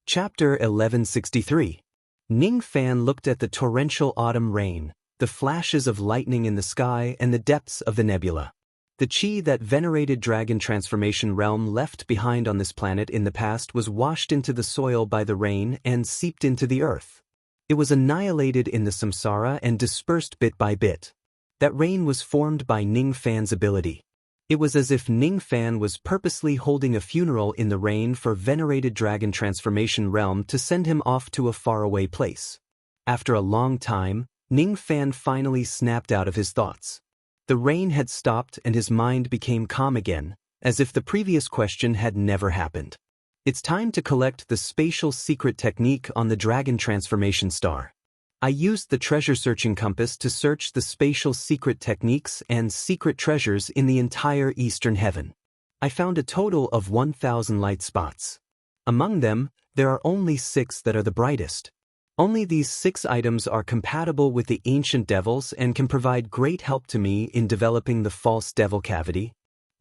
Chapter 1163. Ning Fan looked at the torrential autumn rain, the flashes of lightning in the sky and the depths of the nebula. The chi that venerated dragon transformation realm left behind on this planet in the past was washed into the soil by the rain and seeped into the earth. It was annihilated in the samsara and dispersed bit by bit. That rain was formed by Ning Fan's ability. It was as if Ning Fan was purposely holding a funeral in the rain for venerated dragon transformation realm to send him off to a faraway place. After a long time, Ning Fan finally snapped out of his thoughts. The rain had stopped and his mind became calm again, as if the previous question had never happened. It's time to collect the spatial secret technique on the dragon transformation star. I used the treasure-searching compass to search the spatial secret techniques and secret treasures in the entire eastern heaven. I found a total of 1,000 light spots. Among them, there are only 6 that are the brightest. Only these 6 items are compatible with the ancient devils and can provide great help to me in developing the false devil cavity.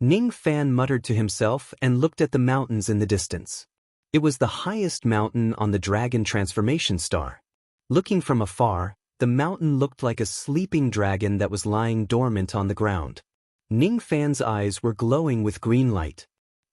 Ning Fan muttered to himself and looked at the mountains in the distance. It was the highest mountain on the dragon transformation star. Looking from afar, the mountain looked like a sleeping dragon that was lying dormant on the ground. Ning Fan's eyes were glowing with green light.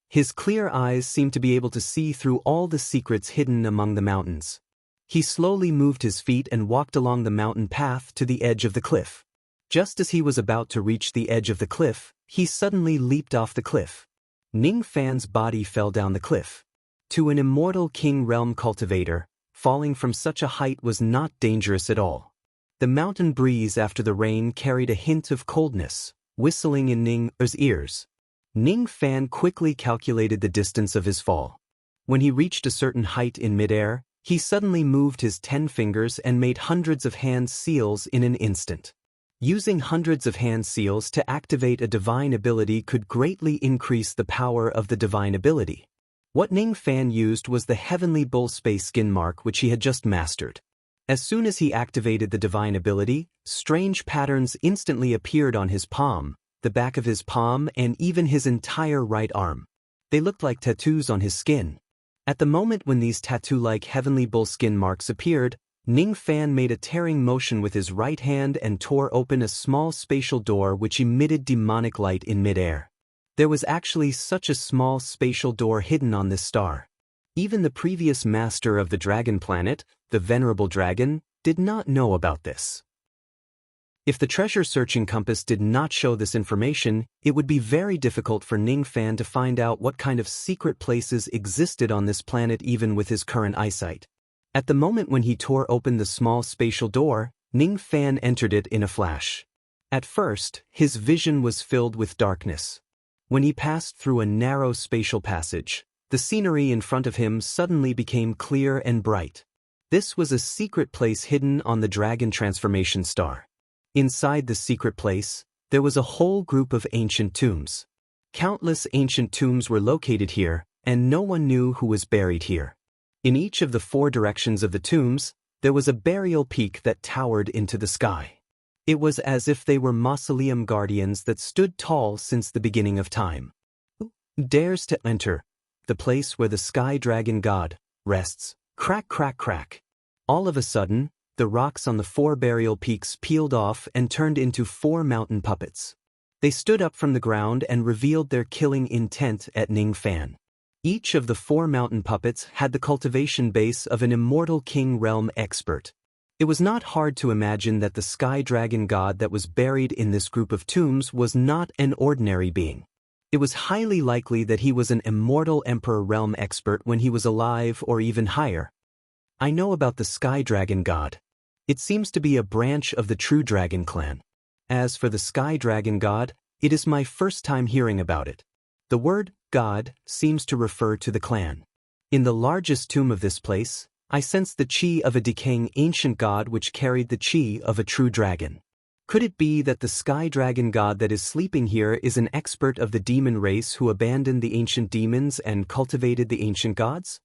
His clear eyes seemed to be able to see through all the secrets hidden among the mountains. He slowly moved his feet and walked along the mountain path to the edge of the cliff. Just as he was about to reach the edge of the cliff, he suddenly leaped off the cliff. Ning Fan's body fell down the cliff. To an immortal king realm cultivator, falling from such a height was not dangerous at all. The mountain breeze after the rain carried a hint of coldness, whistling in Ning's ears. Ning Fan quickly calculated the distance of his fall. When he reached a certain height in midair, he suddenly moved his 10 fingers and made hundreds of hand seals in an instant. Using hundreds of hand seals to activate a divine ability could greatly increase the power of the divine ability. What Ning Fan used was the Heavenly Bull Space Skin Mark which he had just mastered. As soon as he activated the divine ability, strange patterns instantly appeared on his palm, the back of his palm and even his entire right arm. They looked like tattoos on his skin. At the moment when these tattoo-like Heavenly Bull Skin Marks appeared, Ning Fan made a tearing motion with his right hand and tore open a small spatial door which emitted demonic light in midair. There was actually such a small spatial door hidden on this star. Even the previous master of the dragon planet, the venerable dragon, did not know about this. If the treasure-searching compass did not show this information, it would be very difficult for Ning Fan to find out what kind of secret places existed on this planet even with his current eyesight. At the moment when he tore open the small spatial door, Ning Fan entered it in a flash. At first, his vision was filled with darkness. When he passed through a narrow spatial passage, the scenery in front of him suddenly became clear and bright. This was a secret place hidden on the dragon transformation star. Inside the secret place, there was a whole group of ancient tombs. Countless ancient tombs were located here, and no one knew who was buried here. In each of the 4 directions of the tombs, there was a burial peak that towered into the sky. It was as if they were mausoleum guardians that stood tall since the beginning of time. Who dares to enter the place where the sky dragon god rests? Crack, crack, crack. All of a sudden, the rocks on the 4 burial peaks peeled off and turned into 4 mountain puppets. They stood up from the ground and revealed their killing intent at Ning Fan. Each of the 4 mountain puppets had the cultivation base of an immortal king realm expert. It was not hard to imagine that the sky dragon god that was buried in this group of tombs was not an ordinary being. It was highly likely that he was an immortal emperor realm expert when he was alive or even higher. I know about the sky dragon god. It seems to be a branch of the true dragon clan. As for the sky dragon god, it is my first time hearing about it. The word god seems to refer to the clan. In the largest tomb of this place, I sensed the chi of a decaying ancient god which carried the chi of a true dragon. Could it be that the sky dragon god that is sleeping here is an expert of the demon race who abandoned the ancient demons and cultivated the ancient gods?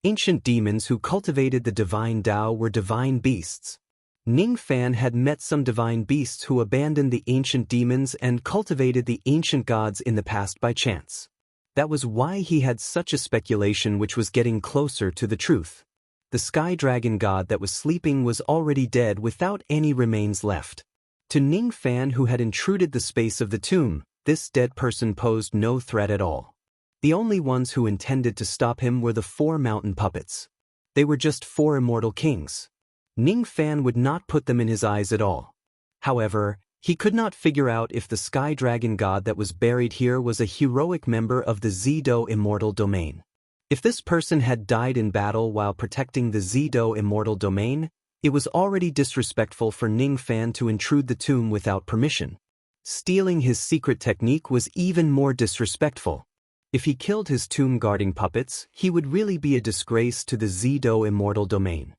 Ancient demons who cultivated the divine Tao were divine beasts. Ning Fan had met some divine beasts who abandoned the ancient demons and cultivated the ancient gods in the past by chance. That was why he had such a speculation which was getting closer to the truth. The sky dragon god that was sleeping was already dead without any remains left. To Ning Fan, who had intruded the space of the tomb, this dead person posed no threat at all. The only ones who intended to stop him were the 4 mountain puppets. They were just 4 immortal kings. Ning Fan would not put them in his eyes at all. However, he could not figure out if the sky dragon god that was buried here was a heroic member of the Zido immortal domain. If this person had died in battle while protecting the Zido immortal domain, it was already disrespectful for Ning Fan to intrude the tomb without permission. Stealing his secret technique was even more disrespectful. If he killed his tomb guarding puppets, he would really be a disgrace to the Zido immortal domain.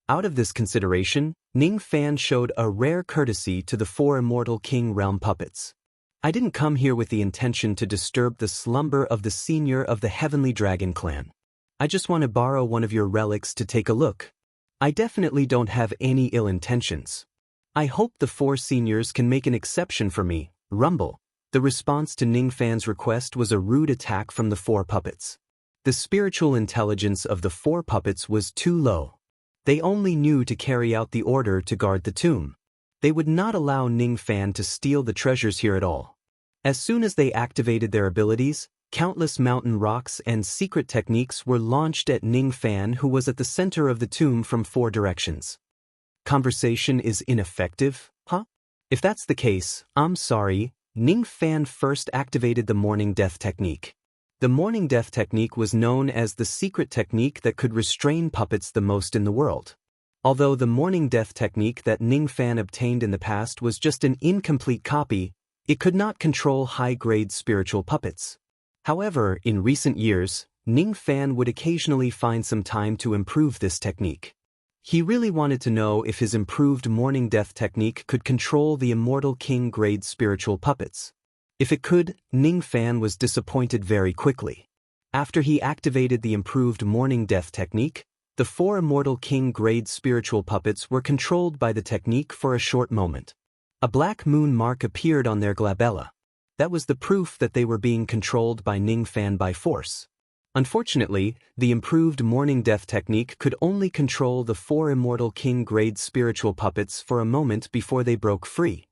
Out of this consideration, Ning Fan showed a rare courtesy to the 4 immortal king realm puppets. I didn't come here with the intention to disturb the slumber of the senior of the Heavenly Dragon clan. I just want to borrow one of your relics to take a look. I definitely don't have any ill intentions. I hope the 4 seniors can make an exception for me, Rumble. The response to Ning Fan's request was a rude attack from the 4 puppets. The spiritual intelligence of the 4 puppets was too low. They only knew to carry out the order to guard the tomb. They would not allow Ning Fan to steal the treasures here at all. As soon as they activated their abilities, countless mountain rocks and secret techniques were launched at Ning Fan, who was at the center of the tomb from 4 directions. Conversation is ineffective, huh? If that's the case, I'm sorry. Ning Fan first activated the Morning Death technique. The Morning Death technique was known as the secret technique that could restrain puppets the most in the world. Although the Morning Death technique that Ning Fan obtained in the past was just an incomplete copy, it could not control high-grade spiritual puppets. However, in recent years, Ning Fan would occasionally find some time to improve this technique. He really wanted to know if his improved Morning Death technique could control the immortal king-grade spiritual puppets. If it could, Ning Fan was disappointed very quickly. After he activated the improved Morning Death technique, the 4 immortal king-grade spiritual puppets were controlled by the technique for a short moment. A black moon mark appeared on their glabella. That was the proof that they were being controlled by Ning Fan by force. Unfortunately, the improved Morning Death technique could only control the 4 immortal king-grade spiritual puppets for a moment before they broke free.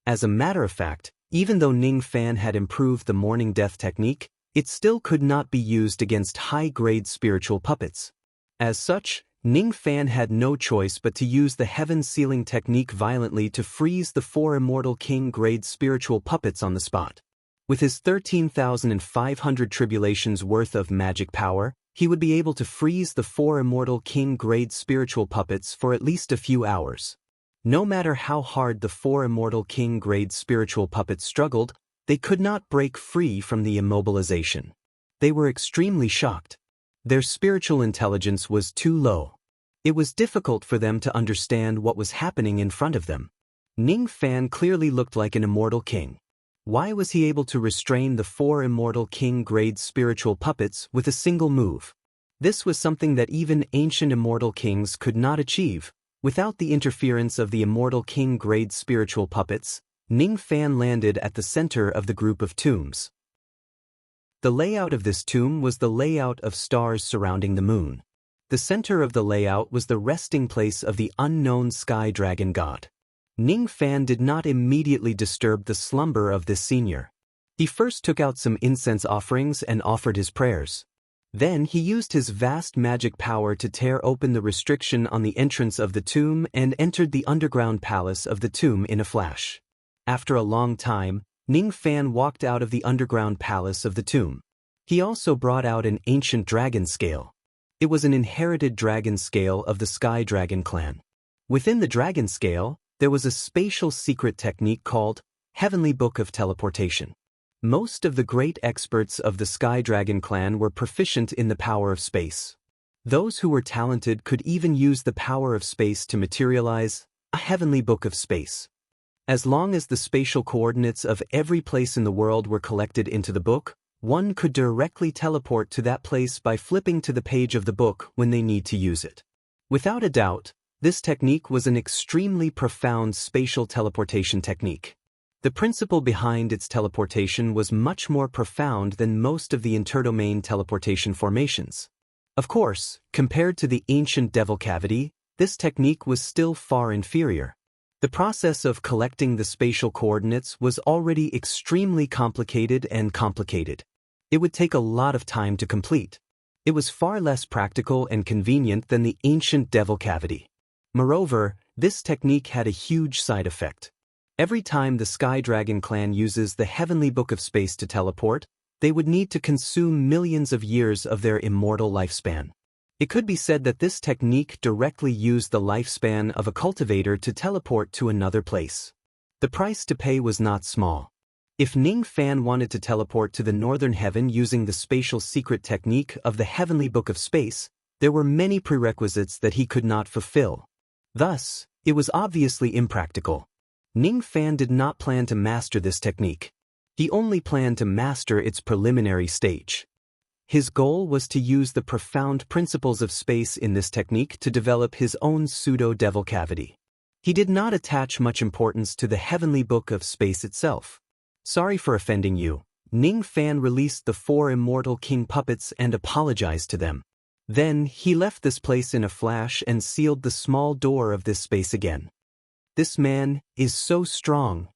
As a matter of fact, even though Ning Fan had improved the Morning Death technique, it still could not be used against high-grade spiritual puppets. As such, Ning Fan had no choice but to use the Heaven Sealing technique violently to freeze the 4 immortal king-grade spiritual puppets on the spot. With his 13,500 tribulations worth of magic power, he would be able to freeze the 4 immortal king-grade spiritual puppets for at least a few hours. No matter how hard the 4 immortal king-grade spiritual puppets struggled, they could not break free from the immobilization. They were extremely shocked. Their spiritual intelligence was too low. It was difficult for them to understand what was happening in front of them. Ning Fan clearly looked like an immortal king. Why was he able to restrain the 4 immortal king-grade spiritual puppets with a single move? This was something that even ancient immortal kings could not achieve. Without the interference of the immortal king-grade spiritual puppets, Ning Fan landed at the center of the group of tombs. The layout of this tomb was the layout of stars surrounding the moon. The center of the layout was the resting place of the unknown sky dragon god. Ning Fan did not immediately disturb the slumber of this senior. He first took out some incense offerings and offered his prayers. Then he used his vast magic power to tear open the restriction on the entrance of the tomb and entered the underground palace of the tomb in a flash. After a long time, Ning Fan walked out of the underground palace of the tomb. He also brought out an ancient dragon scale. It was an inherited dragon scale of the Sky Dragon clan. Within the dragon scale, there was a spatial secret technique called Heavenly Book of Teleportation. Most of the great experts of the Sky Dragon clan were proficient in the power of space. Those who were talented could even use the power of space to materialize a heavenly book of space. As long as the spatial coordinates of every place in the world were collected into the book, one could directly teleport to that place by flipping to the page of the book when they need to use it. Without a doubt, this technique was an extremely profound spatial teleportation technique. The principle behind its teleportation was much more profound than most of the interdomain teleportation formations. Of course, compared to the ancient devil cavity, this technique was still far inferior. The process of collecting the spatial coordinates was already extremely complicated and complicated. It would take a lot of time to complete. It was far less practical and convenient than the ancient devil cavity. Moreover, this technique had a huge side effect. Every time the Sky Dragon clan uses the Heavenly Book of Space to teleport, they would need to consume millions of years of their immortal lifespan. It could be said that this technique directly used the lifespan of a cultivator to teleport to another place. The price to pay was not small. If Ning Fan wanted to teleport to the northern heaven using the spatial secret technique of the Heavenly Book of Space, there were many prerequisites that he could not fulfill. Thus, it was obviously impractical. Ning Fan did not plan to master this technique. He only planned to master its preliminary stage. His goal was to use the profound principles of space in this technique to develop his own pseudo-devil cavity. He did not attach much importance to the Heavenly Book of Space itself. Sorry for offending you. Ning Fan released the 4 immortal king puppets and apologized to them. Then, he left this place in a flash and sealed the small door of this space again. This man is so strong.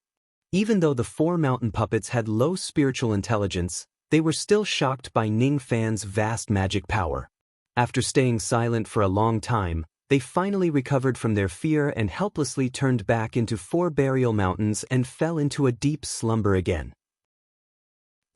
Even though the 4 mountain puppets had low spiritual intelligence, they were still shocked by Ning Fan's vast magic power. After staying silent for a long time, they finally recovered from their fear and helplessly turned back into 4 burial mountains and fell into a deep slumber again.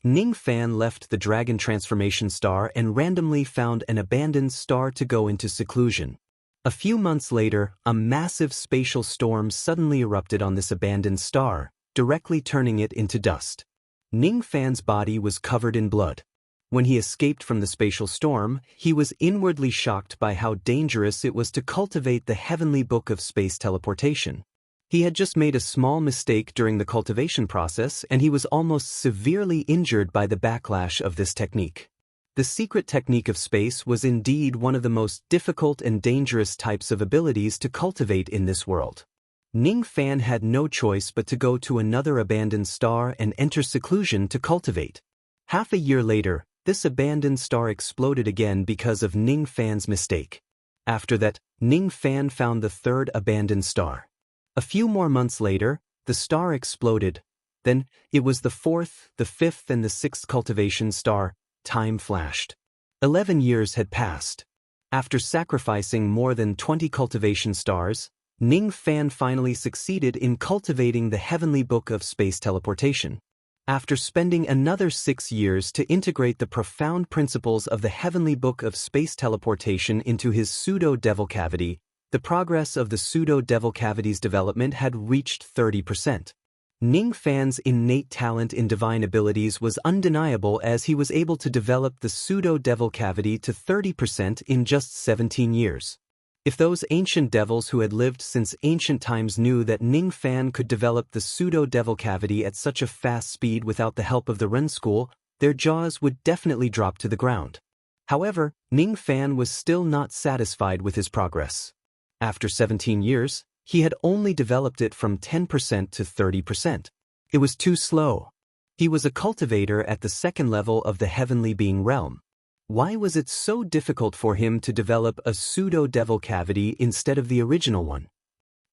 Ning Fan left the Dragon Transformation Star and randomly found an abandoned star to go into seclusion. A few months later, a massive spatial storm suddenly erupted on this abandoned star, directly turning it into dust. Ning Fan's body was covered in blood. When he escaped from the spatial storm, he was inwardly shocked by how dangerous it was to cultivate the Heavenly Book of Space teleportation. He had just made a small mistake during the cultivation process and he was almost severely injured by the backlash of this technique. The secret technique of space was indeed one of the most difficult and dangerous types of abilities to cultivate in this world. Ning Fan had no choice but to go to another abandoned star and enter seclusion to cultivate. Half a year later, this abandoned star exploded again because of Ning Fan's mistake. After that, Ning Fan found the 3rd abandoned star. A few more months later, the star exploded. Then, it was the 4th, the 5th and the 6th cultivation star. Time flashed. 11 years had passed. After sacrificing more than 20 cultivation stars, Ning Fan finally succeeded in cultivating the Heavenly Book of Space teleportation. After spending another 6 years to integrate the profound principles of the Heavenly Book of Space teleportation into his pseudo-devil cavity, the progress of the pseudo-devil cavity's development had reached 30%. Ning Fan's innate talent in divine abilities was undeniable as he was able to develop the pseudo-devil cavity to 30% in just 17 years. If those ancient devils who had lived since ancient times knew that Ning Fan could develop the pseudo-devil cavity at such a fast speed without the help of the Ren School, their jaws would definitely drop to the ground. However, Ning Fan was still not satisfied with his progress. After 17 years, he had only developed it from 10% to 30%. It was too slow. He was a cultivator at the 2nd level of the heavenly being realm. Why was it so difficult for him to develop a pseudo-devil cavity instead of the original one?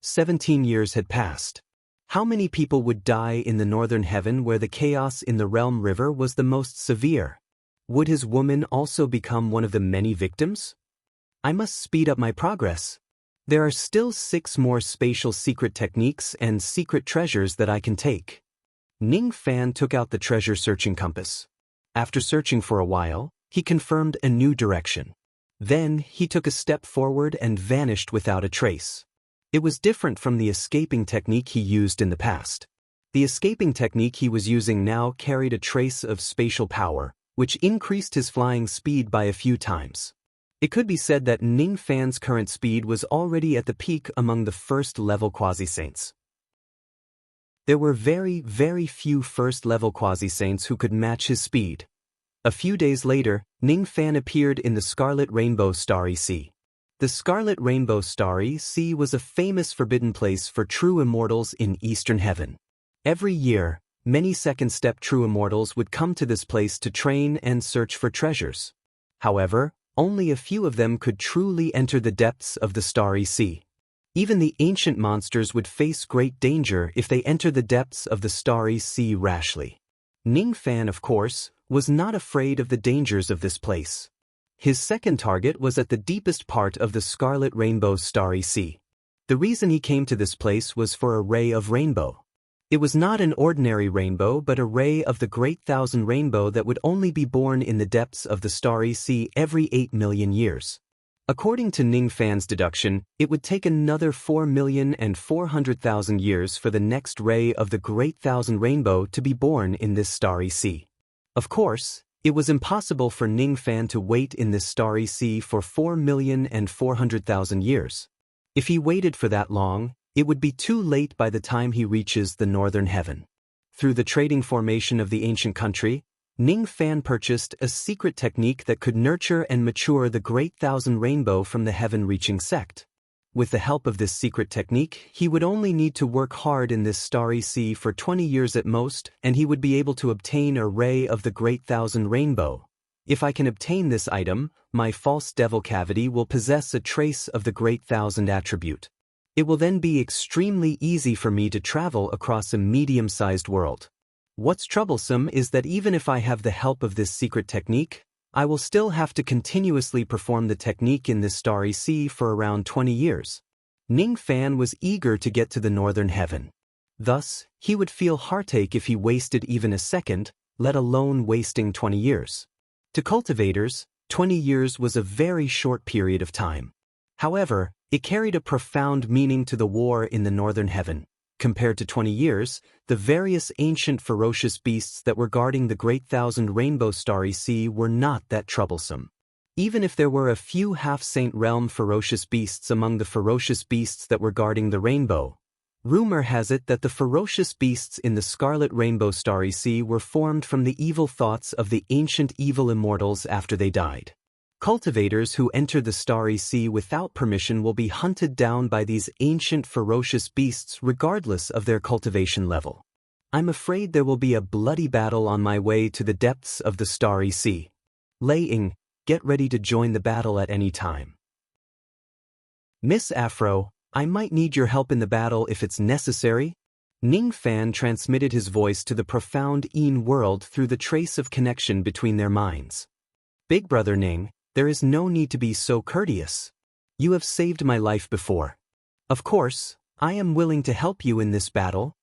17 years had passed. How many people would die in the northern heaven where the chaos in the realm river was the most severe? Would his woman also become one of the many victims? I must speed up my progress. There are still 6 more spatial secret techniques and secret treasures that I can take. Ning Fan took out the treasure-searching compass. After searching for a while, he confirmed a new direction. Then, he took a step forward and vanished without a trace. It was different from the escaping technique he used in the past. The escaping technique he was using now carried a trace of spatial power, which increased his flying speed by a few times. It could be said that Ning Fan's current speed was already at the peak among the first-level quasi-saints. There were very, very few first-level quasi-saints who could match his speed. A few days later, Ning Fan appeared in the Scarlet Rainbow Starry Sea. The Scarlet Rainbow Starry Sea was a famous forbidden place for true immortals in Eastern Heaven. Every year, many second-step true immortals would come to this place to train and search for treasures. However, only a few of them could truly enter the depths of the Starry Sea. Even the ancient monsters would face great danger if they enter the depths of the Starry Sea rashly. Ning Fan, of course, was not afraid of the dangers of this place. His second target was at the deepest part of the Scarlet Rainbow's Starry Sea. The reason he came to this place was for a ray of rainbow. It was not an ordinary rainbow but a ray of the Great Thousand Rainbow that would only be born in the depths of the Starry Sea every 8 million years. According to Ning Fan's deduction, it would take another 4,400,000 years for the next ray of the Great Thousand Rainbow to be born in this Starry Sea. Of course, it was impossible for Ning Fan to wait in this Starry Sea for 4,400,000 years. If he waited for that long, it would be too late by the time he reaches the northern heaven. Through the trading formation of the ancient country, Ning Fan purchased a secret technique that could nurture and mature the Great Thousand Rainbow from the heaven-reaching sect. With the help of this secret technique, he would only need to work hard in this Starry Sea for 20 years at most, and he would be able to obtain a ray of the Great Thousand Rainbow. If I can obtain this item, my false devil cavity will possess a trace of the Great Thousand attribute. It will then be extremely easy for me to travel across a medium-sized world. What's troublesome is that even if I have the help of this secret technique, I will still have to continuously perform the technique in this Starry Sea for around 20 years. Ning Fan was eager to get to the northern heaven. Thus, he would feel heartache if he wasted even a second, let alone wasting 20 years. To cultivators, 20 years was a very short period of time. However, it carried a profound meaning to the war in the northern heaven. Compared to 20 years, the various ancient ferocious beasts that were guarding the Great Thousand Rainbow Starry Sea were not that troublesome. Even if there were a few half-saint realm ferocious beasts among the ferocious beasts that were guarding the rainbow, rumor has it that the ferocious beasts in the Scarlet Rainbow Starry Sea were formed from the evil thoughts of the ancient evil immortals after they died. Cultivators who enter the Starry Sea without permission will be hunted down by these ancient ferocious beasts regardless of their cultivation level. I'm afraid there will be a bloody battle on my way to the depths of the Starry Sea. Lei Ying, get ready to join the battle at any time. Miss Afro, I might need your help in the battle if it's necessary. Ning Fan transmitted his voice to the profound Yin world through the trace of connection between their minds. Big Brother Ning, there is no need to be so courteous. You have saved my life before. Of course, I am willing to help you in this battle.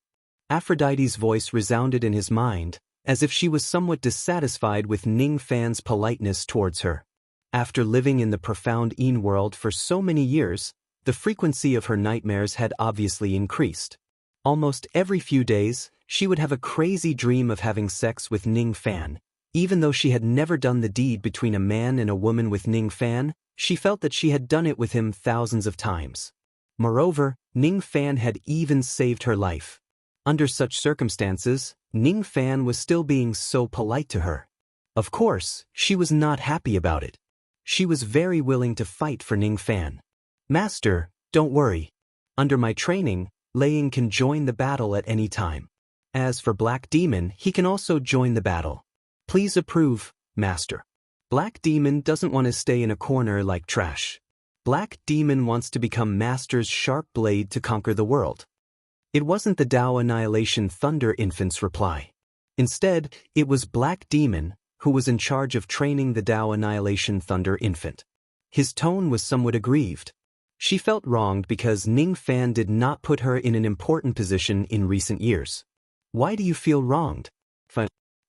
Aphrodite's voice resounded in his mind, as if she was somewhat dissatisfied with Ning Fan's politeness towards her. After living in the profound Yin world for so many years, the frequency of her nightmares had obviously increased. Almost every few days, she would have a crazy dream of having sex with Ning Fan. Even though she had never done the deed between a man and a woman with Ning Fan, she felt that she had done it with him thousands of times. Moreover, Ning Fan had even saved her life. Under such circumstances, Ning Fan was still being so polite to her. Of course, she was not happy about it. She was very willing to fight for Ning Fan. Master, don't worry. Under my training, Lei Ying can join the battle at any time. As for Black Demon, he can also join the battle. Please approve, Master. Black Demon doesn't want to stay in a corner like trash. Black Demon wants to become Master's sharp blade to conquer the world. It wasn't the Tao Annihilation Thunder Infant's reply. Instead, it was Black Demon, who was in charge of training the Tao Annihilation Thunder Infant. His tone was somewhat aggrieved. She felt wronged because Ning Fan did not put her in an important position in recent years. Why do you feel wronged?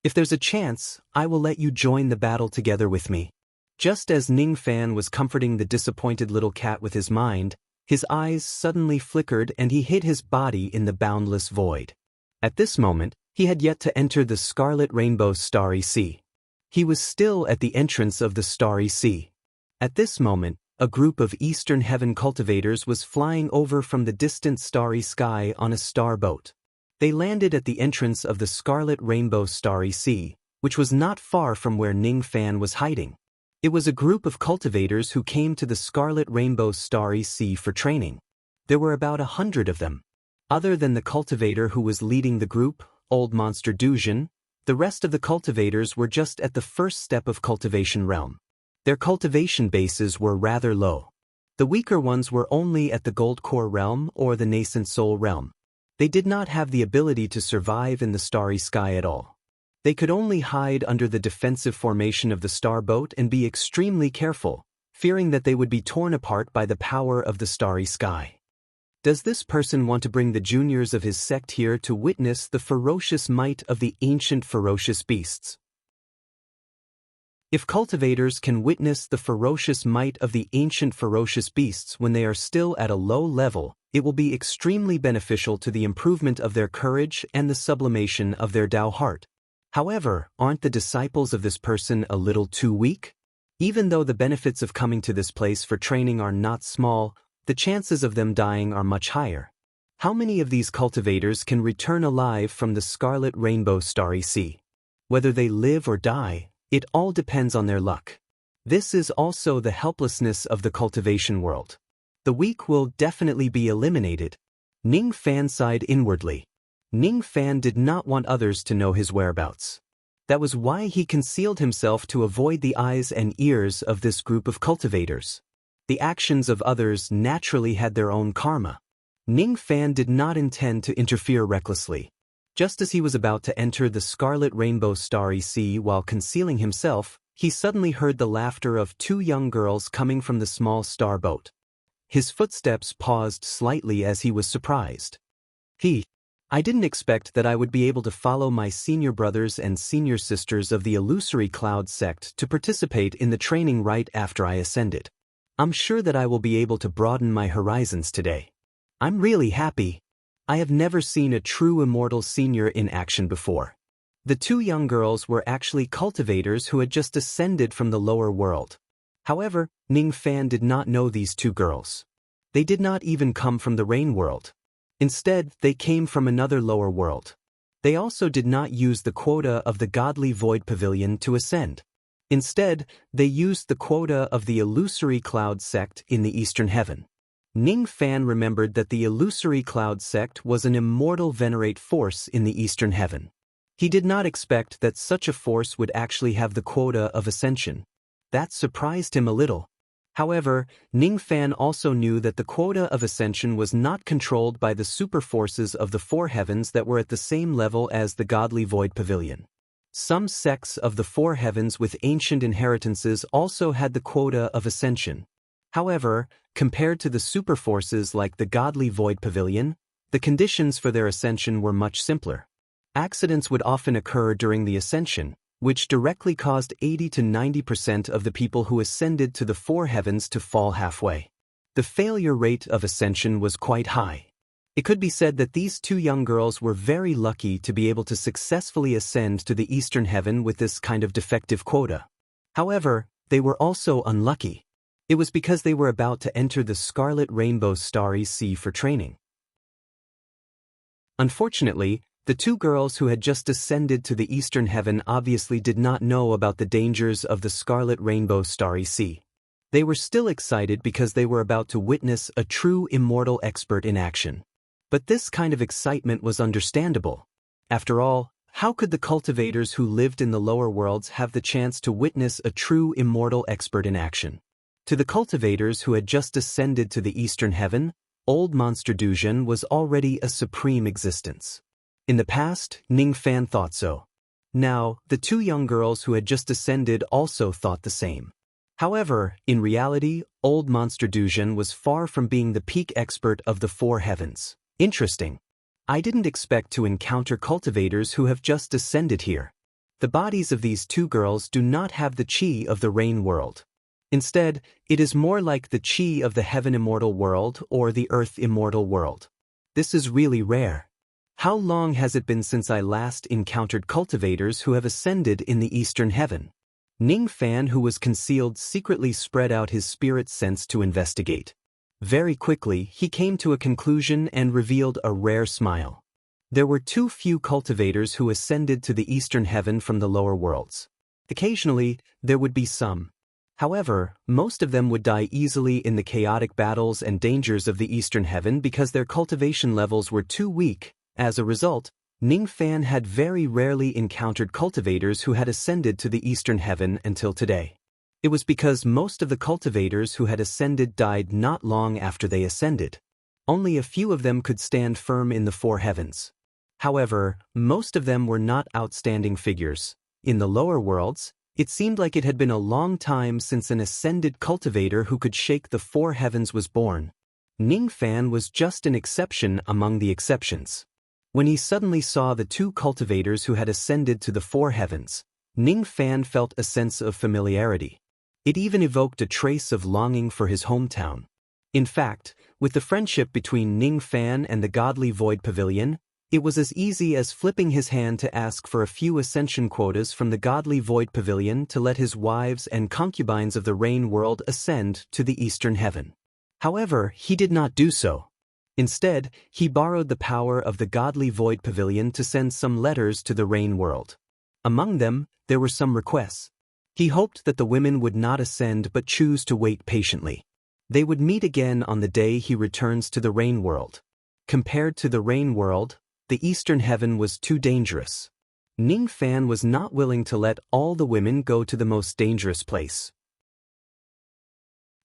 If there's a chance, I will let you join the battle together with me. Just as Ning Fan was comforting the disappointed little cat with his mind, his eyes suddenly flickered and he hid his body in the boundless void. At this moment, he had yet to enter the Scarlet Rainbow's Starry Sea. He was still at the entrance of the Starry Sea. At this moment, a group of Eastern Heaven cultivators was flying over from the distant starry sky on a star boat. They landed at the entrance of the Scarlet Rainbow Starry Sea, which was not far from where Ning Fan was hiding. It was a group of cultivators who came to the Scarlet Rainbow Starry Sea for training. There were about 100 of them. Other than the cultivator who was leading the group, Old Monster Dujin, the rest of the cultivators were just at the first step of cultivation realm. Their cultivation bases were rather low. The weaker ones were only at the Gold Core realm or the Nascent Soul realm. They did not have the ability to survive in the starry sky at all. They could only hide under the defensive formation of the star boat and be extremely careful, fearing that they would be torn apart by the power of the starry sky. Does this person want to bring the juniors of his sect here to witness the ferocious might of the ancient ferocious beasts? If cultivators can witness the ferocious might of the ancient ferocious beasts when they are still at a low level, it will be extremely beneficial to the improvement of their courage and the sublimation of their Tao heart. However, aren't the disciples of this person a little too weak? Even though the benefits of coming to this place for training are not small, the chances of them dying are much higher. How many of these cultivators can return alive from the Scarlet Rainbow Starry Sea? Whether they live or die, it all depends on their luck. This is also the helplessness of the cultivation world. The weak will definitely be eliminated. Ning Fan sighed inwardly. Ning Fan did not want others to know his whereabouts. That was why he concealed himself to avoid the eyes and ears of this group of cultivators. The actions of others naturally had their own karma. Ning Fan did not intend to interfere recklessly. Just as he was about to enter the Scarlet Rainbow Starry Sea while concealing himself, he suddenly heard the laughter of two young girls coming from the small star boat. His footsteps paused slightly as he was surprised. I didn't expect that I would be able to follow my senior brothers and senior sisters of the Illusory Cloud sect to participate in the training right after I ascended. I'm sure that I will be able to broaden my horizons today. I'm really happy. I have never seen a true immortal senior in action before. The two young girls were actually cultivators who had just ascended from the lower world. However, Ning Fan did not know these two girls. They did not even come from the rain world. Instead, they came from another lower world. They also did not use the quota of the Godly Void Pavilion to ascend. Instead, they used the quota of the Illusory Cloud sect in the Eastern Heaven. Ning Fan remembered that the Illusory Cloud sect was an immortal venerate force in the Eastern Heaven. He did not expect that such a force would actually have the quota of ascension. That surprised him a little. However, Ning Fan also knew that the quota of ascension was not controlled by the super forces of the four heavens that were at the same level as the Godly Void Pavilion. Some sects of the four heavens with ancient inheritances also had the quota of ascension. However, compared to the super forces like the Godly Void Pavilion, the conditions for their ascension were much simpler. Accidents would often occur during the ascension, which directly caused 80 to 90% of the people who ascended to the four heavens to fall halfway. The failure rate of ascension was quite high. It could be said that these two young girls were very lucky to be able to successfully ascend to the Eastern Heaven with this kind of defective quota. However, they were also unlucky. It was because they were about to enter the Scarlet Rainbow Starry Sea for training. Unfortunately, the two girls who had just ascended to the Eastern Heaven obviously did not know about the dangers of the Scarlet Rainbow Starry Sea. They were still excited because they were about to witness a true immortal expert in action. But this kind of excitement was understandable. After all, how could the cultivators who lived in the lower worlds have the chance to witness a true immortal expert in action? To the cultivators who had just ascended to the Eastern Heaven, Old Monster Dujin was already a supreme existence. In the past, Ning Fan thought so. Now, the two young girls who had just ascended also thought the same. However, in reality, Old Monster Dujin was far from being the peak expert of the four heavens. Interesting. I didn't expect to encounter cultivators who have just ascended here. The bodies of these two girls do not have the chi of the rain world. Instead, it is more like the chi of the heaven immortal world or the earth immortal world. This is really rare. How long has it been since I last encountered cultivators who have ascended in the Eastern Heaven? Ning Fan, who was concealed, secretly spread out his spirit sense to investigate. Very quickly, he came to a conclusion and revealed a rare smile. There were too few cultivators who ascended to the Eastern Heaven from the lower worlds. Occasionally, there would be some. However, most of them would die easily in the chaotic battles and dangers of the Eastern Heaven because their cultivation levels were too weak. As a result, Ning Fan had very rarely encountered cultivators who had ascended to the Eastern Heaven until today. It was because most of the cultivators who had ascended died not long after they ascended. Only a few of them could stand firm in the four heavens. However, most of them were not outstanding figures. In the lower worlds, it seemed like it had been a long time since an ascended cultivator who could shake the four heavens was born. Ning Fan was just an exception among the exceptions. When he suddenly saw the two cultivators who had ascended to the four heavens, Ning Fan felt a sense of familiarity. It even evoked a trace of longing for his hometown. In fact, with the friendship between Ning Fan and the godly Void Pavilion, it was as easy as flipping his hand to ask for a few ascension quotas from the godly Void Pavilion to let his wives and concubines of the Rain World ascend to the Eastern Heaven. However, he did not do so. Instead, he borrowed the power of the godly Void Pavilion to send some letters to the Rain World. Among them, there were some requests. He hoped that the women would not ascend but choose to wait patiently. They would meet again on the day he returns to the Rain World. Compared to the Rain World, the Eastern Heaven was too dangerous. Ning Fan was not willing to let all the women go to the most dangerous place.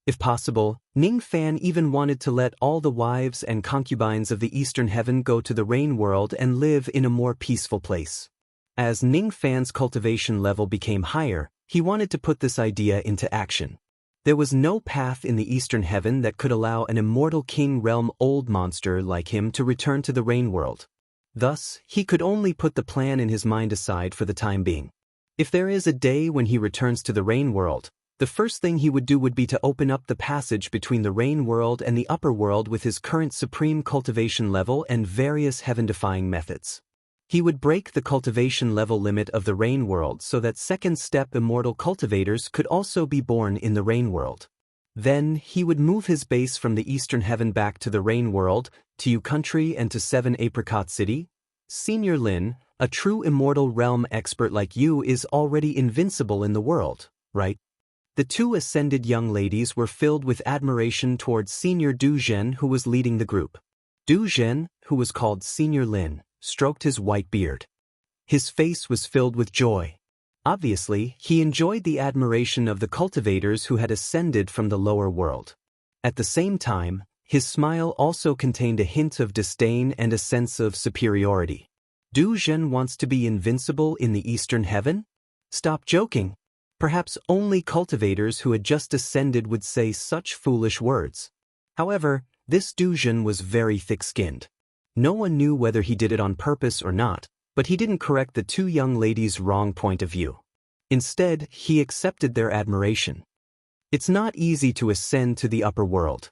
If possible, Ning Fan even wanted to let all the wives and concubines of the Eastern Heaven go to the Rain World and live in a more peaceful place. As Ning Fan's cultivation level became higher, he wanted to put this idea into action. There was no path in the Eastern Heaven that could allow an immortal King Realm old monster like him to return to the Rain World. Thus, he could only put the plan in his mind aside for the time being. If there is a day when he returns to the Rain World, the first thing he would do would be to open up the passage between the Rain World and the Upper World with his current supreme cultivation level and various heaven-defying methods. He would break the cultivation level limit of the Rain World so that second-step immortal cultivators could also be born in the Rain World. Then, he would move his base from the Eastern Heaven back to the Rain World, to U Country and to 7 Apricot City. Senior Lin, a true immortal realm expert like you is already invincible in the world, right? The two ascended young ladies were filled with admiration towards Senior Du Zhen who was leading the group. Du Zhen, who was called Senior Lin, stroked his white beard. His face was filled with joy. Obviously, he enjoyed the admiration of the cultivators who had ascended from the lower world. At the same time, his smile also contained a hint of disdain and a sense of superiority. Du Zhen wants to be invincible in the Eastern Heaven? Stop joking. Perhaps only cultivators who had just ascended would say such foolish words. However, this Du Zhen was very thick-skinned. No one knew whether he did it on purpose or not, but he didn't correct the two young ladies' wrong point of view. Instead, he accepted their admiration. It's not easy to ascend to the upper world.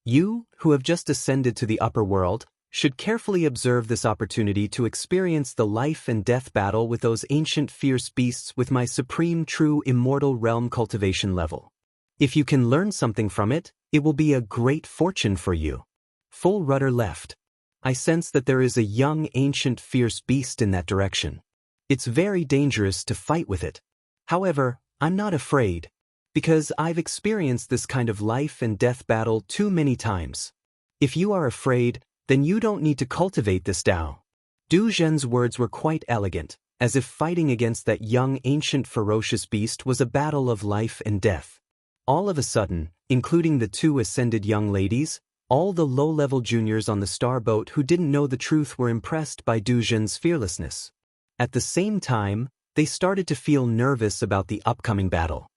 You, who have just ascended to the upper world, should carefully observe this opportunity to experience the life and death battle with those ancient fierce beasts with my supreme true immortal realm cultivation level. If you can learn something from it, it will be a great fortune for you. Full rudder left. I sense that there is a young ancient fierce beast in that direction. It's very dangerous to fight with it. However, I'm not afraid, because I've experienced this kind of life and death battle too many times. If you are afraid, then you don't need to cultivate this Tao. Du Zhen's words were quite elegant, as if fighting against that young ancient ferocious beast was a battle of life and death. All of a sudden, including the two ascended young ladies, all the low-level juniors on the starboat who didn't know the truth were impressed by Du Zhen's fearlessness. At the same time, they started to feel nervous about the upcoming battle.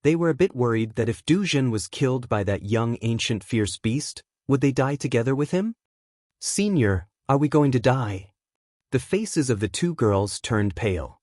They were a bit worried that if Du Zhen was killed by that young ancient fierce beast, would they die together with him? Senior, are we going to die? The faces of the two girls turned pale.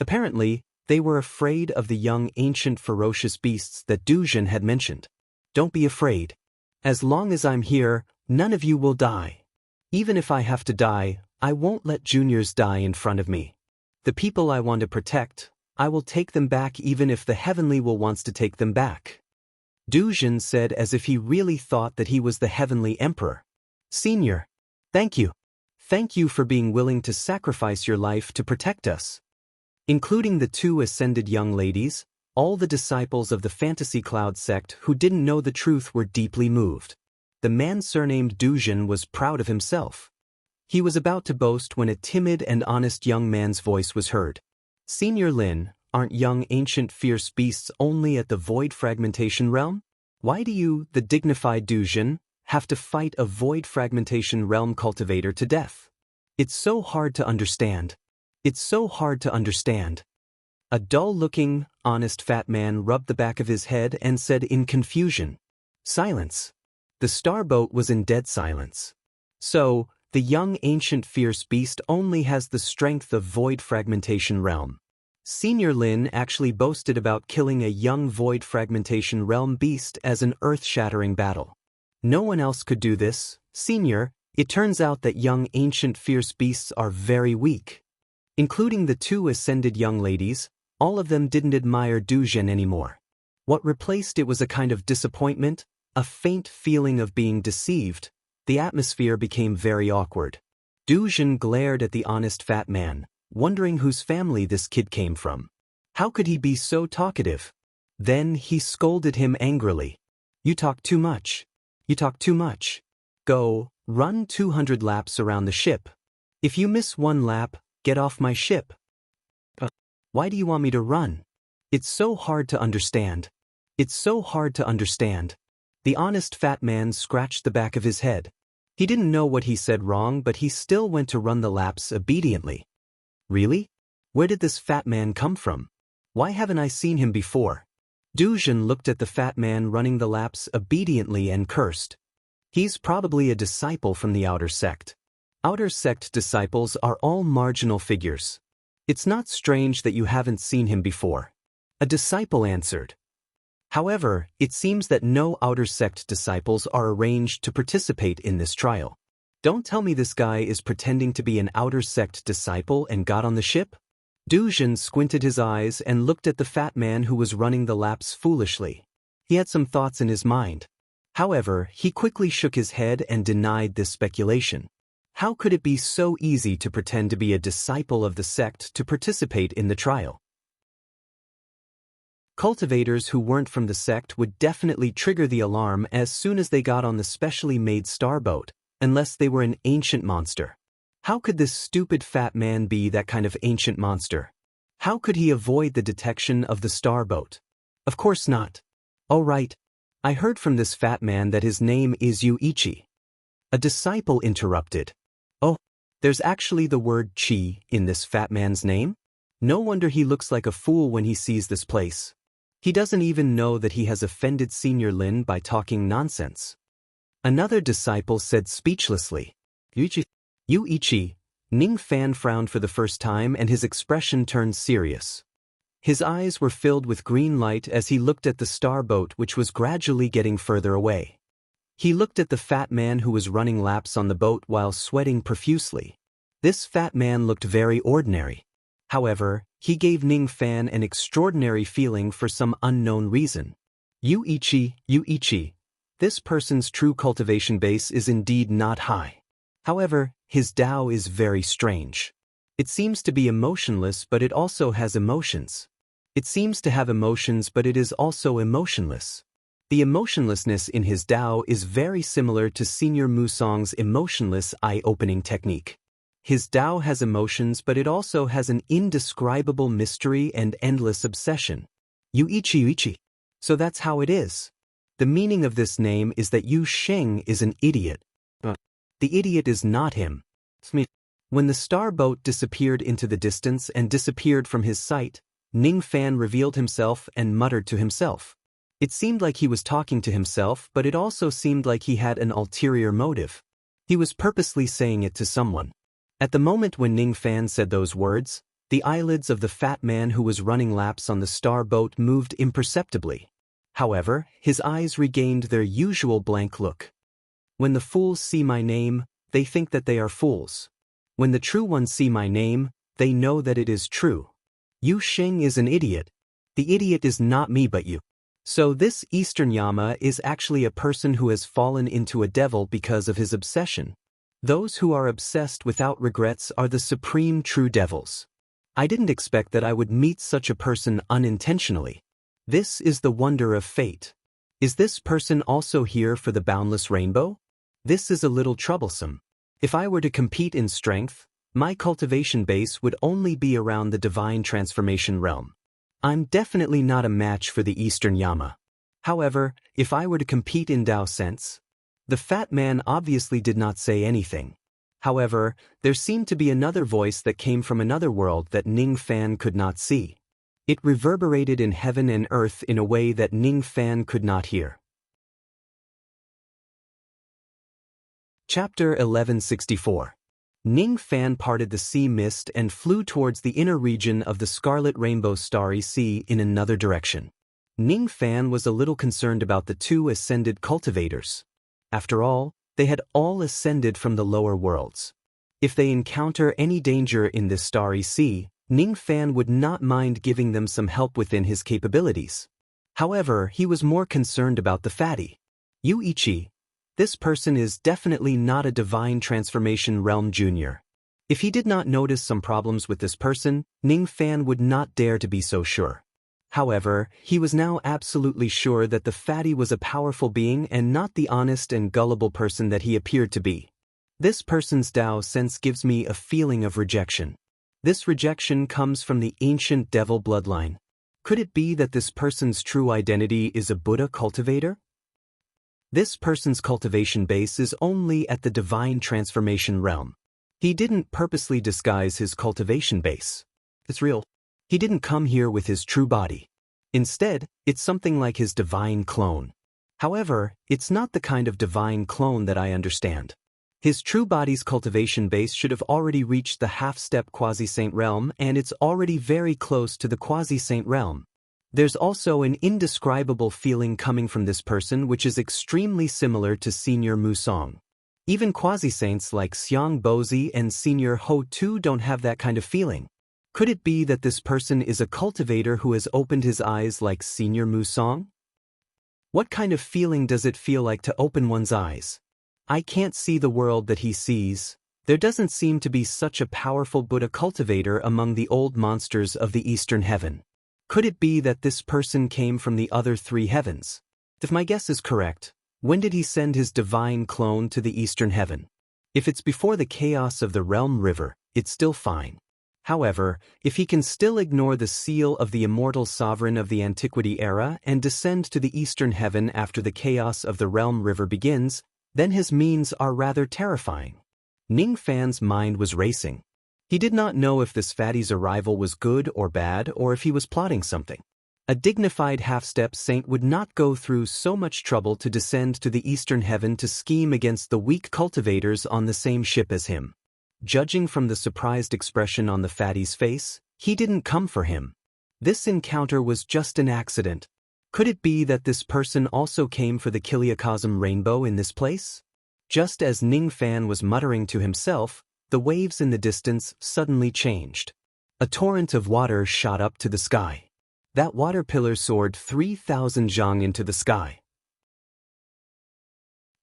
Apparently, they were afraid of the young ancient ferocious beasts that Du Zhen had mentioned. Don't be afraid. As long as I'm here, none of you will die. Even if I have to die, I won't let juniors die in front of me. The people I want to protect, I will take them back even if the Heavenly Will wants to take them back. Du Zhen said as if he really thought that he was the Heavenly Emperor. Senior, thank you. Thank you for being willing to sacrifice your life to protect us. Including the two ascended young ladies, All the disciples of the Fantasy Cloud sect who didn't know the truth were deeply moved. The man surnamed Duzhen was proud of himself. He was about to boast when a timid and honest young man's voice was heard. Senior Lin, aren't young ancient fierce beasts only at the void fragmentation realm? Why do you, the dignified Duzhen, have to fight a void fragmentation realm cultivator to death? It's so hard to understand. It's so hard to understand. A dull-looking, honest fat man rubbed the back of his head and said in confusion, "Silence." The starboat was in dead silence. So, the young ancient fierce beast only has the strength of void fragmentation realm. Senior Lin actually boasted about killing a young void fragmentation realm beast as an earth-shattering battle. No one else could do this, Senior. It turns out that young ancient fierce beasts are very weak. Including the two ascended young ladies, all of them didn't admire Duzhen anymore. What replaced it was a kind of disappointment, a faint feeling of being deceived. The atmosphere became very awkward. Duzhen glared at the honest fat man, wondering whose family this kid came from. How could he be so talkative? Then he scolded him angrily. "You talk too much. You talk too much. Go, run 200 laps around the ship. If you miss one lap, get off my ship." Why do you want me to run? It's so hard to understand. It's so hard to understand. The honest fat man scratched the back of his head. He didn't know what he said wrong, but he still went to run the laps obediently. Really? Where did this fat man come from? Why haven't I seen him before? Duzhen looked at the fat man running the laps obediently and cursed. He's probably a disciple from the outer sect. Outer sect disciples are all marginal figures. It's not strange that you haven't seen him before. A disciple answered. However, it seems that no outer sect disciples are arranged to participate in this trial. Don't tell me this guy is pretending to be an outer sect disciple and got on the ship? Duzhen squinted his eyes and looked at the fat man who was running the laps foolishly. He had some thoughts in his mind. However, he quickly shook his head and denied this speculation. How could it be so easy to pretend to be a disciple of the sect to participate in the trial? Cultivators who weren't from the sect would definitely trigger the alarm as soon as they got on the specially made starboat, unless they were an ancient monster. How could this stupid fat man be that kind of ancient monster? How could he avoid the detection of the starboat? Of course not. Oh right. I heard from this fat man that his name is Yuichi. A disciple interrupted. Oh, there's actually the word chi in this fat man's name? No wonder he looks like a fool when he sees this place. He doesn't even know that he has offended Senior Lin by talking nonsense. Another disciple said speechlessly. Yuichi. Ning Fan frowned for the first time and his expression turned serious. His eyes were filled with green light as he looked at the starboat which was gradually getting further away. He looked at the fat man who was running laps on the boat while sweating profusely. This fat man looked very ordinary. However, he gave Ning Fan an extraordinary feeling for some unknown reason. Yuichi. This person's true cultivation base is indeed not high. However, his Tao is very strange. It seems to be emotionless, but it also has emotions. It seems to have emotions, but it is also emotionless. The emotionlessness in his Tao is very similar to Senior Musong's emotionless eye-opening technique. His Tao has emotions, but it also has an indescribable mystery and endless obsession. Yuichi. So that's how it is. The meaning of this name is that Yu Sheng is an idiot. The idiot is not him. When the starboat disappeared into the distance and disappeared from his sight, Ning Fan revealed himself and muttered to himself. It seemed like he was talking to himself, but it also seemed like he had an ulterior motive. He was purposely saying it to someone. At the moment when Ning Fan said those words, the eyelids of the fat man who was running laps on the starboat moved imperceptibly. However, his eyes regained their usual blank look. When the fools see my name, they think that they are fools. When the true ones see my name, they know that it is true. Yu Sheng is an idiot. The idiot is not me but you. So this Eastern Yama is actually a person who has fallen into a devil because of his obsession. Those who are obsessed without regrets are the supreme true devils. I didn't expect that I would meet such a person unintentionally. This is the wonder of fate. Is this person also here for the boundless rainbow? This is a little troublesome. If I were to compete in strength, my cultivation base would only be around the divine transformation realm. I'm definitely not a match for the Eastern Yama. However, if I were to compete in Tao sense, the fat man obviously did not say anything. However, there seemed to be another voice that came from another world that Ning Fan could not see. It reverberated in heaven and earth in a way that Ning Fan could not hear. Chapter 1164. Ning Fan parted the sea mist and flew towards the inner region of the scarlet rainbow starry sea in another direction. Ning Fan was a little concerned about the two ascended cultivators. After all, they had all ascended from the lower worlds. If they encounter any danger in this starry sea, Ning Fan would not mind giving them some help within his capabilities. However, he was more concerned about the fatty. Yuichi. This person is definitely not a divine transformation realm junior. If he did not notice some problems with this person, Ning Fan would not dare to be so sure. However, he was now absolutely sure that the fatty was a powerful being and not the honest and gullible person that he appeared to be. This person's Tao sense gives me a feeling of rejection. This rejection comes from the ancient devil bloodline. Could it be that this person's true identity is a Buddha cultivator? This person's cultivation base is only at the divine transformation realm. He didn't purposely disguise his cultivation base. It's real. He didn't come here with his true body. Instead, it's something like his divine clone. However, it's not the kind of divine clone that I understand. His true body's cultivation base should have already reached the half-step quasi-saint realm, and it's already very close to the quasi-saint realm. There's also an indescribable feeling coming from this person which is extremely similar to Senior Musong. Even quasi-saints like Xiang Bozi and Senior Ho Tu don't have that kind of feeling. Could it be that this person is a cultivator who has opened his eyes like Senior Musong? What kind of feeling does it feel like to open one's eyes? I can't see the world that he sees. There doesn't seem to be such a powerful Buddha cultivator among the old monsters of the Eastern Heaven. Could it be that this person came from the other three heavens? If my guess is correct, when did he send his divine clone to the Eastern Heaven? If it's before the chaos of the Realm River, it's still fine. However, if he can still ignore the seal of the immortal sovereign of the Antiquity era and descend to the Eastern Heaven after the chaos of the Realm River begins, then his means are rather terrifying. Ning Fan's mind was racing. He did not know if this fatty's arrival was good or bad or if he was plotting something. A dignified half-step saint would not go through so much trouble to descend to the Eastern Heaven to scheme against the weak cultivators on the same ship as him. Judging from the surprised expression on the fatty's face, he didn't come for him. This encounter was just an accident. Could it be that this person also came for the Kiliakosm rainbow in this place? Just as Ning Fan was muttering to himself, the waves in the distance suddenly changed. A torrent of water shot up to the sky. That water pillar soared 3,000 zhang into the sky.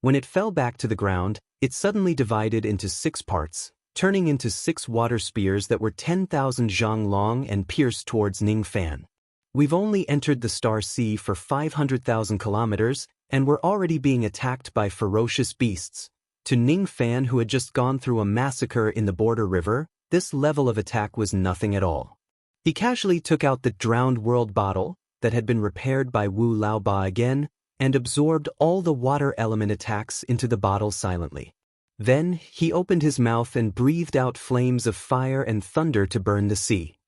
When it fell back to the ground, it suddenly divided into 6 parts, turning into 6 water spears that were 10,000 zhang long and pierced towards Ning Fan. We've only entered the Star Sea for 500,000 kilometers, and we're already being attacked by ferocious beasts. To Ning Fan, who had just gone through a massacre in the border river, this level of attack was nothing at all. He casually took out the drowned world bottle that had been repaired by Wu Laoba again and absorbed all the water element attacks into the bottle silently. Then he opened his mouth and breathed out flames of fire and thunder to burn the sea.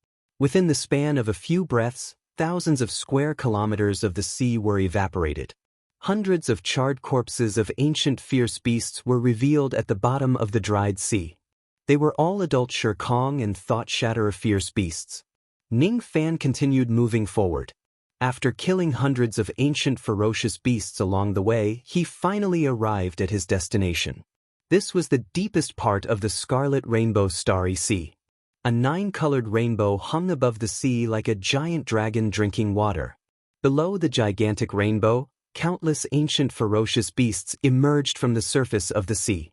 Within the span of a few breaths, thousands of square kilometers of the sea were evaporated. Hundreds of charred corpses of ancient fierce beasts were revealed at the bottom of the dried sea. They were all adult Shirkong and thought-shatterer fierce beasts. Ning Fan continued moving forward. After killing hundreds of ancient ferocious beasts along the way, he finally arrived at his destination. This was the deepest part of the scarlet rainbow starry sea. A 9-colored rainbow hung above the sea like a giant dragon drinking water. Below the gigantic rainbow, countless ancient ferocious beasts emerged from the surface of the sea.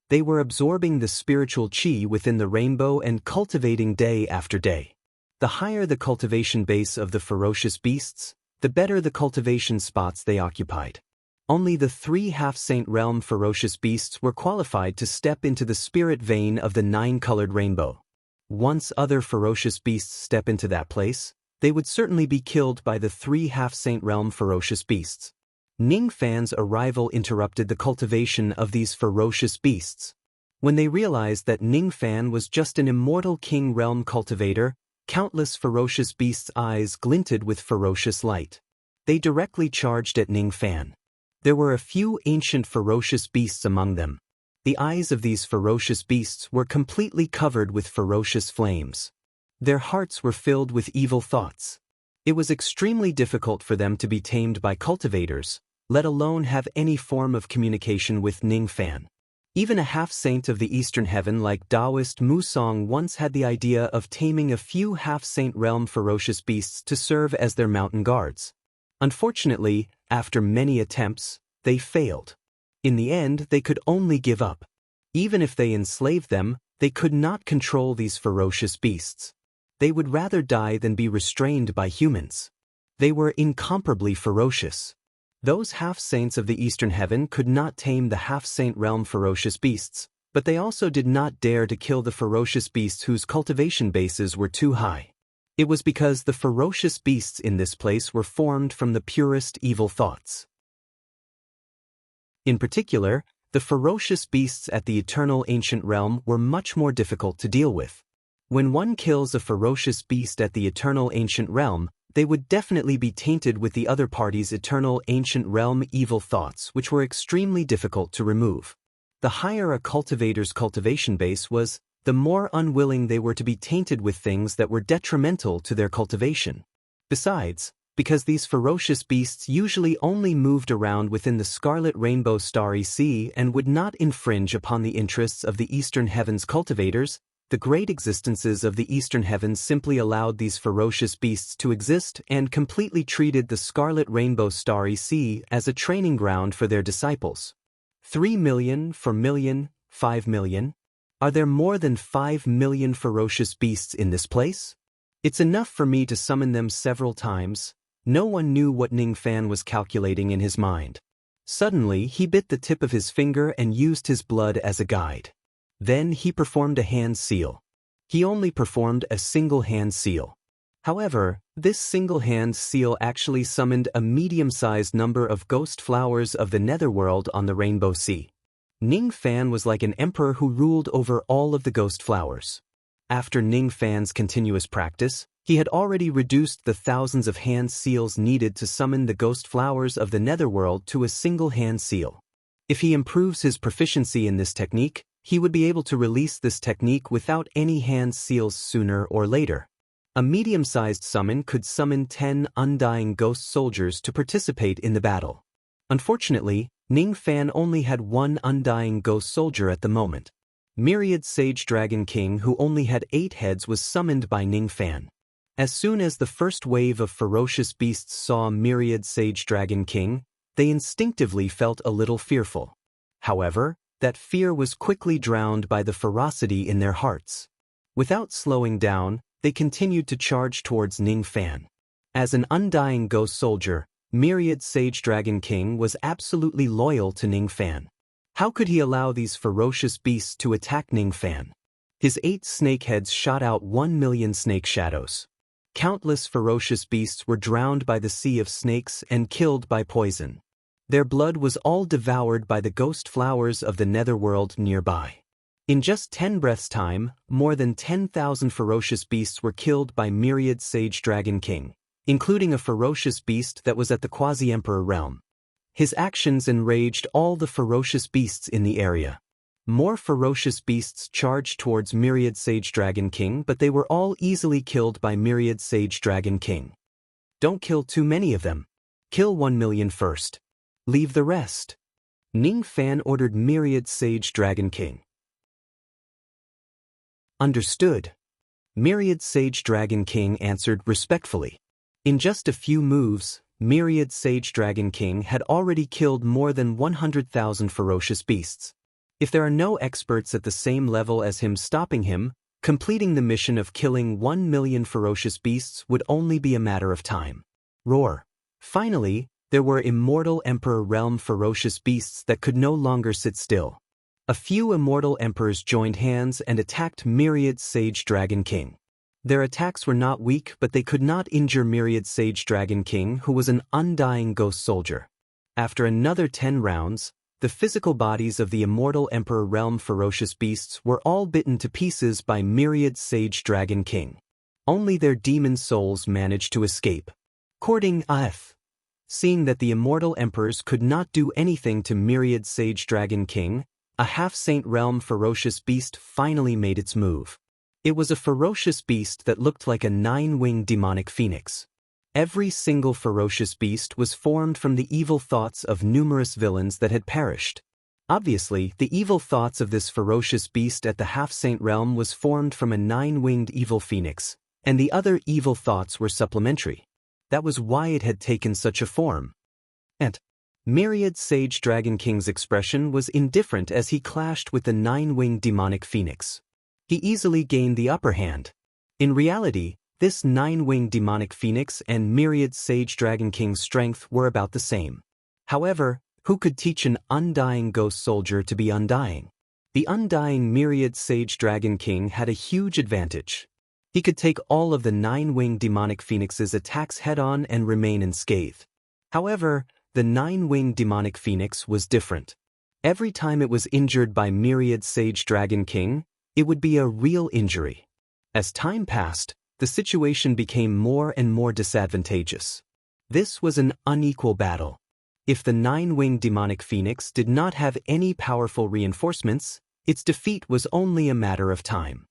They were absorbing the spiritual qi within the rainbow and cultivating day after day. The higher the cultivation base of the ferocious beasts, the better the cultivation spots they occupied. Only the 3 half-saint realm ferocious beasts were qualified to step into the spirit vein of the 9-colored rainbow. Once other ferocious beasts step into that place, they would certainly be killed by the 3 half-saint realm ferocious beasts. Ningfan's arrival interrupted the cultivation of these ferocious beasts. When they realized that Ningfan was just an immortal king realm cultivator, countless ferocious beasts' eyes glinted with ferocious light. They directly charged at Ningfan. There were a few ancient ferocious beasts among them. The eyes of these ferocious beasts were completely covered with ferocious flames. Their hearts were filled with evil thoughts. It was extremely difficult for them to be tamed by cultivators, let alone have any form of communication with Ningfan. Even a half-saint of the eastern heaven like Taoist Musong once had the idea of taming a few half-saint realm ferocious beasts to serve as their mountain guards. Unfortunately, after many attempts, they failed. In the end, they could only give up. Even if they enslaved them, they could not control these ferocious beasts. They would rather die than be restrained by humans. They were incomparably ferocious. Those half-saints of the eastern heaven could not tame the half-saint realm ferocious beasts, but they also did not dare to kill the ferocious beasts whose cultivation bases were too high. It was because the ferocious beasts in this place were formed from the purest evil thoughts. In particular, the ferocious beasts at the eternal ancient realm were much more difficult to deal with. When one kills a ferocious beast at the eternal ancient realm, they would definitely be tainted with the other party's eternal ancient realm evil thoughts, which were extremely difficult to remove. The higher a cultivator's cultivation base was, the more unwilling they were to be tainted with things that were detrimental to their cultivation. Besides, because these ferocious beasts usually only moved around within the scarlet rainbow starry sea and would not infringe upon the interests of the eastern heavens cultivators, the great existences of the eastern heavens simply allowed these ferocious beasts to exist and completely treated the scarlet rainbow starry sea as a training ground for their disciples. 3 million, 4 million, 5 million? Are there more than 5 million ferocious beasts in this place? It's enough for me to summon them several times. No one knew what Ningfan was calculating in his mind. Suddenly, he bit the tip of his finger and used his blood as a guide. Then he performed a hand seal. He only performed a single hand seal. However, this single hand seal actually summoned a medium-sized number of ghost flowers of the netherworld on the Rainbow Sea. Ningfan was like an emperor who ruled over all of the ghost flowers. After Ningfan's continuous practice, he had already reduced the thousands of hand seals needed to summon the ghost flowers of the netherworld to a single hand seal. If he improves his proficiency in this technique, he would be able to release this technique without any hand seals sooner or later. A medium-sized summon could summon 10 undying ghost soldiers to participate in the battle. Unfortunately, Ningfan only had 1 undying ghost soldier at the moment. Myriad Sage Dragon King, who only had 8 heads, was summoned by Ningfan. As soon as the first wave of ferocious beasts saw Myriad Sage Dragon King, they instinctively felt a little fearful. However, that fear was quickly drowned by the ferocity in their hearts. Without slowing down, they continued to charge towards Ningfan. As an undying ghost soldier, Myriad Sage Dragon King was absolutely loyal to Ningfan. How could he allow these ferocious beasts to attack Ningfan? His 8 snake heads shot out 1 million snake shadows. Countless ferocious beasts were drowned by the sea of snakes and killed by poison. Their blood was all devoured by the ghost flowers of the netherworld nearby. In just 10 breaths' time, more than 10,000 ferocious beasts were killed by Myriad Sage Dragon King, including a ferocious beast that was at the Quasi-Emperor realm. His actions enraged all the ferocious beasts in the area. More ferocious beasts charged towards Myriad Sage Dragon King, but they were all easily killed by Myriad Sage Dragon King. Don't kill too many of them. Kill 1 million first. Leave the rest. Ningfan ordered Myriad Sage Dragon King. Understood. Myriad Sage Dragon King answered respectfully. In just a few moves, Myriad Sage Dragon King had already killed more than 100,000 ferocious beasts. If there are no experts at the same level as him stopping him, completing the mission of killing 1 million ferocious beasts would only be a matter of time. Roar. Finally, there were immortal Emperor realm ferocious beasts that could no longer sit still. A few immortal emperors joined hands and attacked Myriad's Sage Dragon King. Their attacks were not weak, but they could not injure Myriad's Sage Dragon King, who was an undying ghost soldier. After another 10 rounds, the physical bodies of the immortal Emperor realm ferocious beasts were all bitten to pieces by Myriad's Sage Dragon King. Only their demon souls managed to escape. Courting AF. Seeing that the immortal emperors could not do anything to Myriad's Sage Dragon King, a half-saint realm ferocious beast finally made its move. It was a ferocious beast that looked like a 9-winged demonic phoenix. Every single ferocious beast was formed from the evil thoughts of numerous villains that had perished. Obviously, the evil thoughts of this ferocious beast at the half-saint realm was formed from a 9-winged evil phoenix, and the other evil thoughts were supplementary. That was why it had taken such a form. And Myriad's Sage Dragon King's expression was indifferent as he clashed with the 9-winged demonic phoenix. He easily gained the upper hand. In reality, this 9-winged demonic phoenix and Myriad's Sage Dragon King's strength were about the same. However, who could teach an undying ghost soldier to be undying? The undying Myriad Sage Dragon King had a huge advantage. He could take all of the 9-winged demonic phoenix's attacks head-on and remain unscathed. However, the 9-winged demonic phoenix was different. Every time it was injured by Myriad Sage Dragon King, it would be a real injury. As time passed, the situation became more and more disadvantageous. This was an unequal battle. If the 9-winged demonic phoenix did not have any powerful reinforcements, its defeat was only a matter of time.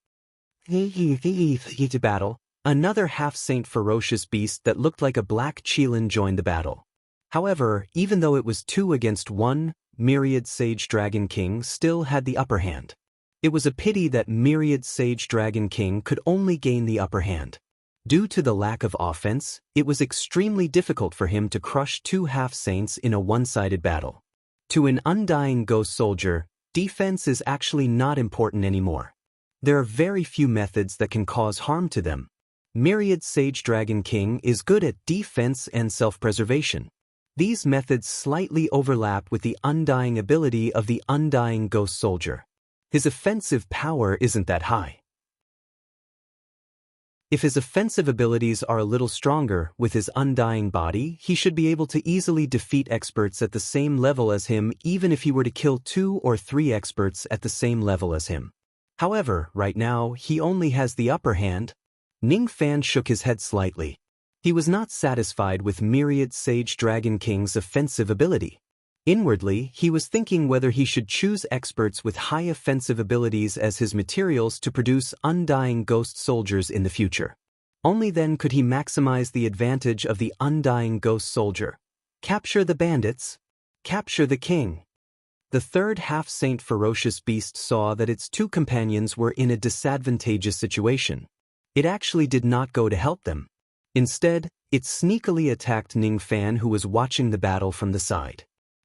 Battle, another half-saint ferocious beast that looked like a black Chelan joined the battle. However, even though it was 2 against 1, Myriad Sage Dragon King still had the upper hand. It was a pity that Myriad Sage Dragon King could only gain the upper hand. Due to the lack of offense, it was extremely difficult for him to crush 2 half-saints in a one-sided battle. To an undying ghost soldier, defense is actually not important anymore. There are very few methods that can cause harm to them. Myriad Sage Dragon King is good at defense and self-preservation. These methods slightly overlap with the undying ability of the undying ghost soldier. His offensive power isn't that high. If his offensive abilities are a little stronger with his undying body, he should be able to easily defeat experts at the same level as him, even if he were to kill 2 or 3 experts at the same level as him. However, right now, he only has the upper hand. Ning Fan shook his head slightly. He was not satisfied with Myriad Sage Dragon King's offensive ability. Inwardly, he was thinking whether he should choose experts with high offensive abilities as his materials to produce undying ghost soldiers in the future. Only then could he maximize the advantage of the undying ghost soldier. Capture the bandits. Capture the king. The third half-saint ferocious beast saw that its 2 companions were in a disadvantageous situation. It actually did not go to help them. Instead, it sneakily attacked Ning Fan, who was watching the battle from the side.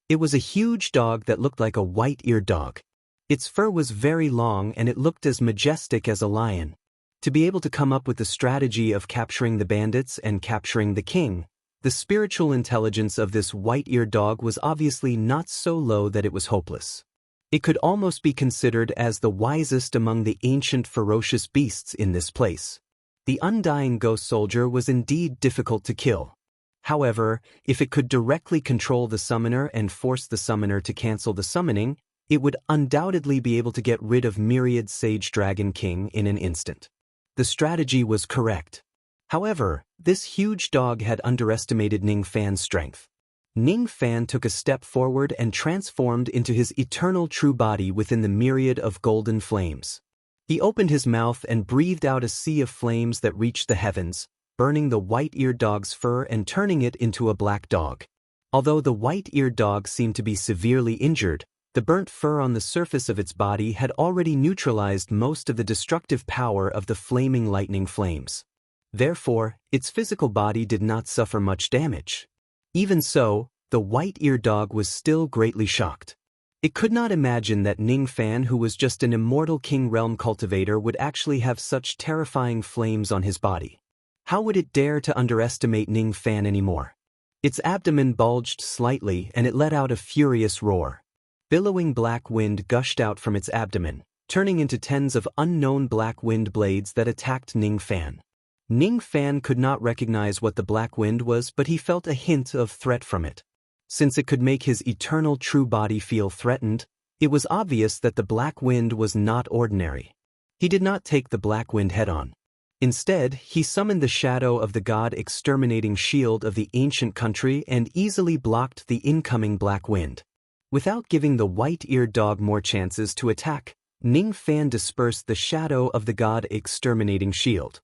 It was a huge dog that looked like a white-eared dog. Its fur was very long and it looked as majestic as a lion. To be able to come up with the strategy of capturing the bandits and capturing the king, the spiritual intelligence of this white-eared dog was obviously not so low that it was hopeless. It could almost be considered as the wisest among the ancient ferocious beasts in this place. The undying ghost soldier was indeed difficult to kill. However, if it could directly control the summoner and force the summoner to cancel the summoning, it would undoubtedly be able to get rid of Myriad Sage Dragon King in an instant. The strategy was correct. However, this huge dog had underestimated Ning Fan's strength. Ning Fan took a step forward and transformed into his eternal true body within the myriad of golden flames. He opened his mouth and breathed out a sea of flames that reached the heavens, burning the white-eared dog's fur and turning it into a black dog. Although the white-eared dog seemed to be severely injured, the burnt fur on the surface of its body had already neutralized most of the destructive power of the flaming lightning flames. Therefore, its physical body did not suffer much damage. Even so, the white-eared dog was still greatly shocked. It could not imagine that Ning Fan, who was just an immortal king realm cultivator, would actually have such terrifying flames on his body. How would it dare to underestimate Ning Fan anymore? Its abdomen bulged slightly and it let out a furious roar. Billowing black wind gushed out from its abdomen, turning into tens of unknown black wind blades that attacked Ning Fan. Ning Fan could not recognize what the black wind was, but he felt a hint of threat from it. Since it could make his eternal true body feel threatened, it was obvious that the black wind was not ordinary. He did not take the black wind head-on. Instead, he summoned the shadow of the god-exterminating shield of the ancient country and easily blocked the incoming black wind. Without giving the white-eared dog more chances to attack, Ning Fan dispersed the shadow of the god-exterminating shield.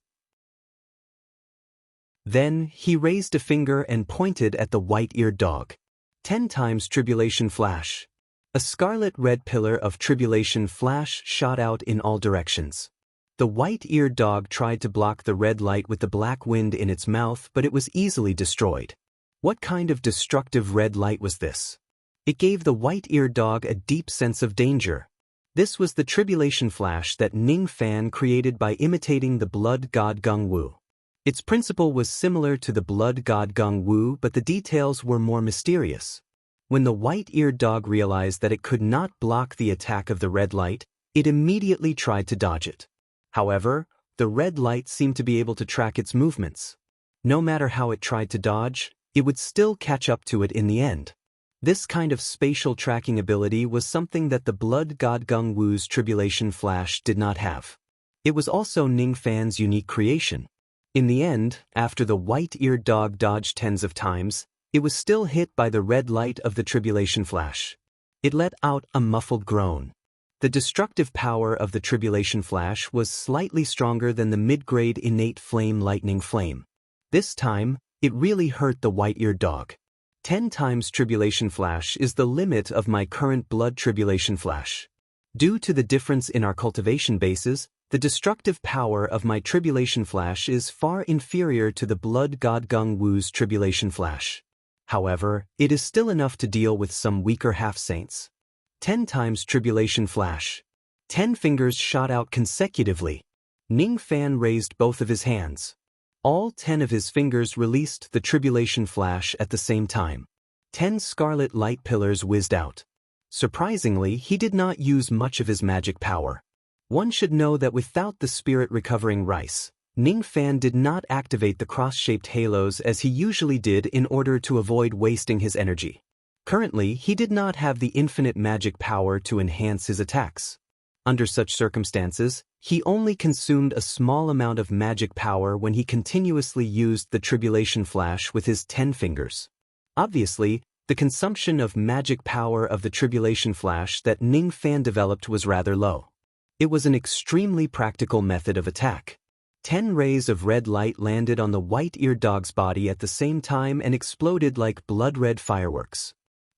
Then, he raised a finger and pointed at the white-eared dog. 10 times Tribulation Flash. A scarlet-red pillar of Tribulation Flash shot out in all directions. The white-eared dog tried to block the red light with the black wind in its mouth, but it was easily destroyed. What kind of destructive red light was this? It gave the white-eared dog a deep sense of danger. This was the Tribulation Flash that Ning Fan created by imitating the blood god Gung Wu. Its principle was similar to the blood god Gung Wu, but the details were more mysterious. When the white-eared dog realized that it could not block the attack of the red light, it immediately tried to dodge it. However, the red light seemed to be able to track its movements. No matter how it tried to dodge, it would still catch up to it in the end. This kind of spatial tracking ability was something that the blood god Gung Wu's Tribulation Flash did not have. It was also Ning Fan's unique creation. In the end, after the white-eared dog dodged tens of times, it was still hit by the red light of the Tribulation Flash. It let out a muffled groan. The destructive power of the Tribulation Flash was slightly stronger than the mid-grade innate flame lightning flame. This time, it really hurt the white-eared dog. 10 times Tribulation Flash is the limit of my current blood Tribulation Flash. Due to the difference in our cultivation bases, the destructive power of my Tribulation Flash is far inferior to the blood god Gung Wu's Tribulation Flash. However, it is still enough to deal with some weaker half-saints. 10 times Tribulation Flash. 10 fingers shot out consecutively. Ning Fan raised both of his hands. All 10 of his fingers released the Tribulation Flash at the same time. 10 scarlet light pillars whizzed out. Surprisingly, he did not use much of his magic power. One should know that without the spirit recovering rice, Ning Fan did not activate the cross-shaped halos as he usually did in order to avoid wasting his energy. Currently, he did not have the infinite magic power to enhance his attacks. Under such circumstances, he only consumed a small amount of magic power when he continuously used the Tribulation Flash with his 10 fingers. Obviously, the consumption of magic power of the Tribulation Flash that Ning Fan developed was rather low. It was an extremely practical method of attack. 10 rays of red light landed on the white-eared dog's body at the same time and exploded like blood-red fireworks.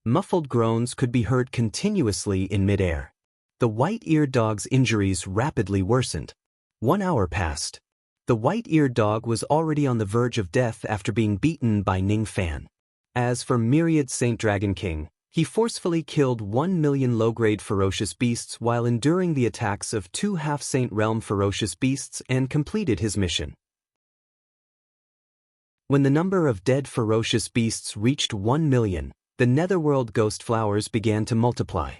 Muffled groans could be heard continuously in mid-air. The white-eared dog's injuries rapidly worsened. 1 hour passed. The white-eared dog was already on the verge of death after being beaten by Ning Fan. As for Myriad Saint Dragon King, he forcefully killed 1 million low-grade ferocious beasts while enduring the attacks of 2 half-saint realm ferocious beasts and completed his mission. When the number of dead ferocious beasts reached 1 million, the netherworld ghost flowers began to multiply.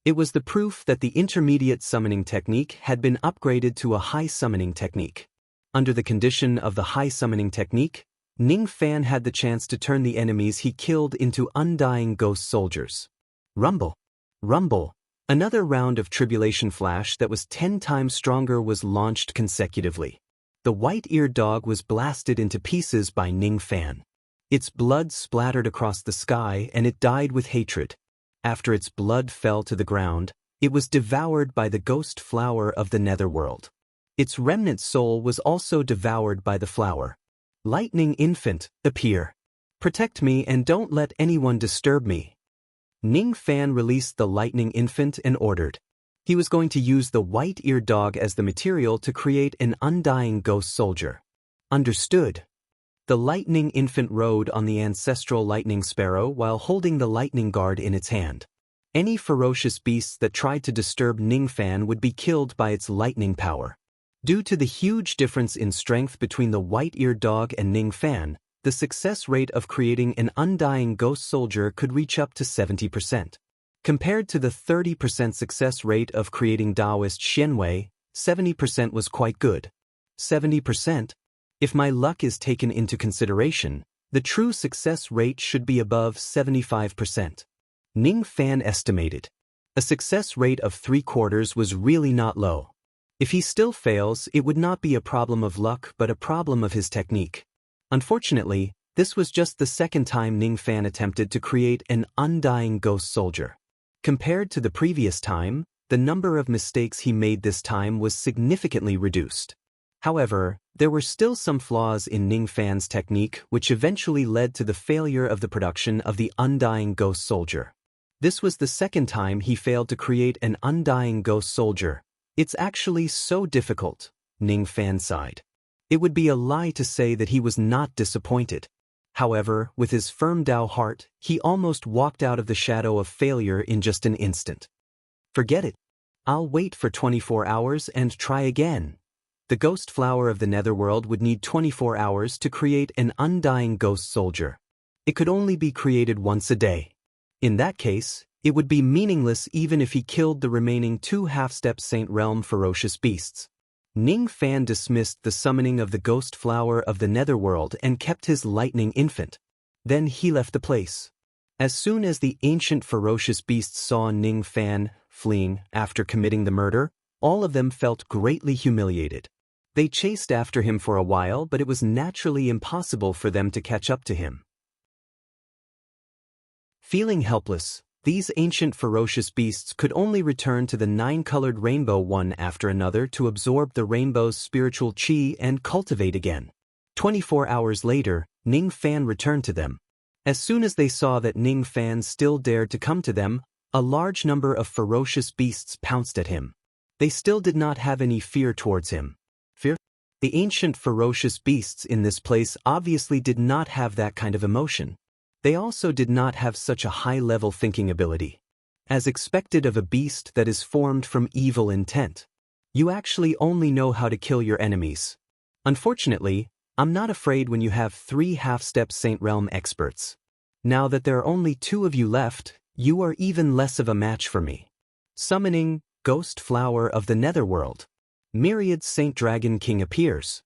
It was the proof that the intermediate summoning technique had been upgraded to a high summoning technique. Under the condition of the high summoning technique, Ning Fan had the chance to turn the enemies he killed into undying ghost soldiers. Rumble. Rumble. Another round of Tribulation Flash that was 10 times stronger was launched consecutively. The white-eared dog was blasted into pieces by Ning Fan. Its blood splattered across the sky and it died with hatred. After its blood fell to the ground, it was devoured by the ghost flower of the netherworld. Its remnant soul was also devoured by the flower. Lightning Infant, appear. Protect me and don't let anyone disturb me. Ning Fan released the Lightning Infant and ordered. He was going to use the white-eared dog as the material to create an undying ghost soldier. Understood. The Lightning Infant rode on the ancestral lightning sparrow while holding the lightning guard in its hand. Any ferocious beasts that tried to disturb Ning Fan would be killed by its lightning power. Due to the huge difference in strength between the white-eared dog and Ning Fan, the success rate of creating an undying ghost soldier could reach up to 70%. Compared to the 30% success rate of creating Taoist Xianwei, 70% was quite good. 70%? If my luck is taken into consideration, the true success rate should be above 75%. Ning Fan estimated. A success rate of 3/4 was really not low. If he still fails, it would not be a problem of luck but a problem of his technique. Unfortunately, this was just the second time Ning Fan attempted to create an undying ghost soldier. Compared to the previous time, the number of mistakes he made this time was significantly reduced. However, there were still some flaws in Ning Fan's technique which eventually led to the failure of the production of the undying ghost soldier. This was the second time he failed to create an undying ghost soldier. It's actually so difficult, Ning Fan sighed. It would be a lie to say that he was not disappointed. However, with his firm Tao heart, he almost walked out of the shadow of failure in just an instant. Forget it. I'll wait for 24 hours and try again. The ghost flower of the netherworld would need 24 hours to create an undying ghost soldier. It could only be created once a day. In that case, it would be meaningless even if he killed the remaining 2 half-step Saint Realm ferocious beasts. Ning Fan dismissed the summoning of the ghost flower of the netherworld and kept his lightning infant. Then he left the place. As soon as the ancient ferocious beasts saw Ning Fan fleeing after committing the murder, all of them felt greatly humiliated. They chased after him for a while, but it was naturally impossible for them to catch up to him. Feeling helpless, these ancient ferocious beasts could only return to the 9-colored rainbow one after another to absorb the rainbow's spiritual qi and cultivate again. 24 hours later, Ning Fan returned to them. As soon as they saw that Ning Fan still dared to come to them, a large number of ferocious beasts pounced at him. They still did not have any fear towards him. Fear? The ancient ferocious beasts in this place obviously did not have that kind of emotion. They also did not have such a high-level thinking ability. As expected of a beast that is formed from evil intent. You actually only know how to kill your enemies. Unfortunately, I'm not afraid when you have 3 half-step Saint Realm experts. Now that there are only 2 of you left, you are even less of a match for me. Summoning, Ghost Flower of the Netherworld. Myriad Saint Dragon King appears.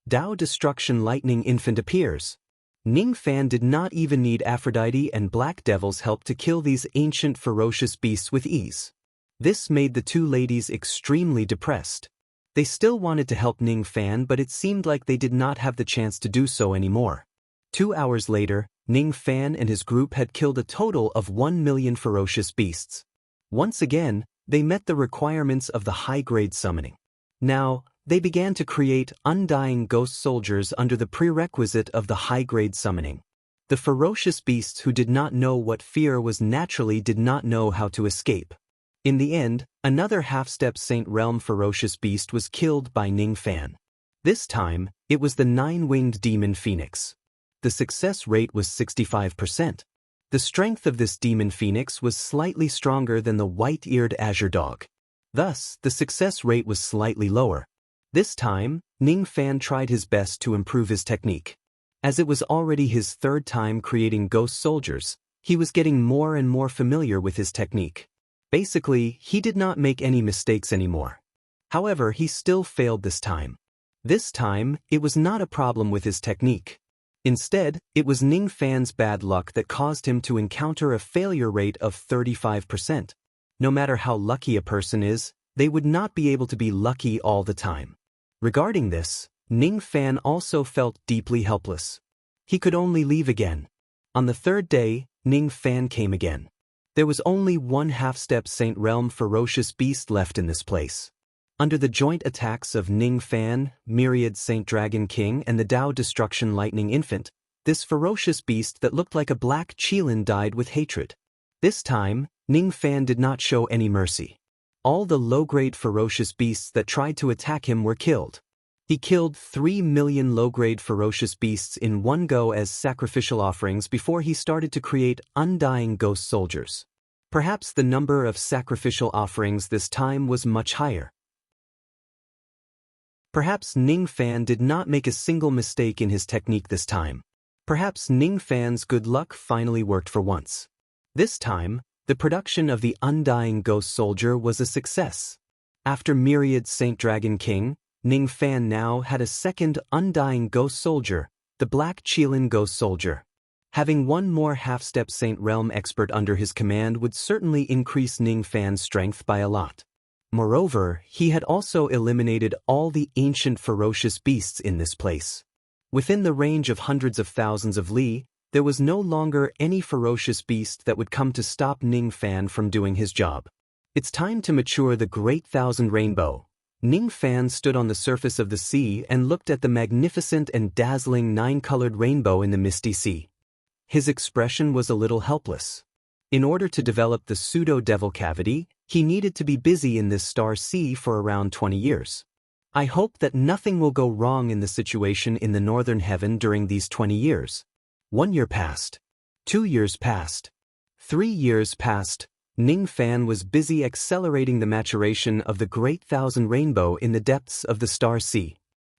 Tao Destruction Lightning Infant appears. Ning Fan did not even need Aphrodite and Black Devil's help to kill these ancient ferocious beasts with ease. This made the 2 ladies extremely depressed. They still wanted to help Ning Fan, but it seemed like they did not have the chance to do so anymore. 2 hours later, Ning Fan and his group had killed a total of 1 million ferocious beasts. Once again, they met the requirements of the high-grade summoning. Now, they began to create undying ghost soldiers under the prerequisite of the high-grade summoning. The ferocious beasts who did not know what fear was naturally did not know how to escape. In the end, another half-step Saint Realm ferocious beast was killed by Ning Fan. This time, it was the 9-winged demon phoenix. The success rate was 65%. The strength of this demon phoenix was slightly stronger than the white-eared azure dog. Thus, the success rate was slightly lower. This time, Ning Fan tried his best to improve his technique. As it was already his 3rd time creating ghost soldiers, he was getting more and more familiar with his technique. Basically, he did not make any mistakes anymore. However, he still failed this time. This time, it was not a problem with his technique. Instead, it was Ning Fan's bad luck that caused him to encounter a failure rate of 35%. No matter how lucky a person is, they would not be able to be lucky all the time. Regarding this, Ning Fan also felt deeply helpless. He could only leave again. On the 3rd day, Ning Fan came again. There was only 1 half-step Saint Realm ferocious beast left in this place. Under the joint attacks of Ning Fan, Myriad Saint Dragon King and the Tao Destruction Lightning Infant, this ferocious beast that looked like a black Qilin died with hatred. This time, Ning Fan did not show any mercy. All the low-grade ferocious beasts that tried to attack him were killed. He killed 3 million low-grade ferocious beasts in one go as sacrificial offerings before he started to create undying ghost soldiers. Perhaps the number of sacrificial offerings this time was much higher. Perhaps Ning Fan did not make a single mistake in his technique this time. Perhaps Ning Fan's good luck finally worked for once. This time, the production of the Undying Ghost Soldier was a success. After Myriad Saint Dragon King, Ning Fan now had a second Undying Ghost Soldier, the Black Qilin Ghost Soldier. Having one more half-step Saint Realm expert under his command would certainly increase Ning Fan's strength by a lot. Moreover, he had also eliminated all the ancient ferocious beasts in this place. Within the range of hundreds of thousands of li, there was no longer any ferocious beast that would come to stop Ning Fan from doing his job. It's time to mature the Great Thousand Rainbow. Ning Fan stood on the surface of the sea and looked at the magnificent and dazzling nine-colored rainbow in the misty sea. His expression was a little helpless. In order to develop the pseudo-devil cavity, he needed to be busy in this star sea for around 20 years. I hope that nothing will go wrong in the situation in the northern heaven during these 20 years. 1 year passed. 2 years passed. 3 years passed. Ning Fan was busy accelerating the maturation of the Great Thousand Rainbow in the depths of the Star Sea.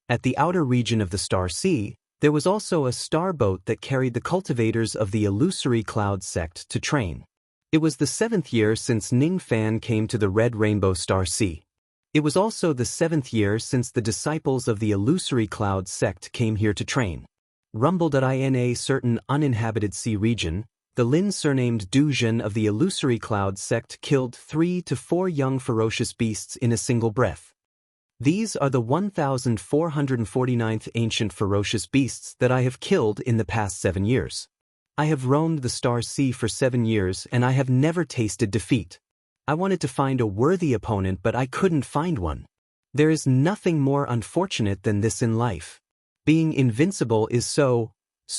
At the outer region of the Star Sea, there was also a star boat that carried the cultivators of the Illusory Cloud sect to train. It was the 7th year since Ning Fan came to the Red Rainbow Star Sea. It was also the 7th year since the disciples of the Illusory Cloud sect came here to train. Rumbled in a certain uninhabited sea region, the Lin surnamed Duzhen of the Illusory Cloud sect killed 3 to 4 young ferocious beasts in a single breath. These are the 1,449th ancient ferocious beasts that I have killed in the past 7 years. I have roamed the Star Sea for 7 years and I have never tasted defeat. I wanted to find a worthy opponent but I couldn't find one. There is nothing more unfortunate than this in life. Being invincible is so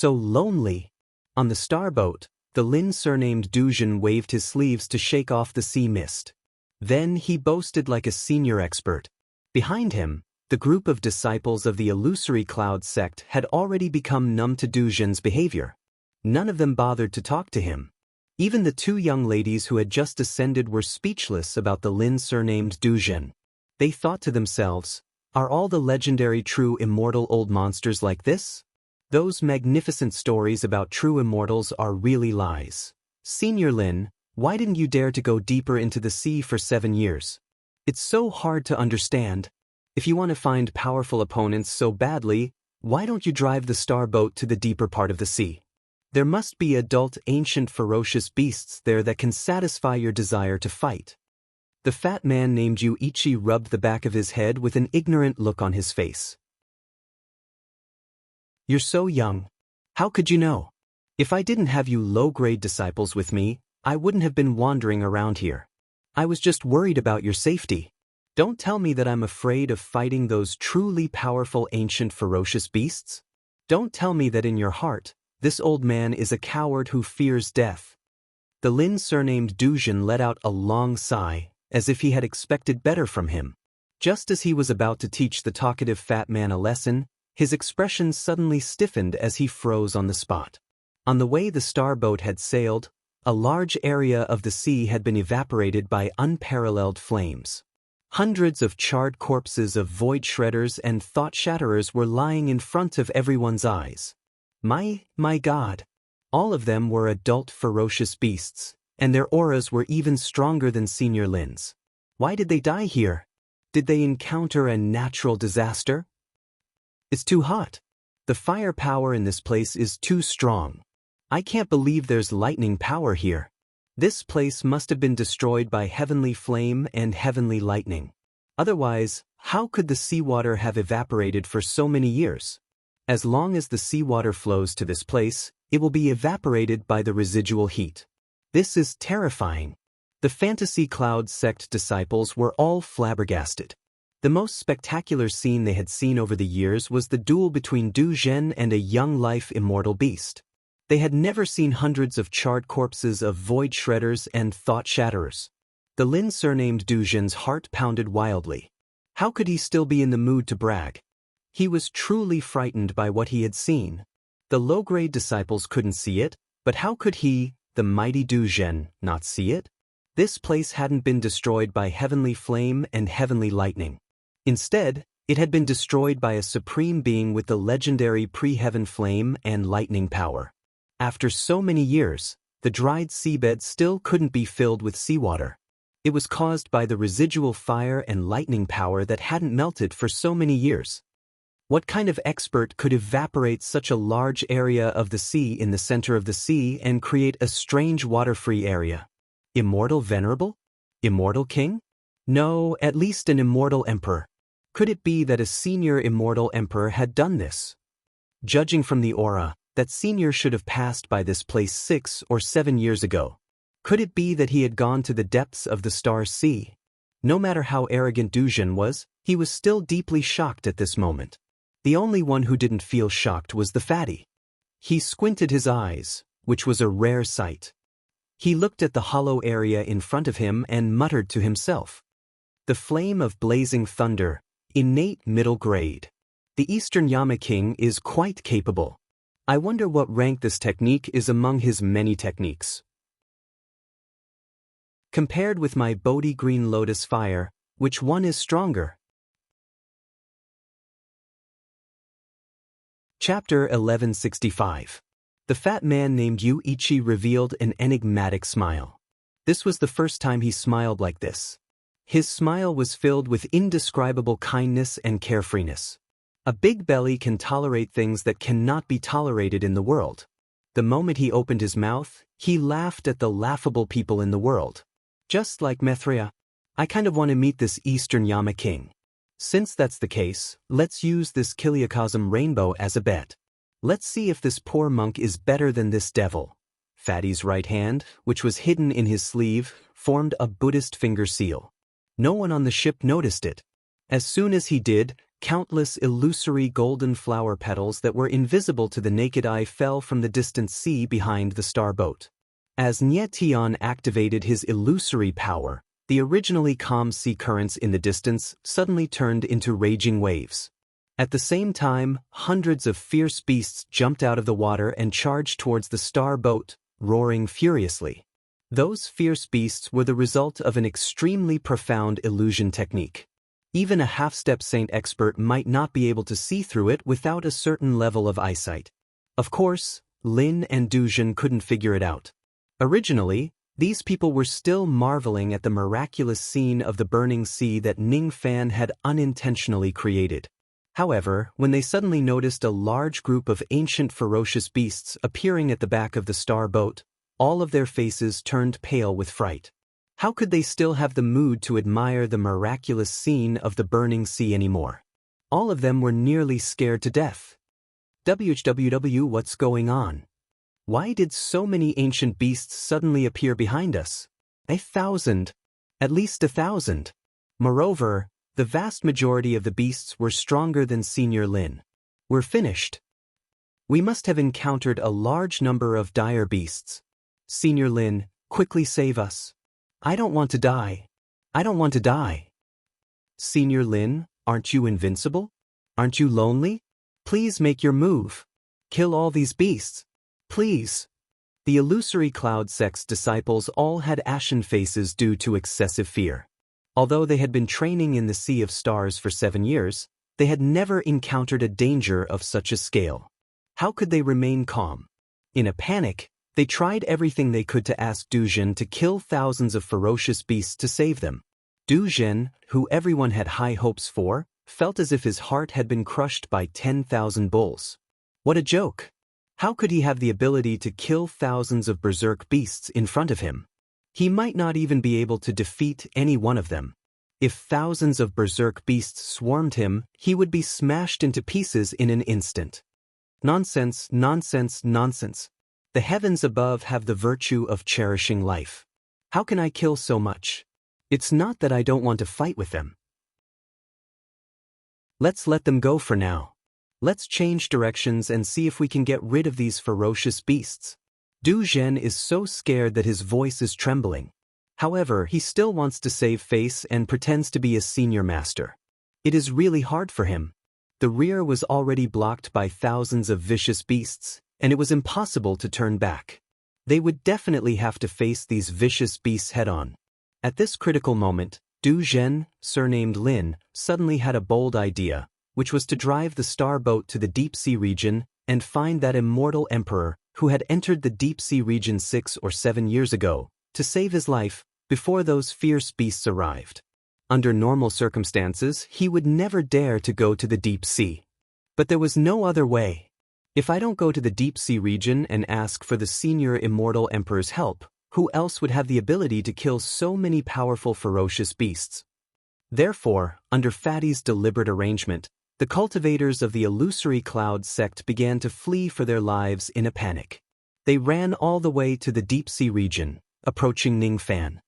lonely. On the starboat, the Lin surnamed Duzhen waved his sleeves to shake off the sea mist. Then he boasted like a senior expert. Behind him, the group of disciples of the Illusory Cloud sect had already become numb to Duzhen's behavior. None of them bothered to talk to him. Even the 2 young ladies who had just ascended were speechless about the Lin surnamed Duzhen. They thought to themselves, are all the legendary true immortal old monsters like this? Those magnificent stories about true immortals are really lies. Senior Lin, why didn't you dare to go deeper into the sea for 7 years? It's so hard to understand. If you want to find powerful opponents so badly, why don't you drive the star boat to the deeper part of the sea? There must be adult ancient ferocious beasts there that can satisfy your desire to fight. The fat man named Yuichi rubbed the back of his head with an ignorant look on his face. You're so young. How could you know? If I didn't have you low-grade disciples with me, I wouldn't have been wandering around here. I was just worried about your safety. Don't tell me that I'm afraid of fighting those truly powerful ancient ferocious beasts. Don't tell me that in your heart, this old man is a coward who fears death. The Lin surnamed Duzhen let out a long sigh, as if he had expected better from him. Just as he was about to teach the talkative fat man a lesson, his expression suddenly stiffened as he froze on the spot. On the way the starboat had sailed, a large area of the sea had been evaporated by unparalleled flames. Hundreds of charred corpses of void shredders and thought shatterers were lying in front of everyone's eyes. My God! All of them were adult ferocious beasts, and their auras were even stronger than Senior Lin's. Why did they die here? Did they encounter a natural disaster? It's too hot. The firepower in this place is too strong. I can't believe there's lightning power here. This place must have been destroyed by heavenly flame and heavenly lightning. Otherwise, how could the seawater have evaporated for so many years? As long as the seawater flows to this place, it will be evaporated by the residual heat. This is terrifying. The Fantasy Cloud sect disciples were all flabbergasted. The most spectacular scene they had seen over the years was the duel between Duzhen and a young life immortal beast. They had never seen hundreds of charred corpses of void shredders and thought shatterers. The Lin surnamed Duzhen's heart pounded wildly. How could he still be in the mood to brag? He was truly frightened by what he had seen. The low-grade disciples couldn't see it, but how could he, the mighty Duzhen, not see it? This place hadn't been destroyed by heavenly flame and heavenly lightning. Instead, It had been destroyed by a supreme being with the legendary pre-heaven flame and lightning power. After so many years, the dried seabed still couldn't be filled with seawater. It was caused by the residual fire and lightning power that hadn't melted for so many years. What kind of expert could evaporate such a large area of the sea in the center of the sea and create a strange water-free area? Immortal venerable? Immortal king? No, at least an immortal emperor. Could it be that a senior immortal emperor had done this? Judging from the aura, that senior should have passed by this place 6 or 7 years ago. Could it be that he had gone to the depths of the star sea? No matter how arrogant Duzhen was, he was still deeply shocked at this moment. The only one who didn't feel shocked was the fatty. He squinted his eyes, which was a rare sight. He looked at the hollow area in front of him and muttered to himself. The flame of blazing thunder, innate middle grade. The Eastern Yama King is quite capable. I wonder what rank this technique is among his many techniques. Compared with my Bodhi Green Lotus Fire, which one is stronger? Chapter 1165. The fat man named Yuichi revealed an enigmatic smile. This was the first time he smiled like this. His smile was filled with indescribable kindness and carefreeness. A big belly can tolerate things that cannot be tolerated in the world. The moment he opened his mouth, he laughed at the laughable people in the world. Just like Mithria, I kind of want to meet this Eastern Yama King. Since that's the case, let's use this Kiliakosm rainbow as a bet. Let's see if this poor monk is better than this devil. Fatty's right hand, which was hidden in his sleeve, formed a Buddhist finger seal. No one on the ship noticed it. As soon as he did, countless illusory golden flower petals that were invisible to the naked eye fell from the distant sea behind the starboat. As Nyetian activated his illusory power, the originally calm sea currents in the distance suddenly turned into raging waves. At the same time, hundreds of fierce beasts jumped out of the water and charged towards the starboat, roaring furiously. Those fierce beasts were the result of an extremely profound illusion technique. Even a half-step saint expert might not be able to see through it without a certain level of eyesight. Of course, Lin and Duzhen couldn't figure it out. Originally, these people were still marveling at the miraculous scene of the burning sea that Ning Fan had unintentionally created. However, when they suddenly noticed a large group of ancient ferocious beasts appearing at the back of the starboat, all of their faces turned pale with fright. How could they still have the mood to admire the miraculous scene of the burning sea anymore? All of them were nearly scared to death. WHWW, what's going on? Why did so many ancient beasts suddenly appear behind us? 1,000. At least 1,000. Moreover, the vast majority of the beasts were stronger than Senior Lin. We're finished. We must have encountered a large number of dire beasts. Senior Lin, quickly save us. I don't want to die. I don't want to die. Senior Lin, aren't you invincible? Aren't you lonely? Please make your move. Kill all these beasts. Please. The illusory cloud sect's disciples all had ashen faces due to excessive fear. Although they had been training in the Sea of Stars for 7 years, they had never encountered a danger of such a scale. How could they remain calm? In a panic, they tried everything they could to ask Duzhen to kill thousands of ferocious beasts to save them. Duzhen, who everyone had high hopes for, felt as if his heart had been crushed by 10,000 bulls. What a joke! How could he have the ability to kill thousands of berserk beasts in front of him? He might not even be able to defeat any one of them. If thousands of berserk beasts swarmed him, he would be smashed into pieces in an instant. Nonsense, nonsense, nonsense. The heavens above have the virtue of cherishing life. How can I kill so much? It's not that I don't want to fight with them. Let's let them go for now. Let's change directions and see if we can get rid of these ferocious beasts. Duzhen is so scared that his voice is trembling. However, he still wants to save face and pretends to be a senior master. It is really hard for him. The rear was already blocked by thousands of vicious beasts, and it was impossible to turn back. They would definitely have to face these vicious beasts head-on. At this critical moment, Du Zhen, surnamed Lin, suddenly had a bold idea, which was to drive the star boat to the deep-sea region and find that immortal emperor who had entered the deep-sea region 6 or 7 years ago, to save his life before those fierce beasts arrived. Under normal circumstances, he would never dare to go to the deep sea. But there was no other way. If I don't go to the deep-sea region and ask for the senior immortal emperor's help, who else would have the ability to kill so many powerful ferocious beasts? Therefore, under Fatty's deliberate arrangement, the cultivators of the illusory cloud sect began to flee for their lives in a panic. They ran all the way to the deep-sea region, approaching Ningfan.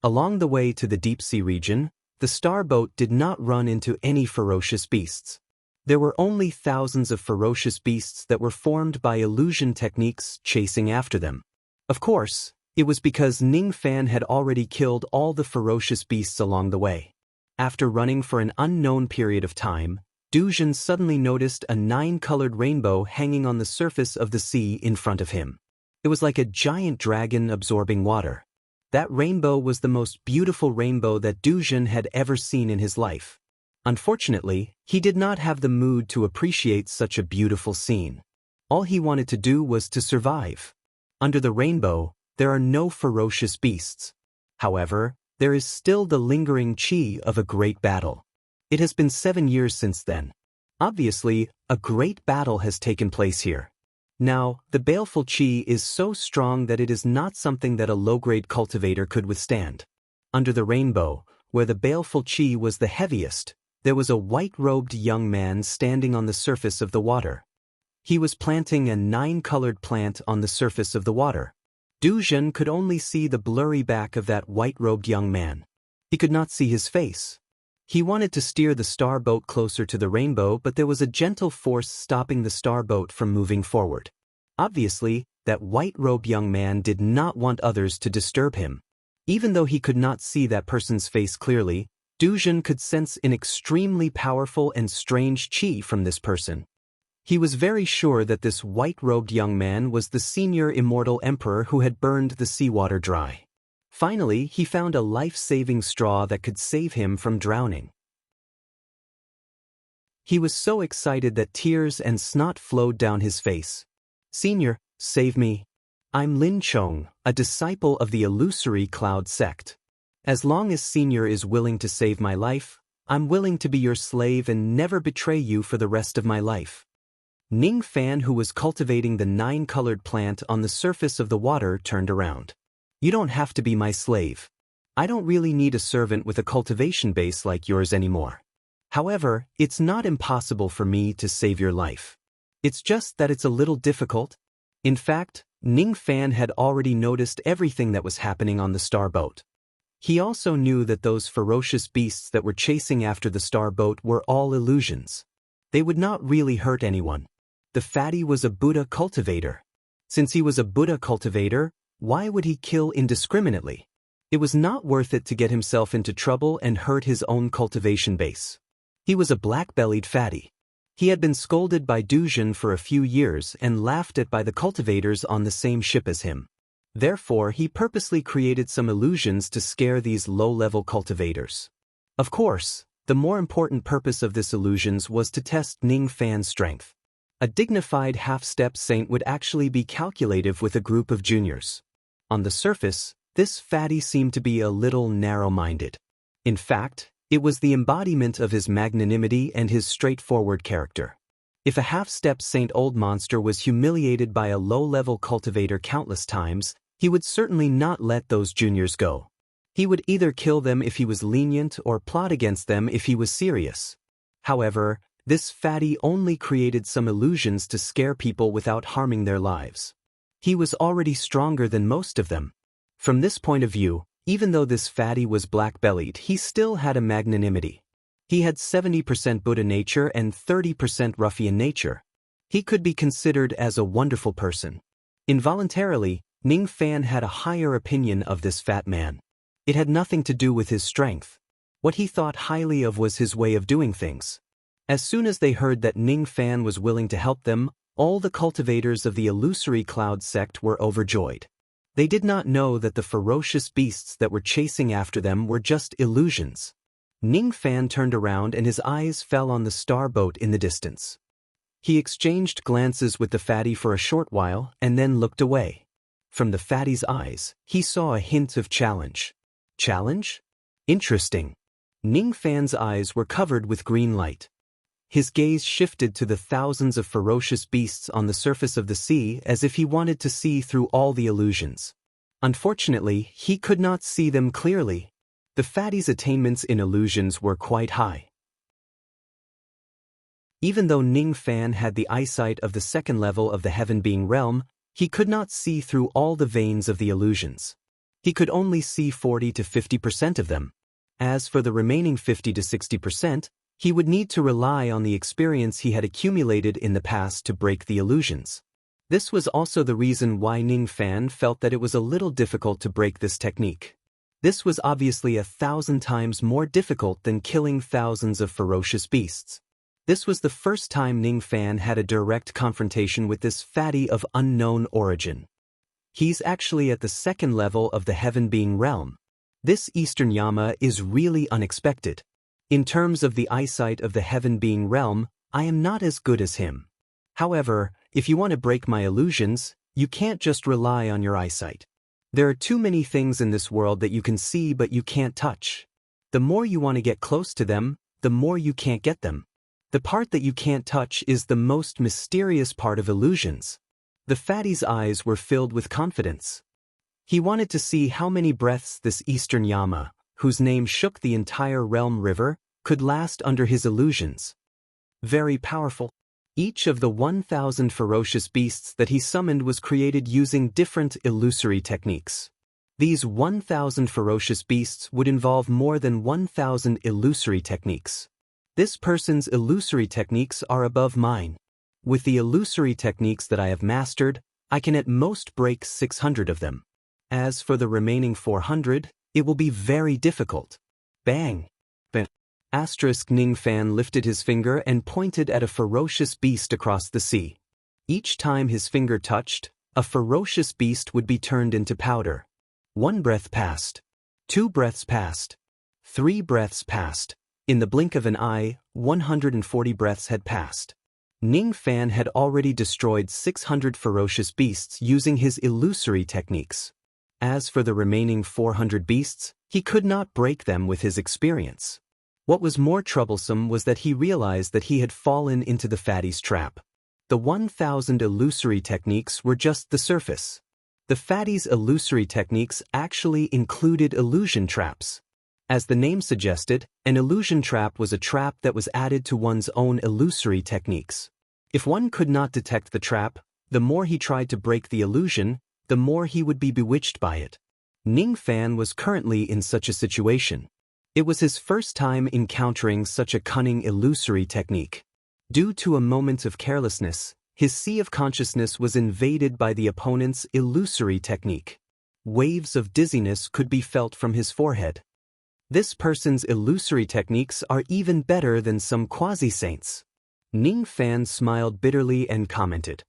Along the way to the deep-sea region, the star boat did not run into any ferocious beasts. There were only thousands of ferocious beasts that were formed by illusion techniques chasing after them. Of course, it was because Ningfan had already killed all the ferocious beasts along the way. After running for an unknown period of time, Du Zhen suddenly noticed a 9-colored rainbow hanging on the surface of the sea in front of him. It was like a giant dragon absorbing water. That rainbow was the most beautiful rainbow that Du Zhen had ever seen in his life. Unfortunately, he did not have the mood to appreciate such a beautiful scene. All he wanted to do was to survive. Under the rainbow, there are no ferocious beasts. However, there is still the lingering qi of a great battle. It has been 7 years since then. Obviously, a great battle has taken place here. Now, the baleful qi is so strong that it is not something that a low-grade cultivator could withstand. Under the rainbow, where the baleful qi was the heaviest, there was a white-robed young man standing on the surface of the water. He was planting a 9-colored plant on the surface of the water. Du Zhen could only see the blurry back of that white-robed young man. He could not see his face. He wanted to steer the star boat closer to the rainbow, but there was a gentle force stopping the star boat from moving forward. Obviously, that white-robed young man did not want others to disturb him. Even though he could not see that person's face clearly, Du Zhen could sense an extremely powerful and strange qi from this person. He was very sure that this white-robed young man was the senior immortal emperor who had burned the seawater dry. Finally, he found a life-saving straw that could save him from drowning. He was so excited that tears and snot flowed down his face. "Senior, save me. I'm Lin Chong, a disciple of the illusory cloud sect. As long as Senior is willing to save my life, I'm willing to be your slave and never betray you for the rest of my life." Ningfan, who was cultivating the 9-colored plant on the surface of the water, turned around. "You don't have to be my slave. I don't really need a servant with a cultivation base like yours anymore. However, it's not impossible for me to save your life. It's just that it's a little difficult." In fact, Ningfan had already noticed everything that was happening on the star boat. He also knew that those ferocious beasts that were chasing after the star boat were all illusions. They would not really hurt anyone. The fatty was a Buddha cultivator. Since he was a Buddha cultivator, why would he kill indiscriminately? It was not worth it to get himself into trouble and hurt his own cultivation base. He was a black-bellied fatty. He had been scolded by Du Zhen for a few years and laughed at by the cultivators on the same ship as him. Therefore, he purposely created some illusions to scare these low-level cultivators. Of course, the more important purpose of this illusions was to test Ningfan's strength. A dignified half-step saint would actually be calculative with a group of juniors. On the surface, this fatty seemed to be a little narrow-minded. In fact, it was the embodiment of his magnanimity and his straightforward character. If a half-step saint old monster was humiliated by a low-level cultivator countless times, he would certainly not let those juniors go. He would either kill them if he was lenient or plot against them if he was serious. However, this fatty only created some illusions to scare people without harming their lives. He was already stronger than most of them. From this point of view, even though this fatty was black-bellied, he still had a magnanimity. He had 70% Buddha nature and 30% ruffian nature. He could be considered as a wonderful person. Involuntarily, Ningfan had a higher opinion of this fat man. It had nothing to do with his strength. What he thought highly of was his way of doing things. As soon as they heard that Ningfan was willing to help them, all the cultivators of the illusory cloud sect were overjoyed. They did not know that the ferocious beasts that were chasing after them were just illusions. Ning Fan turned around and his eyes fell on the starboat in the distance. He exchanged glances with the fatty for a short while and then looked away. From the fatty's eyes, he saw a hint of challenge. Challenge? Interesting. Ning Fan's eyes were covered with green light. His gaze shifted to the thousands of ferocious beasts on the surface of the sea as if he wanted to see through all the illusions. Unfortunately, he could not see them clearly. The fatty's attainments in illusions were quite high. Even though Ning Fan had the eyesight of the second level of the heaven-being realm, he could not see through all the veins of the illusions. He could only see 40 to 50% of them. As for the remaining 50 to 60%, he would need to rely on the experience he had accumulated in the past to break the illusions. This was also the reason why Ning Fan felt that it was a little difficult to break this technique. This was obviously 1,000 times more difficult than killing thousands of ferocious beasts. This was the first time Ning Fan had a direct confrontation with this fatty of unknown origin. He's actually at the second level of the heaven-being realm. This Eastern Yama is really unexpected. In terms of the eyesight of the heaven-being realm, I am not as good as him. However, if you want to break my illusions, you can't just rely on your eyesight. There are too many things in this world that you can see but you can't touch. The more you want to get close to them, the more you can't get them. The part that you can't touch is the most mysterious part of illusions. The fatty's eyes were filled with confidence. He wanted to see how many breaths this Eastern Yama, whose name shook the entire realm river, could last under his illusions. Very powerful. Each of the 1,000 ferocious beasts that he summoned was created using different illusory techniques. These 1,000 ferocious beasts would involve more than 1,000 illusory techniques. This person's illusory techniques are above mine. With the illusory techniques that I have mastered, I can at most break 600 of them. As for the remaining 400, it will be very difficult. Bang! Ning Fan lifted his finger and pointed at a ferocious beast across the sea. Each time his finger touched, a ferocious beast would be turned into powder. 1 breath passed. 2 breaths passed. 3 breaths passed. In the blink of an eye, 140 breaths had passed. Ning Fan had already destroyed 600 ferocious beasts using his illusory techniques. As for the remaining 400 beasts, he could not break them with his experience. What was more troublesome was that he realized that he had fallen into the fatty's trap. The 1,000 illusory techniques were just the surface. The fatty's illusory techniques actually included illusion traps. As the name suggested, an illusion trap was a trap that was added to one's own illusory techniques. If one could not detect the trap, the more he tried to break the illusion, the more he would be bewitched by it. Ning Fan was currently in such a situation. It was his first time encountering such a cunning illusory technique. Due to a moment of carelessness, his sea of consciousness was invaded by the opponent's illusory technique. Waves of dizziness could be felt from his forehead. This person's illusory techniques are even better than some quasi-saints. Ning Fan smiled bitterly and commented.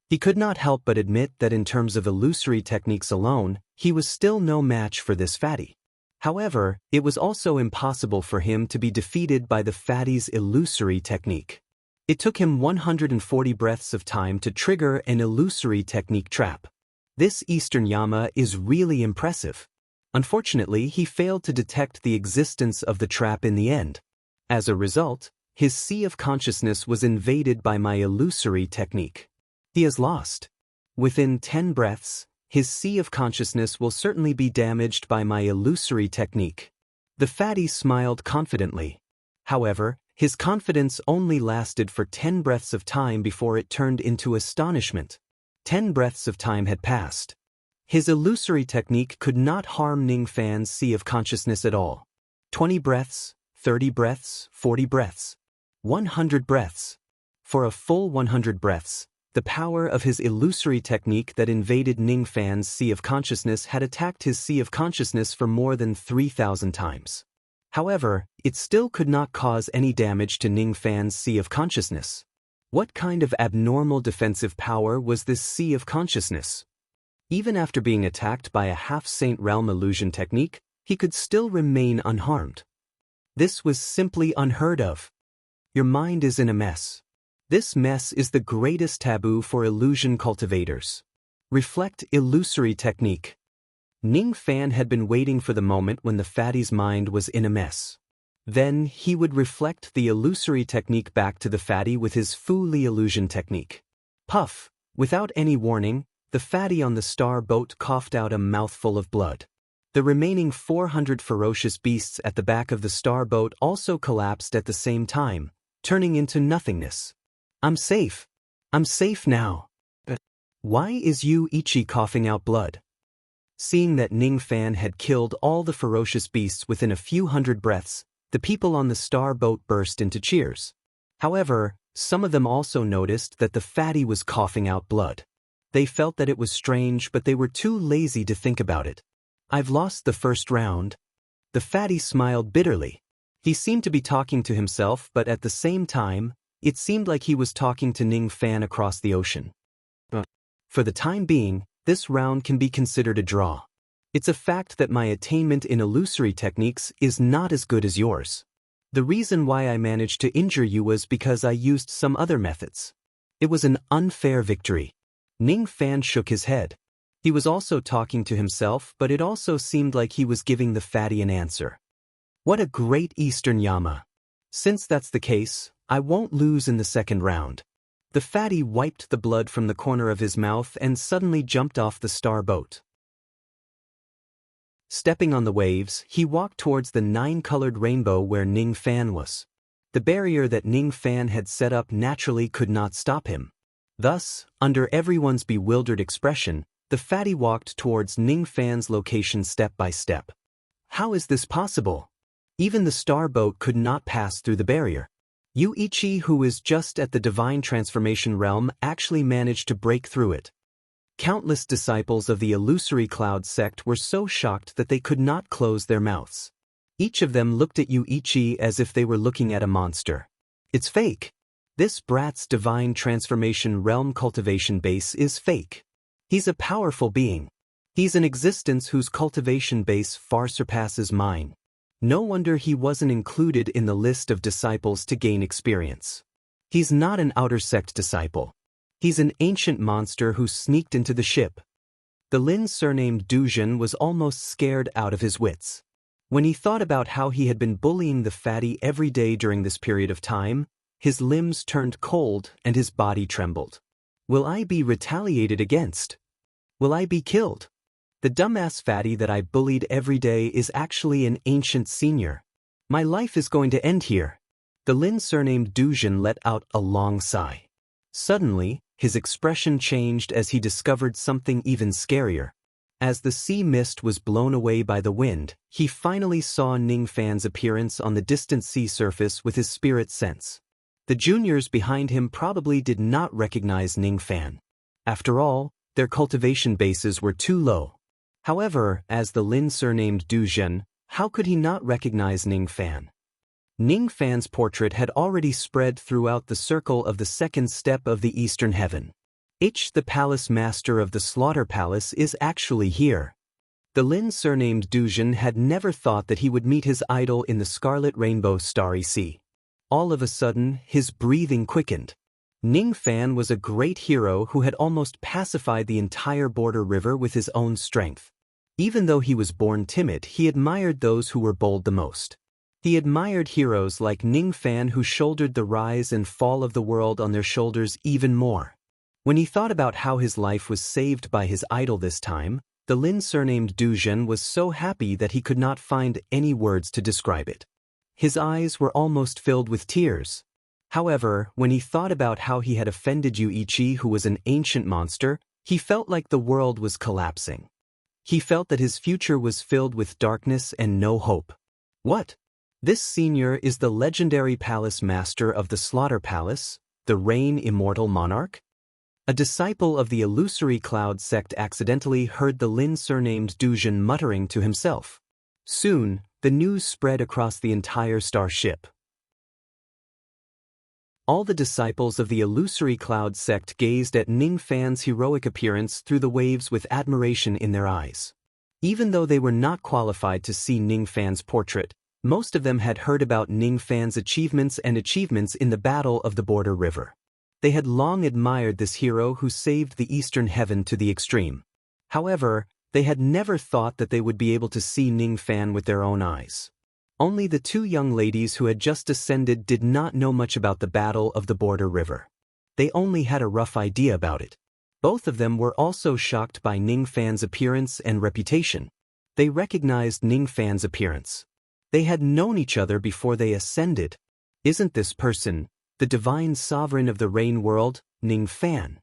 He could not help but admit that in terms of illusory techniques alone, he was still no match for this fatty. However, it was also impossible for him to be defeated by the fatty's illusory technique. It took him 140 breaths of time to trigger an illusory technique trap. This Eastern Yama is really impressive. Unfortunately, he failed to detect the existence of the trap in the end. As a result, his sea of consciousness was invaded by my illusory technique. He has lost. Within 10 breaths, his sea of consciousness will certainly be damaged by my illusory technique. The fatty smiled confidently. However, his confidence only lasted for 10 breaths of time before it turned into astonishment. 10 breaths of time had passed. His illusory technique could not harm Ning Fan's sea of consciousness at all. 20 breaths, 30 breaths, 40 breaths, 100 breaths. For a full 100 breaths, the power of his illusory technique that invaded Ning Fan's sea of consciousness had attacked his sea of consciousness for more than 3,000 times. However, it still could not cause any damage to Ning Fan's sea of consciousness. What kind of abnormal defensive power was this sea of consciousness? Even after being attacked by a half-saint realm illusion technique, he could still remain unharmed. This was simply unheard of. Your mind is in a mess. This mess is the greatest taboo for illusion cultivators. Reflect illusory technique. Ning Fan had been waiting for the moment when the fatty's mind was in a mess. Then he would reflect the illusory technique back to the fatty with his Fu Li illusion technique. Puff! Without any warning, the fatty on the star boat coughed out a mouthful of blood. The remaining 400 ferocious beasts at the back of the star boat also collapsed at the same time, turning into nothingness. I'm safe. I'm safe now. But why is Yu Ichi coughing out blood? Seeing that Ning Fan had killed all the ferocious beasts within a few hundred breaths, the people on the star boat burst into cheers. However, some of them also noticed that the fatty was coughing out blood. They felt that it was strange, but they were too lazy to think about it. I've lost the first round. The fatty smiled bitterly. He seemed to be talking to himself, but at the same time, it seemed like he was talking to Ning Fan across the ocean. For the time being, this round can be considered a draw. It's a fact that my attainment in illusory techniques is not as good as yours. The reason why I managed to injure you was because I used some other methods. It was an unfair victory. Ning Fan shook his head. He was also talking to himself, but it also seemed like he was giving the fatty an answer. What a great Eastern Yama. Since that's the case, I won't lose in the second round. The fatty wiped the blood from the corner of his mouth and suddenly jumped off the star boat. Stepping on the waves, he walked towards the 9-colored rainbow where Ning Fan was. The barrier that Ning Fan had set up naturally could not stop him. Thus, under everyone's bewildered expression, the fatty walked towards Ning Fan's location step by step. How is this possible? Even the star boat could not pass through the barrier. Yu Ichi, who is just at the divine transformation realm, actually managed to break through it. Countless disciples of the illusory cloud sect were so shocked that they could not close their mouths. Each of them looked at Yu Ichi as if they were looking at a monster. It's fake. This brat's divine transformation realm cultivation base is fake. He's a powerful being. He's an existence whose cultivation base far surpasses mine. No wonder he wasn't included in the list of disciples to gain experience. He's not an outer sect disciple. He's an ancient monster who sneaked into the ship. The Lin surnamed Dujin was almost scared out of his wits. When he thought about how he had been bullying the fatty every day during this period of time, his limbs turned cold and his body trembled. Will I be retaliated against? Will I be killed? The dumbass fatty that I bullied every day is actually an ancient senior. My life is going to end here. The Lin surnamed Dujin let out a long sigh. Suddenly, his expression changed as he discovered something even scarier. As the sea mist was blown away by the wind, he finally saw Ning Fan's appearance on the distant sea surface with his spirit sense. The juniors behind him probably did not recognize Ning Fan. After all, their cultivation bases were too low. However, as the Lin surnamed Dujin, how could he not recognize Ning Fan? Ning Fan's portrait had already spread throughout the circle of the second step of the Eastern Heaven. The palace master of the Slaughter Palace is actually here. The Lin surnamed Dujin had never thought that he would meet his idol in the Scarlet Rainbow Starry Sea. All of a sudden, his breathing quickened. Ning Fan was a great hero who had almost pacified the entire border river with his own strength. Even though he was born timid, he admired those who were bold the most. He admired heroes like Ning Fan who shouldered the rise and fall of the world on their shoulders even more. When he thought about how his life was saved by his idol this time, the Lin surnamed Dujin was so happy that he could not find any words to describe it. His eyes were almost filled with tears. However, when he thought about how he had offended Yu Ichi, who was an ancient monster, he felt like the world was collapsing. He felt that his future was filled with darkness and no hope. What? This senior is the legendary palace master of the Slaughter Palace, the Rain Immortal Monarch? A disciple of the illusory cloud sect accidentally heard the Lin surnamed Dujin muttering to himself. Soon, the news spread across the entire starship. All the disciples of the illusory cloud sect gazed at Ning Fan's heroic appearance through the waves with admiration in their eyes. Even though they were not qualified to see Ning Fan's portrait, most of them had heard about Ning Fan's achievements in the Battle of the Border River. They had long admired this hero who saved the Eastern Heaven to the extreme. However, they had never thought that they would be able to see Ning Fan with their own eyes. Only the two young ladies who had just ascended did not know much about the Battle of the Border River. They only had a rough idea about it. Both of them were also shocked by Ning Fan's appearance and reputation. They recognized Ning Fan's appearance. They had known each other before they ascended. Isn't this person the divine sovereign of the rain world, Ning Fan?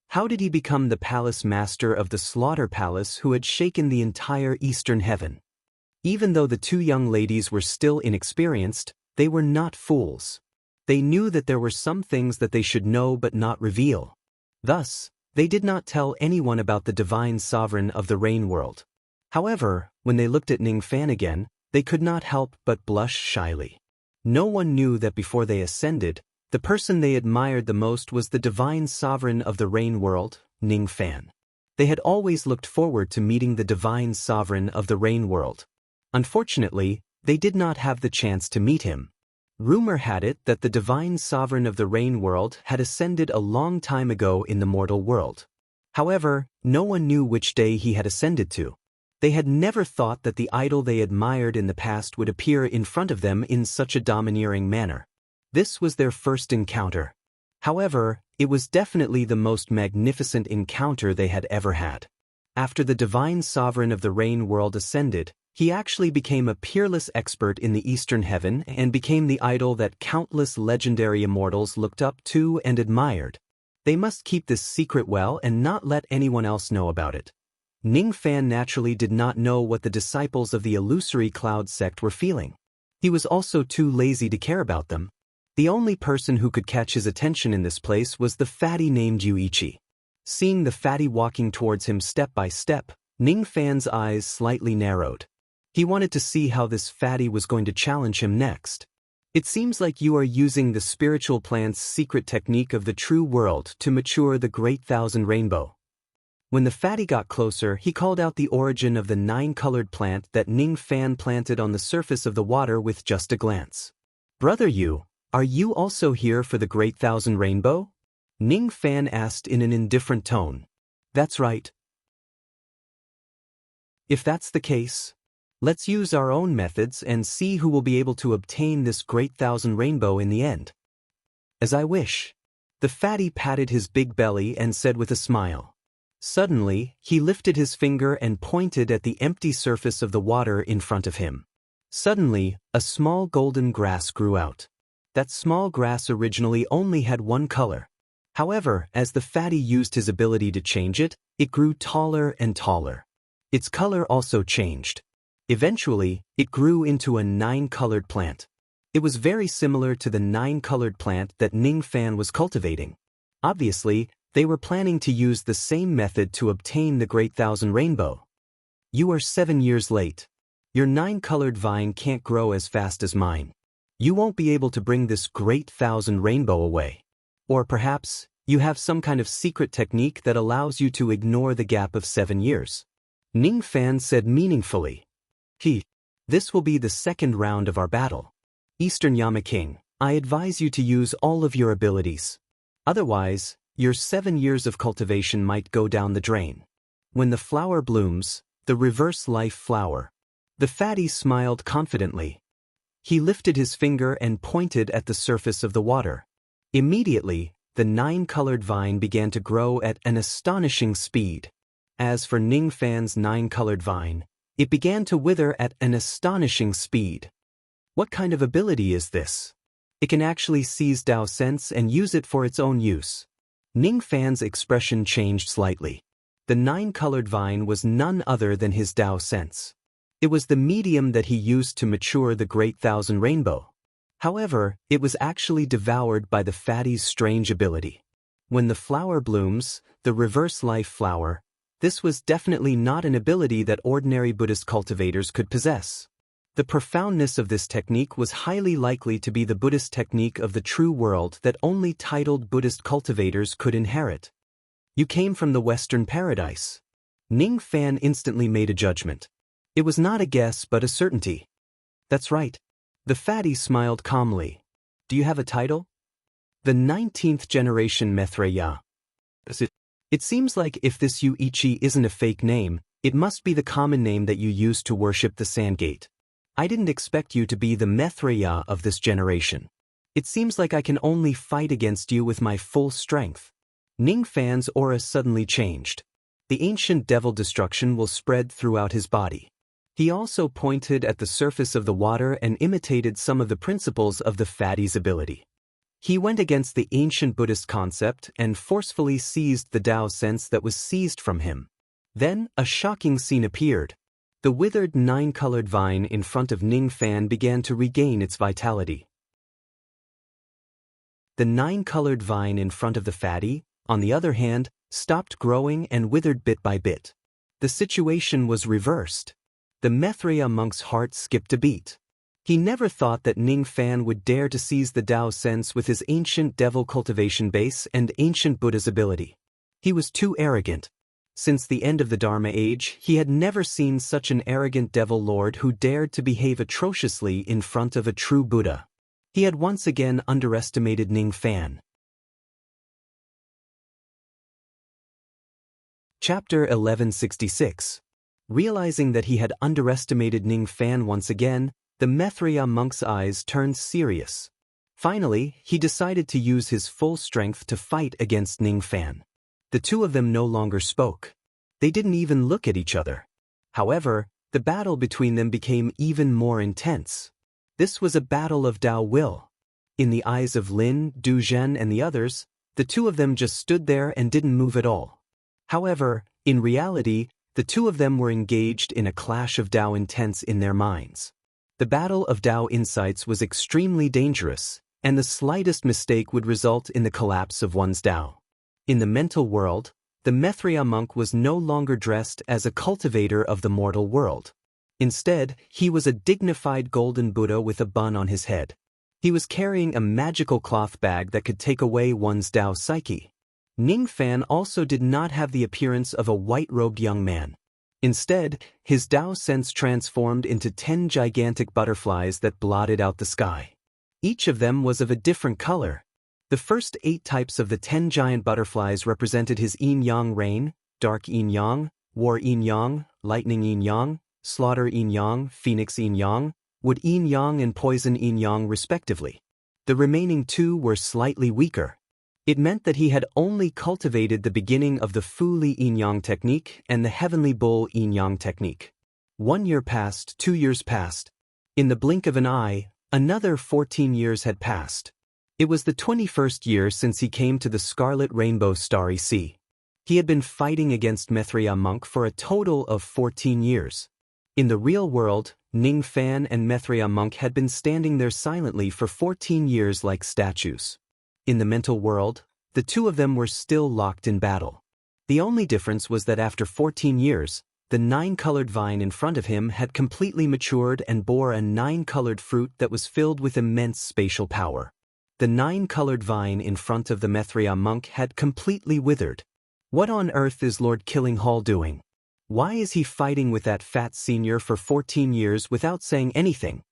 How did he become the palace master of the Slaughter Palace who had shaken the entire Eastern Heaven? Even though the two young ladies were still inexperienced, they were not fools. They knew that there were some things that they should know but not reveal. Thus, they did not tell anyone about the divine sovereign of the rain world. However, when they looked at Ning Fan again, they could not help but blush shyly. No one knew that before they ascended, the person they admired the most was the divine sovereign of the rain world, Ning Fan. They had always looked forward to meeting the divine sovereign of the rain world. Unfortunately, they did not have the chance to meet him. Rumor had it that the divine sovereign of the rain world had ascended a long time ago in the mortal world. However, no one knew which day he had ascended to. They had never thought that the idol they admired in the past would appear in front of them in such a domineering manner. This was their first encounter. However, it was definitely the most magnificent encounter they had ever had. After the divine sovereign of the rain world ascended, he actually became a peerless expert in the Eastern Heaven and became the idol that countless legendary immortals looked up to and admired. They must keep this secret well and not let anyone else know about it. Ning Fan naturally did not know what the disciples of the illusory cloud sect were feeling. He was also too lazy to care about them. The only person who could catch his attention in this place was the fatty named Yuichi. Seeing the fatty walking towards him step by step, Ning Fan's eyes slightly narrowed. He wanted to see how this fatty was going to challenge him next. It seems like you are using the spiritual plant's secret technique of the true world to mature the Great Thousand Rainbow. When the fatty got closer, he called out the origin of the nine-colored plant that Ning Fan planted on the surface of the water with just a glance. Brother Yu, are you also here for the Great Thousand Rainbow? Ning Fan asked in an indifferent tone. That's right. If that's the case, let's use our own methods and see who will be able to obtain this Great Thousand Rainbow in the end. As I wish. The fatty patted his big belly and said with a smile. Suddenly, he lifted his finger and pointed at the empty surface of the water in front of him. Suddenly, a small golden grass grew out. That small grass originally only had one color. However, as the fatty used his ability to change it, it grew taller and taller. Its color also changed. Eventually, it grew into a nine-colored plant. It was very similar to the nine-colored plant that Ning Fan was cultivating. Obviously, they were planning to use the same method to obtain the Great Thousand Rainbow. You are 7 years late. Your nine-colored vine can't grow as fast as mine. You won't be able to bring this Great Thousand Rainbow away. Or perhaps, you have some kind of secret technique that allows you to ignore the gap of 7 years. Ning Fan said meaningfully. This will be the second round of our battle. Eastern Yama King, I advise you to use all of your abilities. Otherwise, your 7 years of cultivation might go down the drain. When the flower blooms, the reverse life flower. The fatty smiled confidently. He lifted his finger and pointed at the surface of the water. Immediately, the nine-colored vine began to grow at an astonishing speed. As for Ning Fan's nine-colored vine, it began to wither at an astonishing speed. What kind of ability is this? It can actually seize Dao Sense and use it for its own use. Ning Fan's expression changed slightly. The nine-colored vine was none other than his Dao Sense. It was the medium that he used to mature the Great Thousand Rainbow. However, it was actually devoured by the fatty's strange ability. When the flower blooms, the reverse life flower, this was definitely not an ability that ordinary Buddhist cultivators could possess. The profoundness of this technique was highly likely to be the Buddhist technique of the true world that only titled Buddhist cultivators could inherit. You came from the Western paradise. Ning Fan instantly made a judgment. It was not a guess but a certainty. That's right. The fatty smiled calmly. Do you have a title? The 19th generation Maitreya. It seems like if this Yuichi isn't a fake name, it must be the common name that you used to worship the Sandgate. I didn't expect you to be the Maitreya of this generation. It seems like I can only fight against you with my full strength. Ning Fan's aura suddenly changed. The ancient devil destruction will spread throughout his body. He also pointed at the surface of the water and imitated some of the principles of the fatty's ability. He went against the ancient Buddhist concept and forcefully seized the Tao sense that was seized from him. Then, a shocking scene appeared. The withered nine-colored vine in front of Ning Fan began to regain its vitality. The nine-colored vine in front of the fatty, on the other hand, stopped growing and withered bit by bit. The situation was reversed. The Maitreya monk's heart skipped a beat. He never thought that Ning Fan would dare to seize the Tao sense with his ancient devil cultivation base and ancient Buddha's ability. He was too arrogant. Since the end of the Dharma age, he had never seen such an arrogant devil lord who dared to behave atrociously in front of a true Buddha. He had once again underestimated Ning Fan. Chapter 1166. Realizing that he had underestimated Ning Fan once again, the Maitreya monk's eyes turned serious. Finally, he decided to use his full strength to fight against Ning Fan. The two of them no longer spoke. They didn't even look at each other. However, the battle between them became even more intense. This was a battle of Tao will. In the eyes of Lin, Du Zhen and the others, the two of them just stood there and didn't move at all. However, in reality, the two of them were engaged in a clash of Tao intents in their minds. The battle of Tao insights was extremely dangerous, and the slightest mistake would result in the collapse of one's Tao. In the mental world, the Maitreya monk was no longer dressed as a cultivator of the mortal world. Instead, he was a dignified golden Buddha with a bun on his head. He was carrying a magical cloth bag that could take away one's Tao psyche. Ning Fan also did not have the appearance of a white-robed young man. Instead, his Tao sense transformed into 10 gigantic butterflies that blotted out the sky. Each of them was of a different color. The first 8 types of the 10 giant butterflies represented his yin-yang rain, dark yin-yang, war yin-yang, lightning yin-yang, slaughter yin-yang, phoenix yin-yang, wood yin-yang and poison yin-yang respectively. The remaining 2 were slightly weaker. It meant that he had only cultivated the beginning of the Fu Li yin-yang technique and the heavenly bull yin-yang technique. 1 year passed, 2 years passed. In the blink of an eye, another 14 years had passed. It was the 21st year since he came to the Scarlet Rainbow Starry Sea. He had been fighting against Maitreya monk for a total of 14 years. In the real world, Ning Fan and Maitreya monk had been standing there silently for 14 years like statues. In the mental world, the two of them were still locked in battle. The only difference was that after 14 years, the 9-colored vine in front of him had completely matured and bore a 9-colored fruit that was filled with immense spatial power. The 9-colored vine in front of the Maitreya monk had completely withered. What on earth is Lord Killing Hall doing? Why is he fighting with that fat senior for 14 years without saying anything?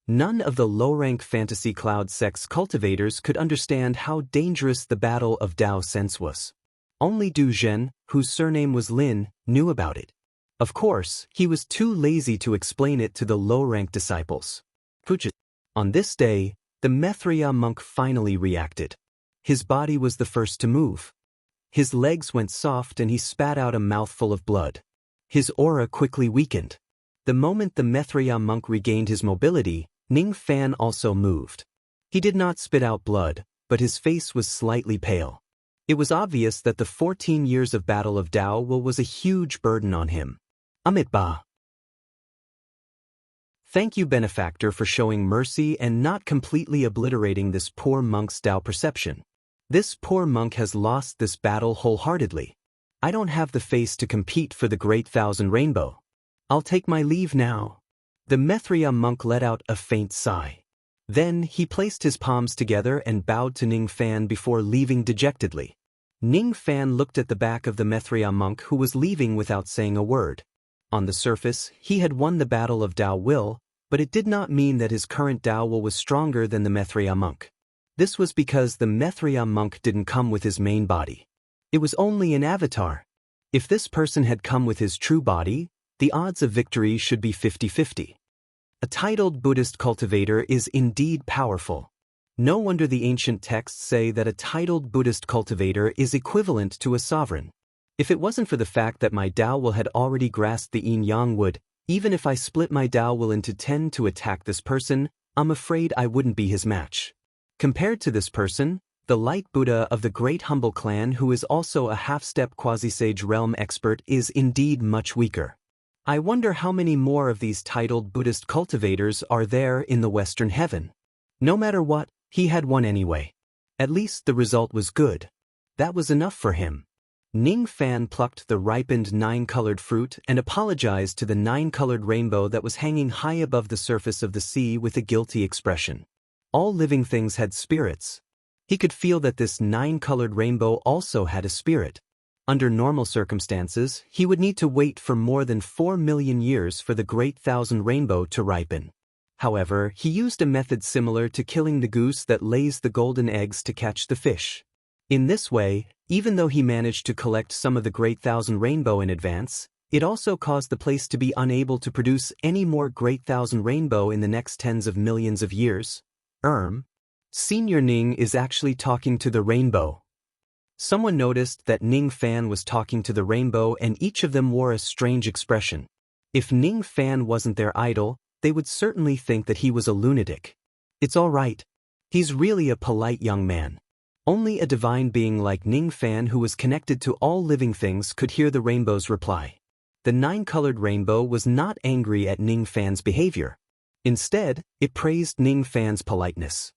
None of the low-rank fantasy cloud sex cultivators could understand how dangerous the battle of Tao sense was. Only Du Zhen, whose surname was Lin, knew about it. Of course, he was too lazy to explain it to the low-rank disciples. On this day, the Maitreya monk finally reacted. His body was the first to move. His legs went soft and he spat out a mouthful of blood. His aura quickly weakened. The moment the Maitreya monk regained his mobility, Ning Fan also moved. He did not spit out blood, but his face was slightly pale. It was obvious that the 14 years of battle of Tao will was a huge burden on him. Amitabha. Thank you, benefactor, for showing mercy and not completely obliterating this poor monk's Tao perception. This poor monk has lost this battle wholeheartedly. I don't have the face to compete for the Great Thousand Rainbow. I'll take my leave now. The Mithria monk let out a faint sigh. Then he placed his palms together and bowed to Ning Fan before leaving dejectedly. Ning Fan looked at the back of the Mithria monk who was leaving without saying a word. On the surface, he had won the battle of Dao Will, but it did not mean that his current Dao Will was stronger than the Mithria monk. This was because the Mithria monk didn't come with his main body. It was only an avatar. If this person had come with his true body, the odds of victory should be 50-50. A titled Buddhist cultivator is indeed powerful. No wonder the ancient texts say that a titled Buddhist cultivator is equivalent to a sovereign. If it wasn't for the fact that my Dao Will had already grasped the yin-yang wood, even if I split my Dao Will into 10 to attack this person, I'm afraid I wouldn't be his match. Compared to this person, the light Buddha of the Great Humble Clan, who is also a half-step quasi-sage realm expert, is indeed much weaker. I wonder how many more of these titled Buddhist cultivators are there in the Western Heaven. No matter what, he had won anyway. At least the result was good. That was enough for him. Ning Fan plucked the ripened 9-colored fruit and apologized to the 9-colored rainbow that was hanging high above the surface of the sea with a guilty expression. All living things had spirits. He could feel that this 9-colored rainbow also had a spirit. Under normal circumstances, he would need to wait for more than 4 million years for the Great Thousand Rainbow to ripen. However, he used a method similar to killing the goose that lays the golden eggs to catch the fish. In this way, even though he managed to collect some of the Great Thousand Rainbow in advance, it also caused the place to be unable to produce any more Great Thousand Rainbow in the next tens of millions of years. Senior Ning is actually talking to the rainbow. Someone noticed that Ning Fan was talking to the rainbow and each of them wore a strange expression. If Ning Fan wasn't their idol, they would certainly think that he was a lunatic. It's all right. He's really a polite young man. Only a divine being like Ning Fan who was connected to all living things could hear the rainbow's reply. The 9-colored rainbow was not angry at Ning Fan's behavior. Instead, it praised Ning Fan's politeness.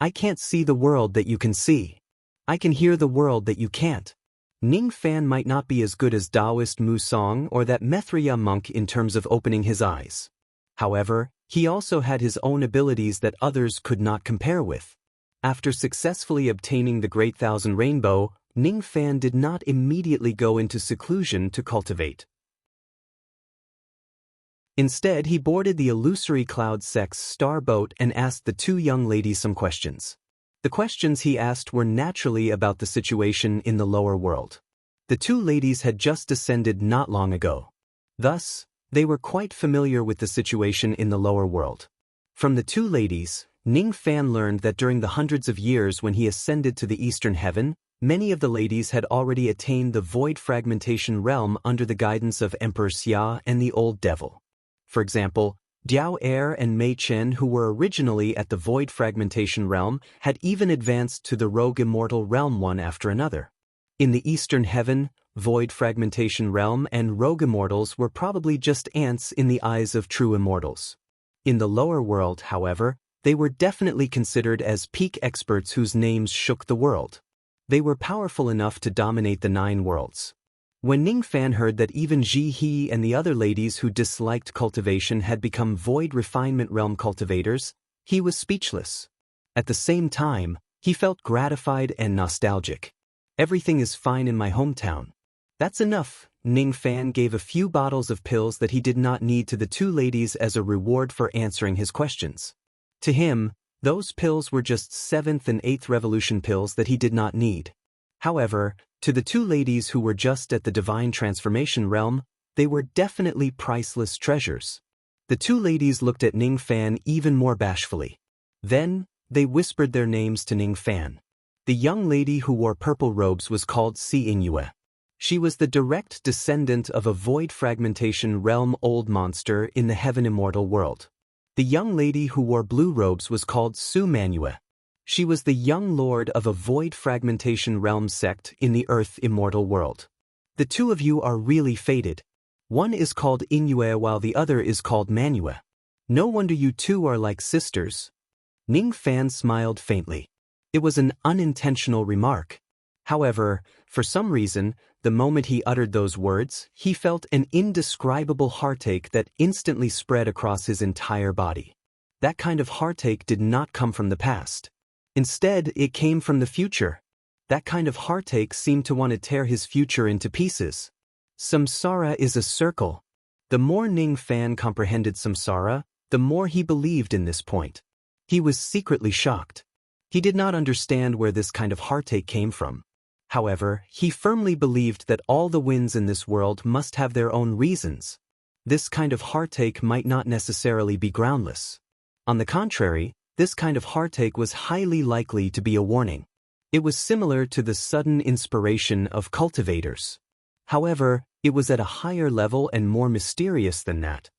I can't see the world that you can see. I can hear the world that you can't. Ning Fan might not be as good as Taoist Mu Song or that Mithria monk in terms of opening his eyes. However, he also had his own abilities that others could not compare with. After successfully obtaining the Great Thousand Rainbow, Ning Fan did not immediately go into seclusion to cultivate. Instead, he boarded the illusory Cloud Sex star boat and asked the two young ladies some questions. The questions he asked were naturally about the situation in the lower world. The two ladies had just descended not long ago. Thus, they were quite familiar with the situation in the lower world. From the two ladies, Ning Fan learned that during the hundreds of years when he ascended to the Eastern Heaven, many of the ladies had already attained the Void Fragmentation Realm under the guidance of Emperor Xia and the Old Devil. For example, Diao Er and Mei Chen, who were originally at the Void Fragmentation Realm, had even advanced to the Rogue Immortal Realm one after another. In the Eastern Heaven, Void Fragmentation Realm and Rogue Immortals were probably just ants in the eyes of true immortals. In the lower world, however, they were definitely considered as peak experts whose names shook the world. They were powerful enough to dominate the 9 worlds. When Ning Fan heard that even Ji He and the other ladies who disliked cultivation had become Void Refinement Realm cultivators, he was speechless. At the same time, he felt gratified and nostalgic. Everything is fine in my hometown. That's enough. Ning Fan gave a few bottles of pills that he did not need to the two ladies as a reward for answering his questions. To him, those pills were just 7th and 8th revolution pills that he did not need. However, to the two ladies who were just at the Divine Transformation Realm, they were definitely priceless treasures. The two ladies looked at Ning Fan even more bashfully. Then, they whispered their names to Ning Fan. The young lady who wore purple robes was called Si Inyue. She was the direct descendant of a Void Fragmentation Realm old monster in the Heaven Immortal world. The young lady who wore blue robes was called Su Manue. She was the young lord of a Void Fragmentation Realm sect in the Earth Immortal world. The two of you are really fated. One is called Inyue while the other is called Manue. No wonder you two are like sisters. Ning Fan smiled faintly. It was an unintentional remark. However, for some reason, The moment he uttered those words, he felt an indescribable heartache that instantly spread across his entire body. That kind of heartache did not come from the past. Instead, it came from the future. That kind of heartache seemed to want to tear his future into pieces. Samsara is a circle. The more Ning Fan comprehended samsara, the more he believed in this point. He was secretly shocked. He did not understand where this kind of heartache came from. However, he firmly believed that all the winds in this world must have their own reasons. This kind of heartache might not necessarily be groundless. On the contrary, this kind of heartache was highly likely to be a warning. It was similar to the sudden inspiration of cultivators. However, it was at a higher level and more mysterious than that.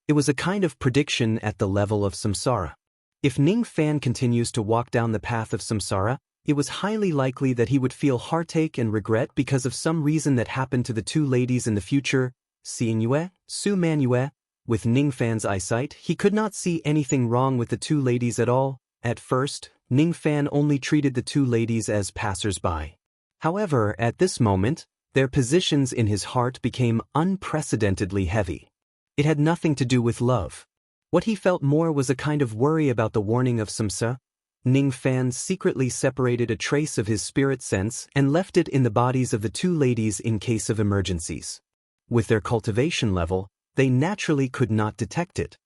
It was a kind of prediction at the level of samsara. If Ning Fan continues to walk down the path of samsara, it was highly likely that he would feel heartache and regret because of some reason that happened to the two ladies in the future, Xianyue, Su Manyue. With Ning Fan's eyesight, he could not see anything wrong with the two ladies at all. At first, Ning Fan only treated the two ladies as passers-by. However, at this moment, their positions in his heart became unprecedentedly heavy. It had nothing to do with love. What he felt more was a kind of worry about the warning of samsa. Ning Fan secretly separated a trace of his spirit sense and left it in the bodies of the two ladies in case of emergencies. With their cultivation level, they naturally could not detect it.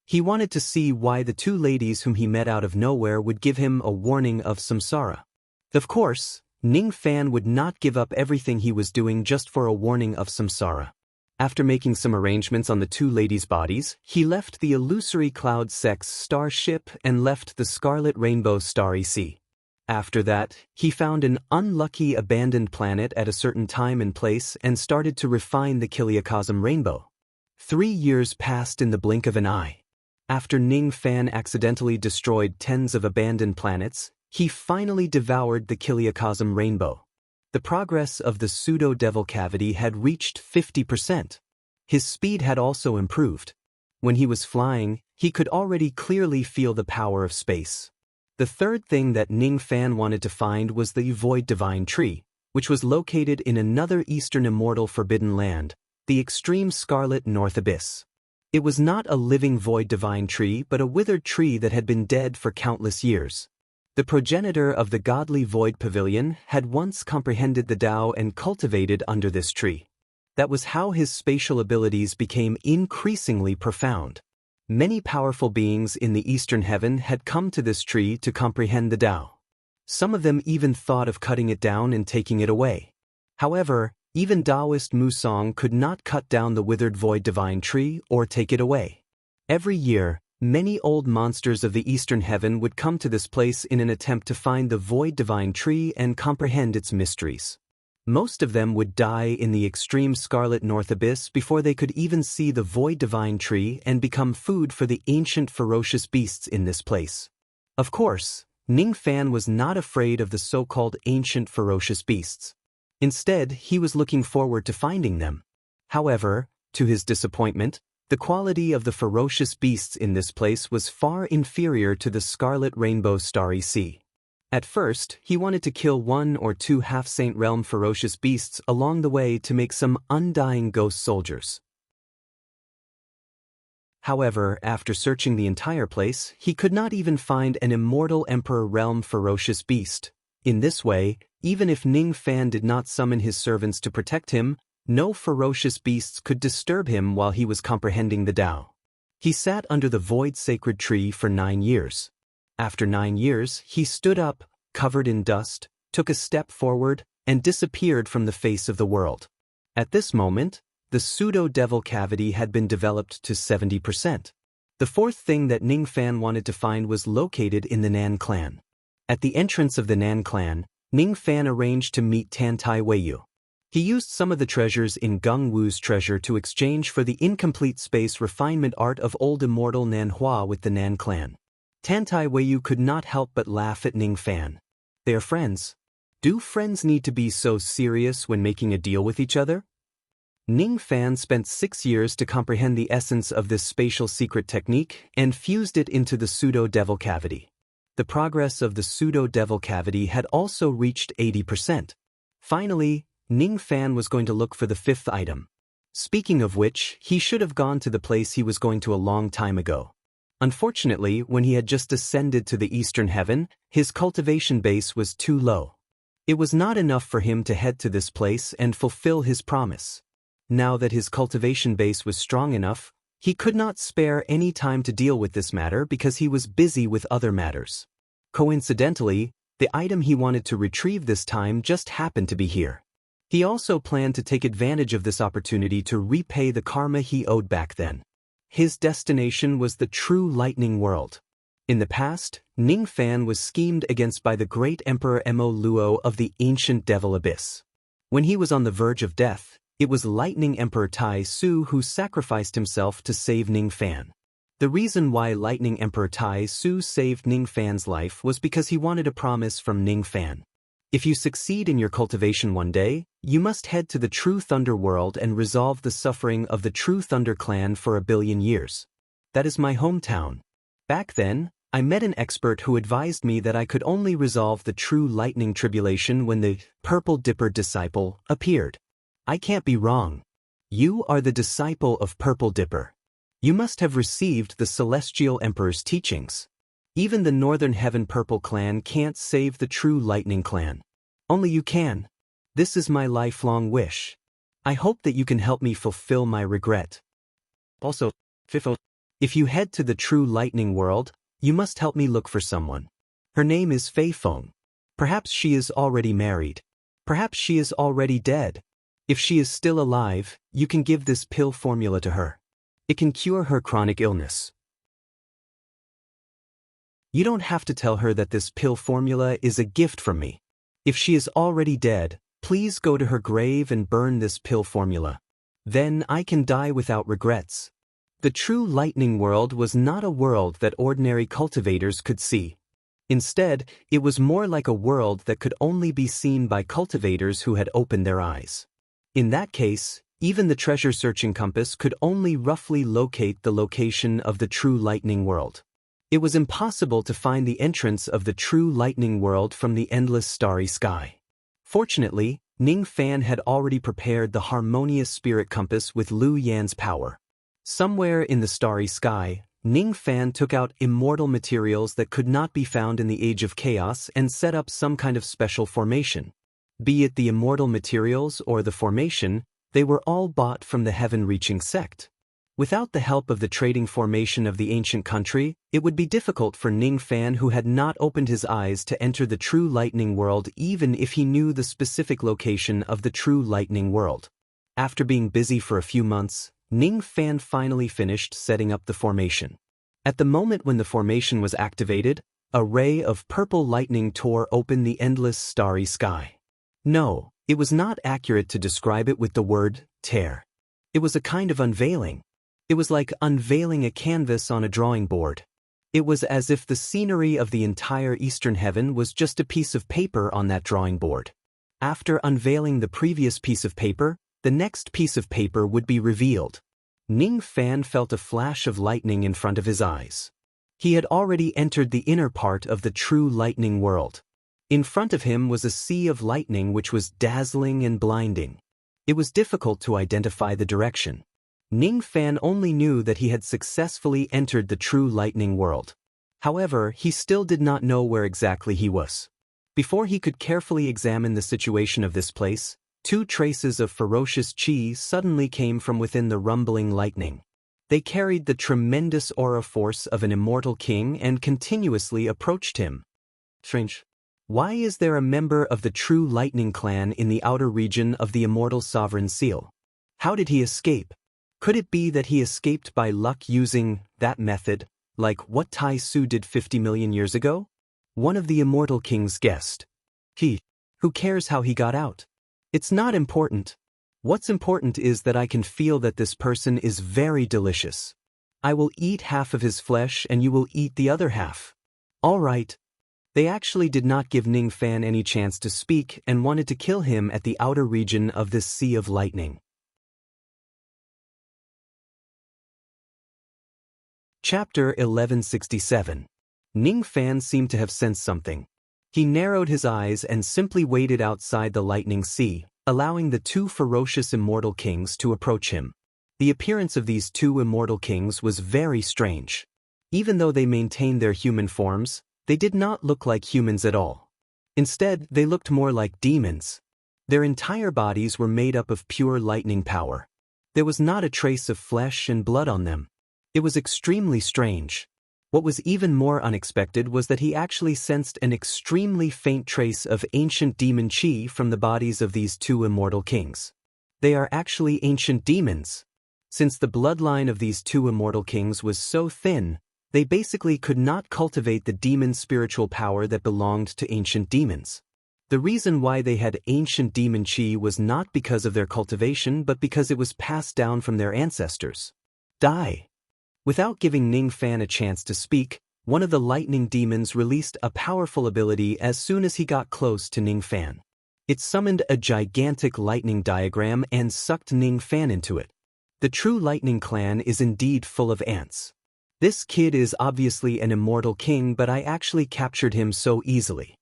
He wanted to see why the two ladies whom he met out of nowhere would give him a warning of samsara. Of course, Ning Fan would not give up everything he was doing just for a warning of samsara. After making some arrangements on the two ladies' bodies, he left the illusory Cloud Sex starship and left the Scarlet Rainbow Starry Sea. After that, he found an unlucky abandoned planet at a certain time and place and started to refine the Kiliacosm Rainbow. 3 years passed in the blink of an eye. After Ning Fan accidentally destroyed tens of abandoned planets, he finally devoured the Kiliacosm Rainbow. The progress of the pseudo-devil cavity had reached 50%. His speed had also improved. When he was flying, he could already clearly feel the power of space. The third thing that Ning Fan wanted to find was the Void Divine Tree, which was located in another Eastern Immortal Forbidden Land, the extreme Scarlet North Abyss. It was not a living Void Divine Tree but a withered tree that had been dead for countless years. The progenitor of the godly Void Pavilion had once comprehended the Tao and cultivated under this tree. That was how his spatial abilities became increasingly profound. Many powerful beings in the Eastern Heaven had come to this tree to comprehend the Tao. Some of them even thought of cutting it down and taking it away. However, even Taoist Musang could not cut down the withered Void Divine Tree or take it away. Every year, many old monsters of the Eastern Heaven would come to this place in an attempt to find the Void Divine Tree and comprehend its mysteries. Most of them would die in the extreme Scarlet North Abyss before they could even see the Void Divine Tree and become food for the ancient ferocious beasts in this place. Of course, Ning Fan was not afraid of the so-called ancient ferocious beasts. Instead, he was looking forward to finding them. However, to his disappointment, the quality of the ferocious beasts in this place was far inferior to the Scarlet Rainbow Starry Sea. At first, he wanted to kill 1 or 2 half-saint realm ferocious beasts along the way to make some undying ghost soldiers. However, after searching the entire place, he could not even find an immortal Emperor realm ferocious beast. In this way, even if Ning Fan did not summon his servants to protect him, no ferocious beasts could disturb him while he was comprehending the Tao. He sat under the void sacred tree for 9 years. After 9 years, he stood up, covered in dust, took a step forward, and disappeared from the face of the world. At this moment, the pseudo-devil cavity had been developed to 70%. The fourth thing that Ning Fan wanted to find was located in the Nan clan. At the entrance of the Nan clan, Ning Fan arranged to meet Tantai Weiyu. He used some of the treasures in Gung Wu's treasure to exchange for the incomplete space refinement art of old immortal Nan Hua with the Nan clan. Tantai Weiyu could not help but laugh at Ning Fan. They are friends. Do friends need to be so serious when making a deal with each other? Ning Fan spent 6 years to comprehend the essence of this spatial secret technique and fused it into the pseudo-devil cavity. The progress of the pseudo-devil cavity had also reached 80%. Finally, Ning Fan was going to look for the fifth item. Speaking of which, he should have gone to the place he was going to a long time ago. Unfortunately, when he had just ascended to the eastern heaven, his cultivation base was too low. It was not enough for him to head to this place and fulfill his promise. Now that his cultivation base was strong enough, he could not spare any time to deal with this matter because he was busy with other matters. Coincidentally, the item he wanted to retrieve this time just happened to be here. He also planned to take advantage of this opportunity to repay the karma he owed back then. His destination was the true lightning world. In the past, Ning Fan was schemed against by the great Emperor Mo Luo of the ancient Devil Abyss. When he was on the verge of death, it was Lightning Emperor Tai Su who sacrificed himself to save Ning Fan. The reason why Lightning Emperor Tai Su saved Ning Fan's life was because he wanted a promise from Ning Fan. If you succeed in your cultivation one day, you must head to the True Thunder world and resolve the suffering of the True Thunder clan for 1 billion years. That is my hometown. Back then, I met an expert who advised me that I could only resolve the true lightning tribulation when the Purple Dipper disciple appeared. I can't be wrong. You are the disciple of Purple Dipper. You must have received the Celestial Emperor's teachings. Even the Northern Heaven Purple clan can't save the true Lightning clan. Only you can. This is my lifelong wish. I hope that you can help me fulfill my regret. Also, Fifo, if you head to the true Lightning world, you must help me look for someone. Her name is Fei Feng. Perhaps she is already married. Perhaps she is already dead. If she is still alive, you can give this pill formula to her. It can cure her chronic illness. You don't have to tell her that this pill formula is a gift from me. If she is already dead, please go to her grave and burn this pill formula. Then I can die without regrets. The true lightning world was not a world that ordinary cultivators could see. Instead, it was more like a world that could only be seen by cultivators who had opened their eyes. In that case, even the treasure-searching compass could only roughly locate the location of the true lightning world. It was impossible to find the entrance of the true lightning world from the endless starry sky. Fortunately, Ning Fan had already prepared the harmonious spirit compass with Lu Yan's power. Somewhere in the starry sky, Ning Fan took out immortal materials that could not be found in the Age of Chaos and set up some kind of special formation. Be it the immortal materials or the formation, they were all bought from the heaven-reaching sect. Without the help of the trading formation of the ancient country, it would be difficult for Ning Fan, who had not opened his eyes, to enter the true lightning world even if he knew the specific location of the true lightning world. After being busy for a few months, Ning Fan finally finished setting up the formation. At the moment when the formation was activated, a ray of purple lightning tore open the endless starry sky. No, it was not accurate to describe it with the word tear. It was a kind of unveiling. It was like unveiling a canvas on a drawing board. It was as if the scenery of the entire eastern heaven was just a piece of paper on that drawing board. After unveiling the previous piece of paper, the next piece of paper would be revealed. Ning Fan felt a flash of lightning in front of his eyes. He had already entered the inner part of the true lightning world. In front of him was a sea of lightning which was dazzling and blinding. It was difficult to identify the direction. Ning Fan only knew that he had successfully entered the true lightning world. However, he still did not know where exactly he was. Before he could carefully examine the situation of this place, 2 traces of ferocious chi suddenly came from within the rumbling lightning. They carried the tremendous aura force of an immortal king and continuously approached him. Strange. Why is there a member of the true lightning clan in the outer region of the immortal sovereign seal? How did he escape? Could it be that he escaped by luck using that method, like what Tai Su did 50 million years ago? One of the immortal kings guessed. Who cares how he got out? It's not important. What's important is that I can feel that this person is very delicious. I will eat half of his flesh and you will eat the other half. All right. They actually did not give Ning Fan any chance to speak and wanted to kill him at the outer region of this sea of lightning. Chapter 1167. Ning Fan seemed to have sensed something. He narrowed his eyes and simply waited outside the lightning sea, allowing the two ferocious immortal kings to approach him. The appearance of these two immortal kings was very strange. Even though they maintained their human forms, they did not look like humans at all. Instead, they looked more like demons. Their entire bodies were made up of pure lightning power. There was not a trace of flesh and blood on them. It was extremely strange. What was even more unexpected was that he actually sensed an extremely faint trace of ancient demon chi from the bodies of these two immortal kings. They are actually ancient demons. Since the bloodline of these two immortal kings was so thin, they basically could not cultivate the demon spiritual power that belonged to ancient demons. The reason why they had ancient demon chi was not because of their cultivation but because it was passed down from their ancestors. Die. Without giving Ning Fan a chance to speak, one of the lightning demons released a powerful ability as soon as he got close to Ning Fan. It summoned a gigantic lightning diagram and sucked Ning Fan into it. The true lightning clan is indeed full of ants. This kid is obviously an immortal king, but I actually captured him so easily.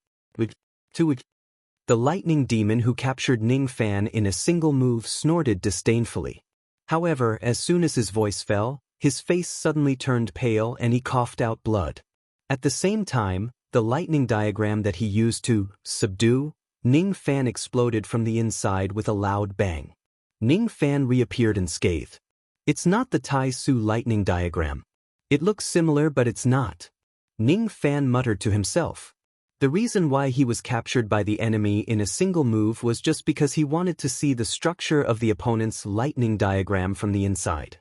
The lightning demon who captured Ning Fan in a single move snorted disdainfully. However, as soon as his voice fell, his face suddenly turned pale and he coughed out blood. At the same time, the lightning diagram that he used to subdue Ning Fan exploded from the inside with a loud bang. Ning Fan reappeared unscathed. It's not the Tai Su lightning diagram. It looks similar, but it's not. Ning Fan muttered to himself. The reason why he was captured by the enemy in a single move was just because he wanted to see the structure of the opponent's lightning diagram from the inside.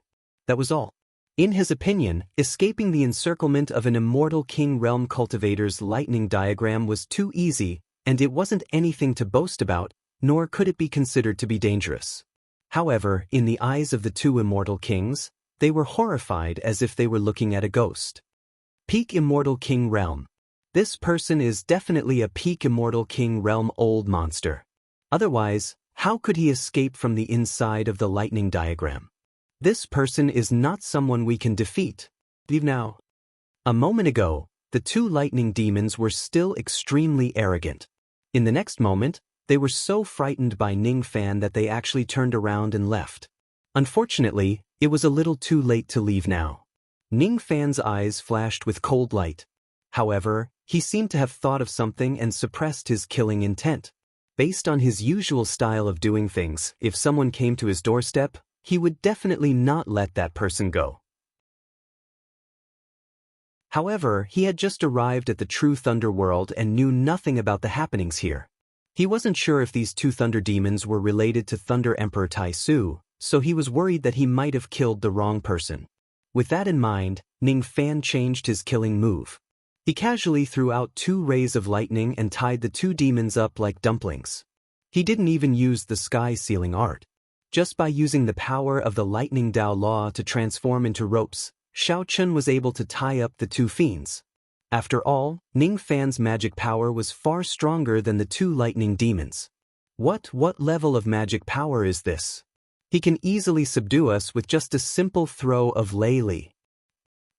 That was all. In his opinion, escaping the encirclement of an immortal king realm cultivator's lightning diagram was too easy, and it wasn't anything to boast about, nor could it be considered to be dangerous. However, in the eyes of the two immortal kings, they were horrified as if they were looking at a ghost. Peak Immortal King Realm. This person is definitely a peak Immortal King Realm old monster. Otherwise, how could he escape from the inside of the lightning diagram? This person is not someone we can defeat. Leave now. A moment ago, the two lightning demons were still extremely arrogant. In the next moment, they were so frightened by Ning Fan that they actually turned around and left. Unfortunately, it was a little too late to leave now. Ning Fan's eyes flashed with cold light. However, he seemed to have thought of something and suppressed his killing intent. Based on his usual style of doing things, if someone came to his doorstep, he would definitely not let that person go. However, he had just arrived at the true Thunder World and knew nothing about the happenings here. He wasn't sure if these two Thunder Demons were related to Thunder Emperor Tai Su, so he was worried that he might have killed the wrong person. With that in mind, Ning Fan changed his killing move. He casually threw out 2 rays of lightning and tied the 2 demons up like dumplings. He didn't even use the sky sealing art. Just by using the power of the lightning Dao law to transform into ropes, Xiao Chun was able to tie up the 2 fiends. After all, Ning Fan's magic power was far stronger than the 2 lightning demons. What level of magic power is this? He can easily subdue us with just a simple throw of Lei Li.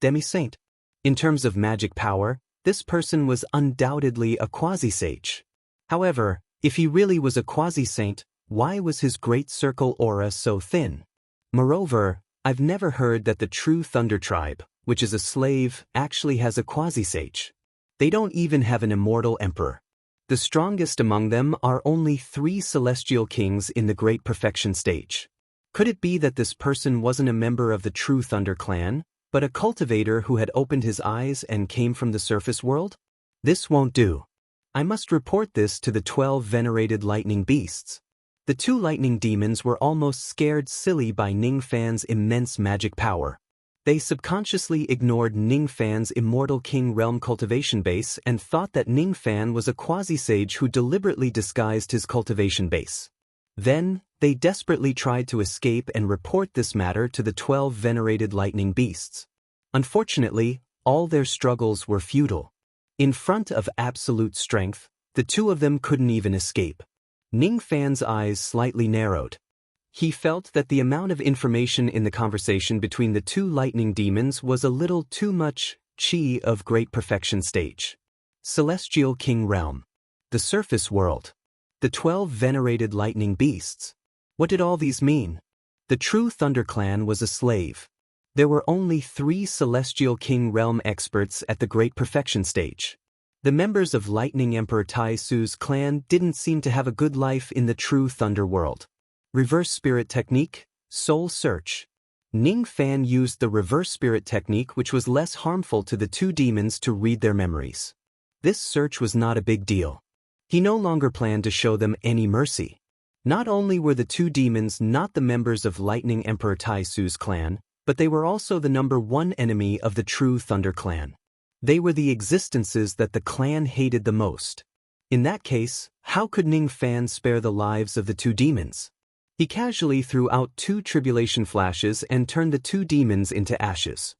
Demi-Saint. In terms of magic power, this person was undoubtedly a quasi-sage. However, if he really was a quasi-saint, why was his great circle aura so thin? Moreover, I've never heard that the true Thunder Tribe, which is a slave, actually has a quasi-sage. They don't even have an immortal emperor. The strongest among them are only 3 celestial kings in the Great Perfection stage. Could it be that this person wasn't a member of the true Thunder clan, but a cultivator who had opened his eyes and came from the surface world? This won't do. I must report this to the 12 venerated lightning beasts. The 2 lightning demons were almost scared silly by Ning Fan's immense magic power. They subconsciously ignored Ning Fan's Immortal King Realm cultivation base and thought that Ning Fan was a quasi-sage who deliberately disguised his cultivation base. Then, they desperately tried to escape and report this matter to the 12 venerated lightning beasts. Unfortunately, all their struggles were futile. In front of absolute strength, the 2 of them couldn't even escape. Ning Fan's eyes slightly narrowed. He felt that the amount of information in the conversation between the 2 lightning demons was a little too much chi of Great Perfection stage. Celestial King Realm. The Surface World. The 12 venerated lightning beasts. What did all these mean? The true Thunder Clan was a slave. There were only 3 Celestial King Realm experts at the Great Perfection stage. The members of Lightning Emperor Tai Su's clan didn't seem to have a good life in the true Thunder World. Reverse Spirit Technique, Soul Search. Ning Fan used the Reverse Spirit Technique, which was less harmful to the 2 demons, to read their memories. This search was not a big deal. He no longer planned to show them any mercy. Not only were the 2 demons not the members of Lightning Emperor Tai Su's clan, but they were also the #1 enemy of the true Thunder Clan. They were the existences that the clan hated the most. In that case, how could Ning Fan spare the lives of the 2 demons? He casually threw out 2 tribulation flashes and turned the 2 demons into ashes.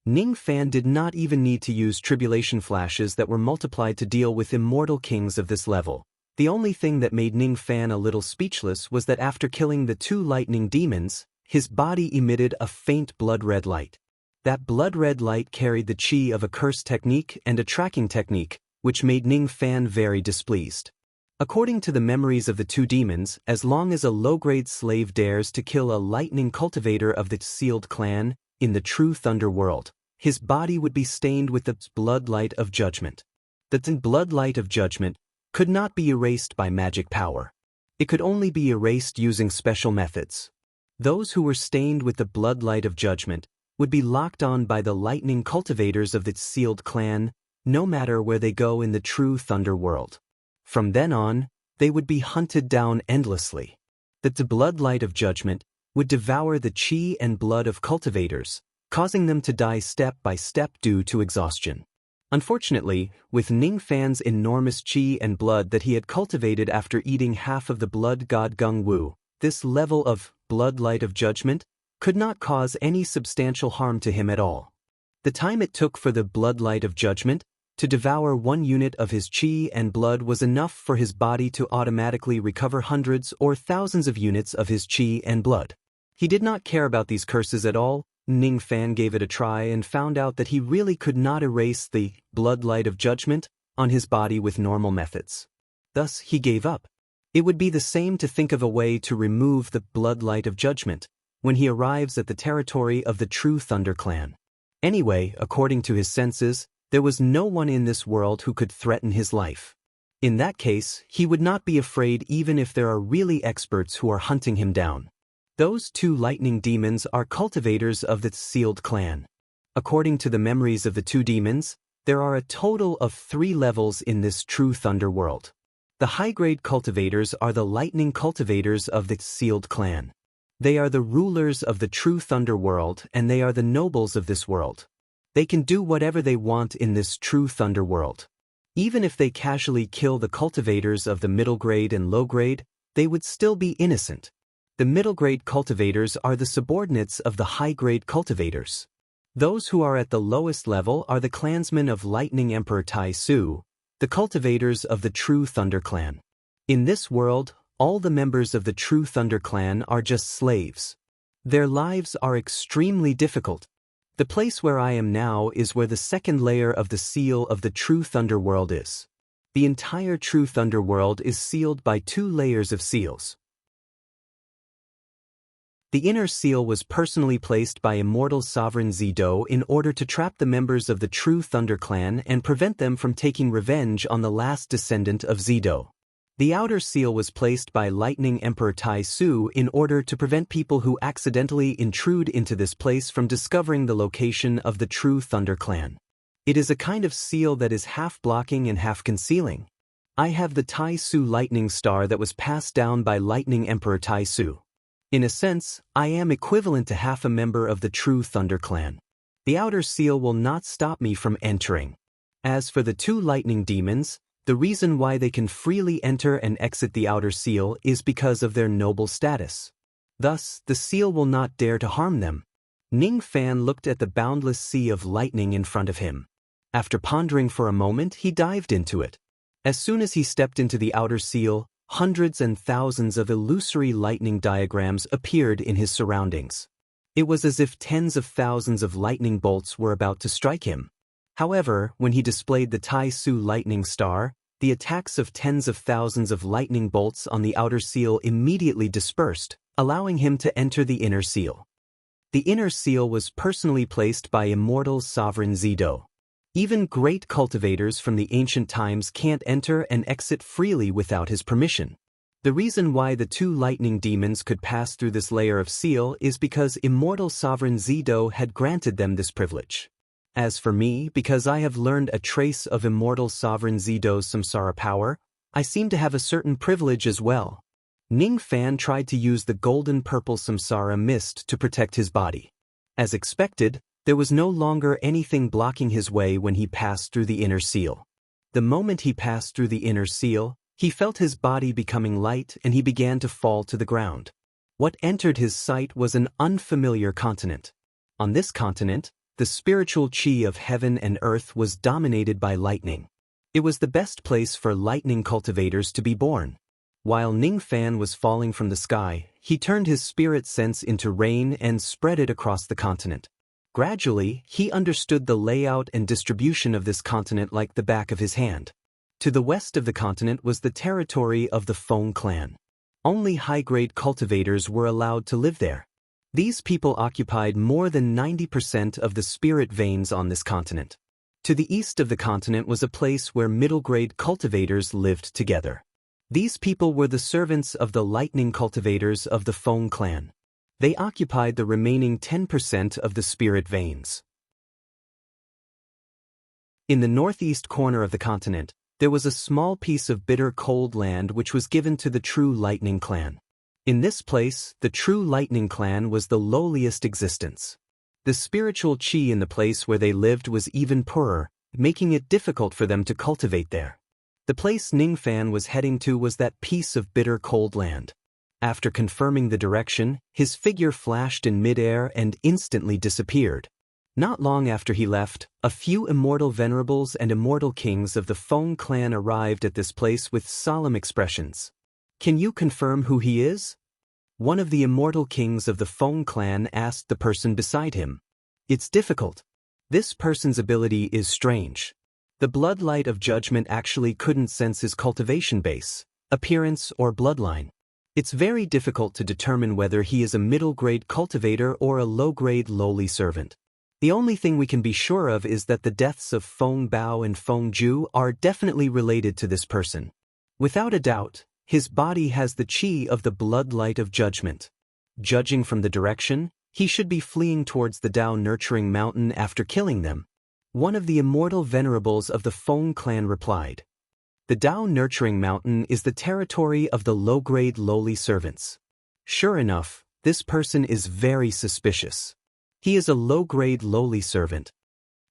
Ning Fan did not even need to use tribulation flashes that were multiplied to deal with immortal kings of this level. The only thing that made Ning Fan a little speechless was that after killing the 2 lightning demons, his body emitted a faint blood-red light. That blood-red light carried the chi of a curse technique and a tracking technique, which made Ning Fan very displeased. According to the memories of the 2 demons, as long as a low-grade slave dares to kill a lightning cultivator of the sealed clan in the true Thunder World, his body would be stained with the bloodlight of judgment. The bloodlight of judgment could not be erased by magic power. It could only be erased using special methods. Those who were stained with the bloodlight of judgment would be locked on by the lightning cultivators of the sealed clan, no matter where they go in the true Thunder World. From then on, they would be hunted down endlessly. The bloodlight of judgment would devour the chi and blood of cultivators, causing them to die step by step due to exhaustion. Unfortunately, with Ning Fan's enormous chi and blood that he had cultivated after eating half of the blood god Gung Wu, this level of bloodlight of judgment could not cause any substantial harm to him at all. The time it took for the bloodlight of judgment to devour 1 unit of his chi and blood was enough for his body to automatically recover hundreds or thousands of units of his chi and blood. He did not care about these curses at all. Ning Fan gave it a try and found out that he really could not erase the bloodlight of judgment on his body with normal methods. Thus, he gave up. It would be the same to think of a way to remove the bloodlight of judgment when he arrives at the territory of the true Thunder Clan. Anyway, according to his senses, there was no one in this world who could threaten his life. In that case, he would not be afraid even if there are really experts who are hunting him down. Those 2 lightning demons are cultivators of the sealed clan. According to the memories of the 2 demons, there are a total of 3 levels in this true Thunder World. The high-grade cultivators are the lightning cultivators of the sealed clan. They are the rulers of the true Thunder World, and they are the nobles of this world. They can do whatever they want in this true Thunder World. Even if they casually kill the cultivators of the middle grade and low grade, they would still be innocent. The middle grade cultivators are the subordinates of the high grade cultivators. Those who are at the lowest level are the clansmen of Lightning Emperor Tai Su, the cultivators of the true Thunder Clan. In this world, all the members of the true Thunder Clan are just slaves. Their lives are extremely difficult. The place where I am now is where the second layer of the seal of the true Thunder World is. The entire true Thunder World is sealed by 2 layers of seals. The inner seal was personally placed by immortal sovereign Zido in order to trap the members of the true Thunder Clan and prevent them from taking revenge on the last descendant of Zido. The outer seal was placed by Lightning Emperor Tai Su in order to prevent people who accidentally intrude into this place from discovering the location of the true Thunder Clan. It is a kind of seal that is half blocking and half concealing. I have the Tai Su lightning star that was passed down by Lightning Emperor Tai Su. In a sense, I am equivalent to half a member of the true Thunder Clan. The outer seal will not stop me from entering. As for the 2 lightning demons, the reason why they can freely enter and exit the outer seal is because of their noble status. Thus, the seal will not dare to harm them. Ning Fan looked at the boundless sea of lightning in front of him. After pondering for a moment, he dived into it. As soon as he stepped into the outer seal, hundreds and thousands of illusory lightning diagrams appeared in his surroundings. It was as if tens of thousands of lightning bolts were about to strike him. However, when he displayed the Tai Su lightning star, the attacks of tens of thousands of lightning bolts on the outer seal immediately dispersed, allowing him to enter the inner seal. The inner seal was personally placed by immortal sovereign Zido. Even great cultivators from the ancient times can't enter and exit freely without his permission. The reason why the two lightning demons could pass through this layer of seal is because immortal sovereign Zido had granted them this privilege. As for me, because I have learned a trace of immortal sovereign Zido's samsara power, I seem to have a certain privilege as well. Ning Fan tried to use the golden-purple samsara mist to protect his body. As expected, there was no longer anything blocking his way when he passed through the inner seal. The moment he passed through the inner seal, he felt his body becoming light and he began to fall to the ground. What entered his sight was an unfamiliar continent. On this continent, the spiritual chi of heaven and earth was dominated by lightning. It was the best place for lightning cultivators to be born. While Ning Fan was falling from the sky, he turned his spirit sense into rain and spread it across the continent. Gradually, he understood the layout and distribution of this continent like the back of his hand. To the west of the continent was the territory of the Feng clan. Only high-grade cultivators were allowed to live there. These people occupied more than 90% of the spirit veins on this continent. To the east of the continent was a place where middle-grade cultivators lived together. These people were the servants of the lightning cultivators of the Feng clan. They occupied the remaining 10% of the spirit veins. In the northeast corner of the continent, there was a small piece of bitter cold land which was given to the true lightning clan. In this place, the true lightning clan was the lowliest existence. The spiritual chi in the place where they lived was even poorer, making it difficult for them to cultivate there. The place Ning Fan was heading to was that piece of bitter cold land. After confirming the direction, his figure flashed in midair and instantly disappeared. Not long after he left, a few immortal venerables and immortal kings of the Feng clan arrived at this place with solemn expressions. "Can you confirm who he is?" One of the immortal kings of the Feng clan asked the person beside him. "It's difficult. This person's ability is strange. The bloodlight of judgment actually couldn't sense his cultivation base, appearance, or bloodline. It's very difficult to determine whether he is a middle-grade cultivator or a low-grade lowly servant. The only thing we can be sure of is that the deaths of Feng Bao and Feng Ju are definitely related to this person. Without a doubt, his body has the chi of the bloodlight of judgment. Judging from the direction, he should be fleeing towards the Dao Nurturing Mountain after killing them." One of the immortal venerables of the Feng clan replied. "The Dao Nurturing Mountain is the territory of the low-grade lowly servants." Sure enough, this person is very suspicious. He is a low-grade lowly servant.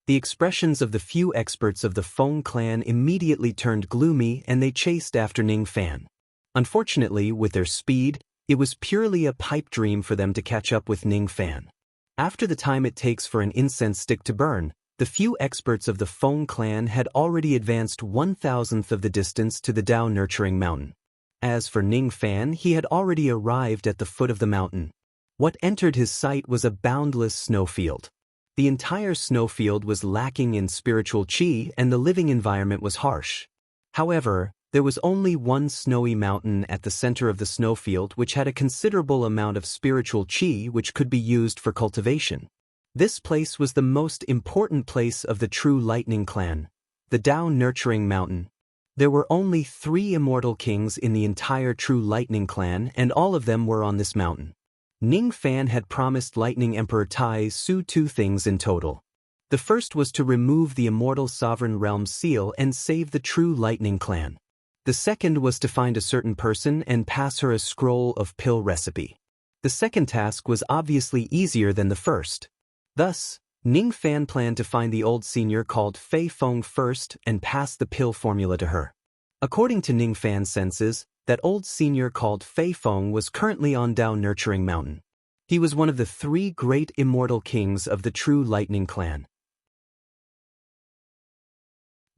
The expressions of the few experts of the Feng clan immediately turned gloomy and they chased after Ning Fan. Unfortunately, with their speed, it was purely a pipe dream for them to catch up with Ning Fan. After the time it takes for an incense stick to burn, the few experts of the Feng clan had already advanced 1/1000th of the distance to the Dao Nurturing Mountain. As for Ning Fan, he had already arrived at the foot of the mountain. What entered his sight was a boundless snowfield. The entire snowfield was lacking in spiritual chi and the living environment was harsh. However, there was only one snowy mountain at the center of the snowfield which had a considerable amount of spiritual chi which could be used for cultivation. This place was the most important place of the true lightning clan, the Dao Nurturing Mountain. There were only 3 immortal kings in the entire true lightning clan and all of them were on this mountain. Ning Fan had promised Lightning Emperor Tai Su 2 things in total. The first was to remove the immortal sovereign realm seal and save the true lightning clan. The second was to find a certain person and pass her a scroll of pill recipe. The second task was obviously easier than the first. Thus, Ning Fan planned to find the old senior called Fei Feng first and pass the pill formula to her. According to Ning Fan's senses, that old senior called Fei Feng was currently on Dao Nurturing Mountain. He was one of the 3 great immortal kings of the true lightning clan.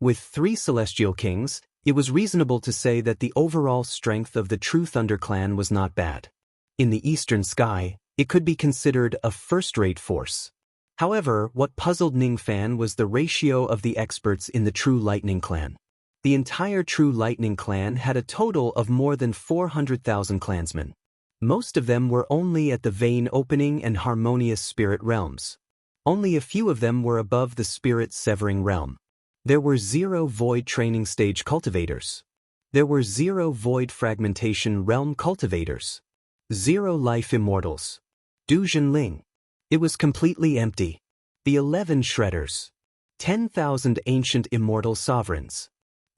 With 3 celestial kings, it was reasonable to say that the overall strength of the True Thunder clan was not bad. In the eastern sky, it could be considered a first-rate force. However, what puzzled Ning Fan was the ratio of the experts in the True Lightning clan. The entire True Lightning clan had a total of more than 400,000 clansmen. Most of them were only at the vein opening and harmonious spirit realms. Only a few of them were above the spirit severing realm. There were 0 void training stage cultivators. There were 0 void fragmentation realm cultivators. 0 life immortals. Du Ling. It was completely empty. The 11 shredders. 10,000 ancient immortal sovereigns.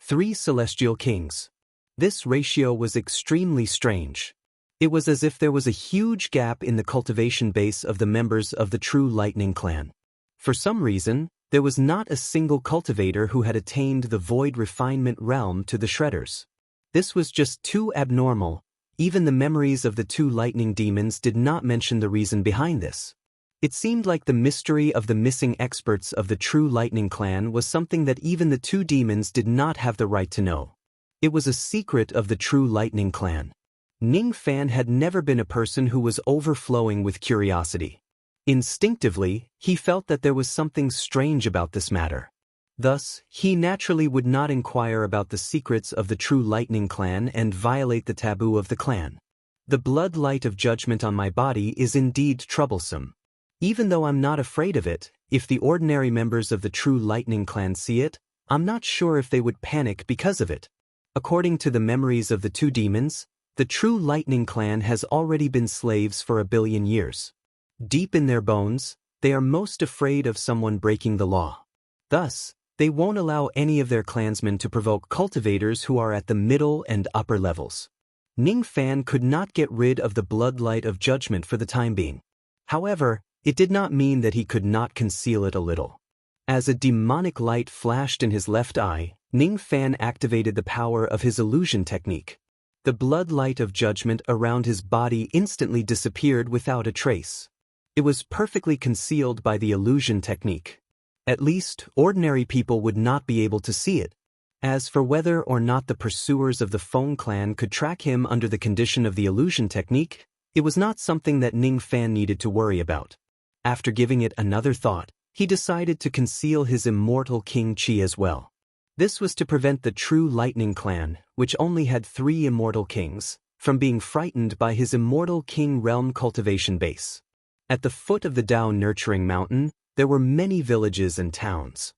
3 celestial kings. This ratio was extremely strange. It was as if there was a huge gap in the cultivation base of the members of the True Lightning clan. For some reason, there was not a single cultivator who had attained the void refinement realm to the shredders. This was just too abnormal. Even the memories of the 2 lightning demons did not mention the reason behind this. It seemed like the mystery of the missing experts of the True Lightning clan was something that even the 2 demons did not have the right to know. It was a secret of the True Lightning clan. Ning Fan had never been a person who was overflowing with curiosity. Instinctively, he felt that there was something strange about this matter. Thus, he naturally would not inquire about the secrets of the True Lightning clan and violate the taboo of the clan. The blood light of judgment on my body is indeed troublesome. Even though I'm not afraid of it, if the ordinary members of the True Lightning clan see it, I'm not sure if they would panic because of it. According to the memories of the 2 demons, the True Lightning clan has already been slaves for 1 billion years. Deep in their bones, they are most afraid of someone breaking the law. Thus, they won't allow any of their clansmen to provoke cultivators who are at the middle and upper levels. Ning Fan could not get rid of the bloodlight of judgment for the time being. However, it did not mean that he could not conceal it a little. As a demonic light flashed in his left eye, Ning Fan activated the power of his illusion technique. The bloodlight of judgment around his body instantly disappeared without a trace. It was perfectly concealed by the illusion technique. At least, ordinary people would not be able to see it. As for whether or not the pursuers of the Feng clan could track him under the condition of the illusion technique, it was not something that Ning Fan needed to worry about. After giving it another thought, he decided to conceal his immortal King Qi as well. This was to prevent the True Lightning clan, which only had 3 immortal kings, from being frightened by his immortal king realm cultivation base. At the foot of the Dao Nurturing Mountain, there were many villages and towns.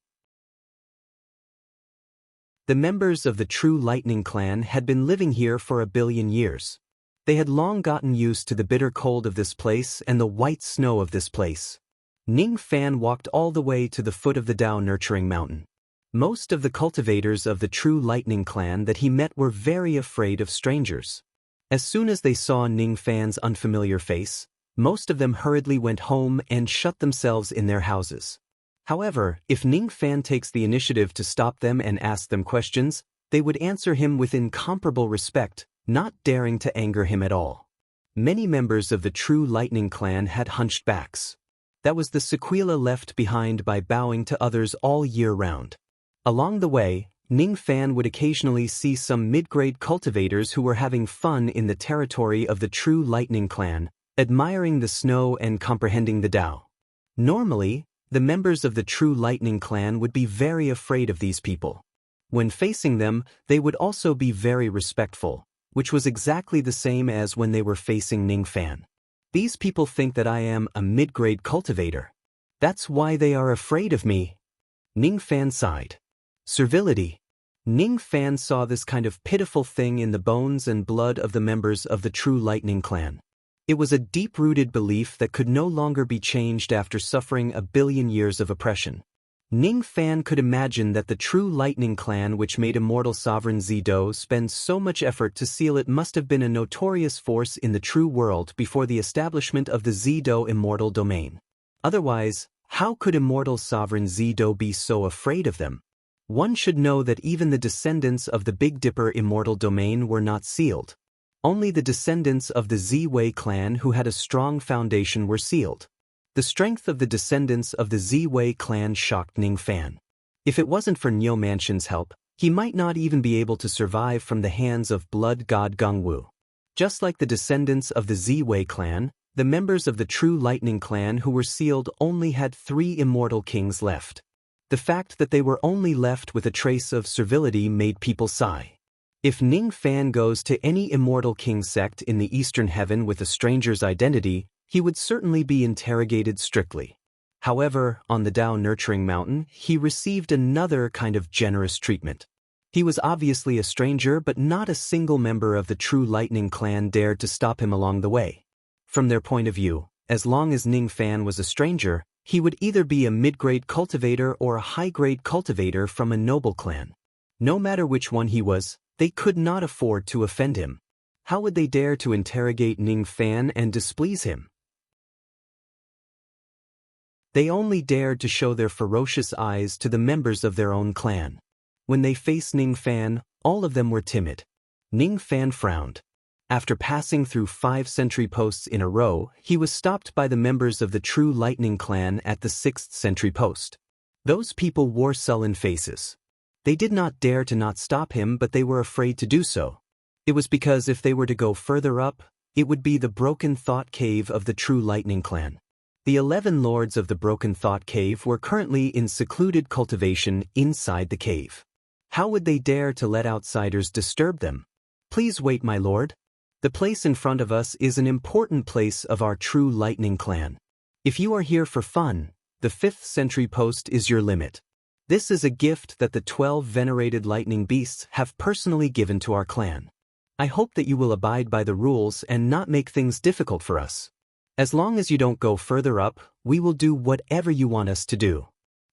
The members of the True Lightning clan had been living here for 1 billion years. They had long gotten used to the bitter cold of this place and the white snow of this place. Ning Fan walked all the way to the foot of the Dao Nurturing Mountain. Most of the cultivators of the True Lightning clan that he met were very afraid of strangers. As soon as they saw Ning Fan's unfamiliar face, most of them hurriedly went home and shut themselves in their houses. However, if Ning Fan takes the initiative to stop them and ask them questions, they would answer him with incomparable respect, not daring to anger him at all. Many members of the True Lightning clan had hunched backs. That was the sequela left behind by bowing to others all year round. Along the way, Ning Fan would occasionally see some mid-grade cultivators who were having fun in the territory of the True Lightning clan, admiring the snow and comprehending the Tao. Normally, the members of the True Lightning clan would be very afraid of these people. When facing them, they would also be very respectful, which was exactly the same as when they were facing Ning Fan. These people think that I am a mid-grade cultivator. That's why they are afraid of me. Ning Fan sighed. Servility. Ning Fan saw this kind of pitiful thing in the bones and blood of the members of the True Lightning clan. It was a deep-rooted belief that could no longer be changed after suffering 1 billion years of oppression. Ning Fan could imagine that the True Lightning clan, which made immortal sovereign Zido spend so much effort to seal it, must have been a notorious force in the true world before the establishment of the Zido immortal domain. Otherwise, how could immortal sovereign Zido be so afraid of them? One should know that even the descendants of the Big Dipper immortal domain were not sealed. Only the descendants of the Ziwei clan who had a strong foundation were sealed. The strength of the descendants of the Ziwei clan shocked Ning Fan. If it wasn't for Niu Mansion's help, he might not even be able to survive from the hands of blood god Gongwu. Just like the descendants of the Ziwei clan, the members of the true Lightning Clan who were sealed only had 3 immortal kings left. The fact that they were only left with a trace of servility made people sigh. If Ning Fan goes to any immortal king sect in the Eastern Heaven with a stranger's identity, he would certainly be interrogated strictly. However, on the Tao Nurturing Mountain, he received another kind of generous treatment. He was obviously a stranger, but not a single member of the true Lightning Clan dared to stop him along the way. From their point of view, as long as Ning Fan was a stranger, he would either be a mid-grade cultivator or a high-grade cultivator from a noble clan. No matter which one he was, they could not afford to offend him. How would they dare to interrogate Ning Fan and displease him? They only dared to show their ferocious eyes to the members of their own clan. When they faced Ning Fan, all of them were timid. Ning Fan frowned. After passing through 5 sentry posts in a row, he was stopped by the members of the true Lightning Clan at the 6th sentry post. Those people wore sullen faces. They did not dare to not stop him, but they were afraid to do so. It was because if they were to go further up, it would be the Broken Thought Cave of the true Lightning Clan. The 11 lords of the Broken Thought Cave were currently in secluded cultivation inside the cave. How would they dare to let outsiders disturb them? Please wait, my lord. The place in front of us is an important place of our true Lightning Clan. If you are here for fun, the 5th sentry post is your limit. This is a gift that the 12 venerated lightning beasts have personally given to our clan. I hope that you will abide by the rules and not make things difficult for us. As long as you don't go further up, we will do whatever you want us to do.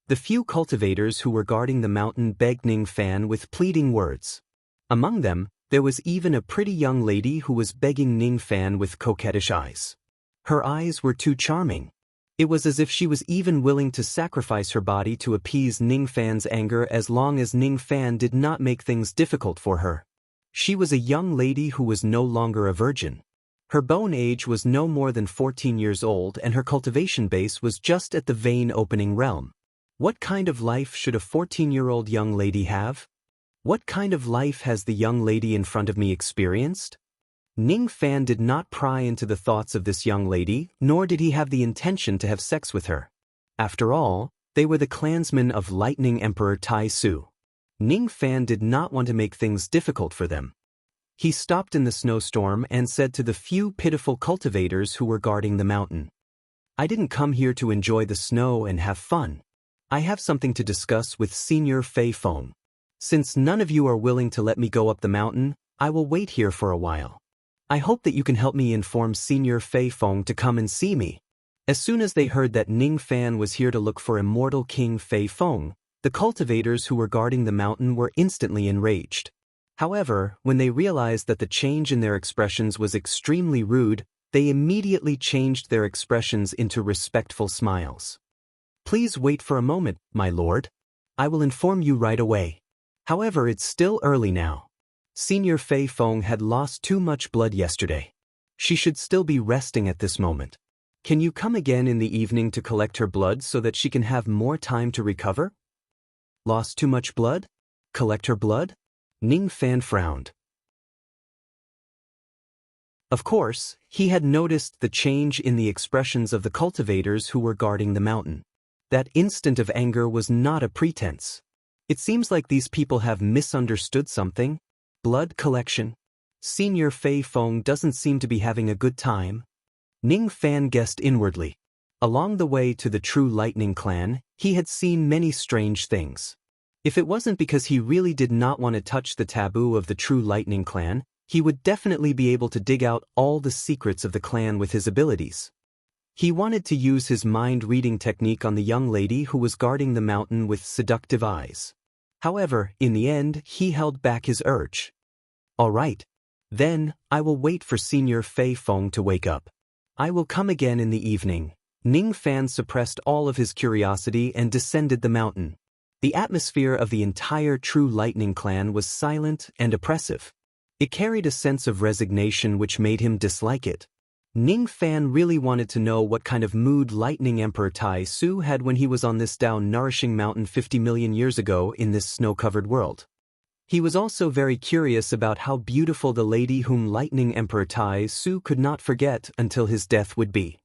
The few cultivators who were guarding the mountain begged Ning Fan with pleading words. Among them, there was even a pretty young lady who was begging Ning Fan with coquettish eyes. Her eyes were too charming. It was as if she was even willing to sacrifice her body to appease Ning Fan's anger as long as Ning Fan did not make things difficult for her. She was a young lady who was no longer a virgin. Her bone age was no more than 14 years old and her cultivation base was just at the vein opening realm. What kind of life should a 14-year-old young lady have? What kind of life has the young lady in front of me experienced? Ning Fan did not pry into the thoughts of this young lady, nor did he have the intention to have sex with her. After all, they were the clansmen of Lightning Emperor Tai Su. Ning Fan did not want to make things difficult for them. He stopped in the snowstorm and said to the few pitiful cultivators who were guarding the mountain, "I didn't come here to enjoy the snow and have fun. I have something to discuss with Senior Fei Feng. Since none of you are willing to let me go up the mountain, I will wait here for a while. I hope that you can help me inform Senior Fei Feng to come and see me." As soon as they heard that Ning Fan was here to look for immortal King Fei Feng, the cultivators who were guarding the mountain were instantly enraged. However, when they realized that the change in their expressions was extremely rude, they immediately changed their expressions into respectful smiles. "Please wait for a moment, my lord. I will inform you right away. However, it's still early now. Senior Fei Feng had lost too much blood yesterday. She should still be resting at this moment. Can you come again in the evening to collect her blood so that she can have more time to recover?" Lost too much blood? Collect her blood? Ning Fan frowned. Of course, he had noticed the change in the expressions of the cultivators who were guarding the mountain. That instant of anger was not a pretense. It seems like these people have misunderstood something. Blood collection. Senior Fei Feng doesn't seem to be having a good time. Ning Fan guessed inwardly. Along the way to the true Lightning Clan, he had seen many strange things. If it wasn't because he really did not want to touch the taboo of the true Lightning Clan, he would definitely be able to dig out all the secrets of the clan with his abilities. He wanted to use his mind-reading technique on the young lady who was guarding the mountain with seductive eyes. However, in the end, he held back his urge. "All right. Then, I will wait for Senior Fei Feng to wake up. I will come again in the evening." Ning Fan suppressed all of his curiosity and descended the mountain. The atmosphere of the entire true Lightning Clan was silent and oppressive. It carried a sense of resignation which made him dislike it. Ning Fan really wanted to know what kind of mood Lightning Emperor Tai Su had when he was on this Tao nourishing mountain 50 million years ago in this snow-covered world. He was also very curious about how beautiful the lady whom Lightning Emperor Tai Su could not forget until his death would be.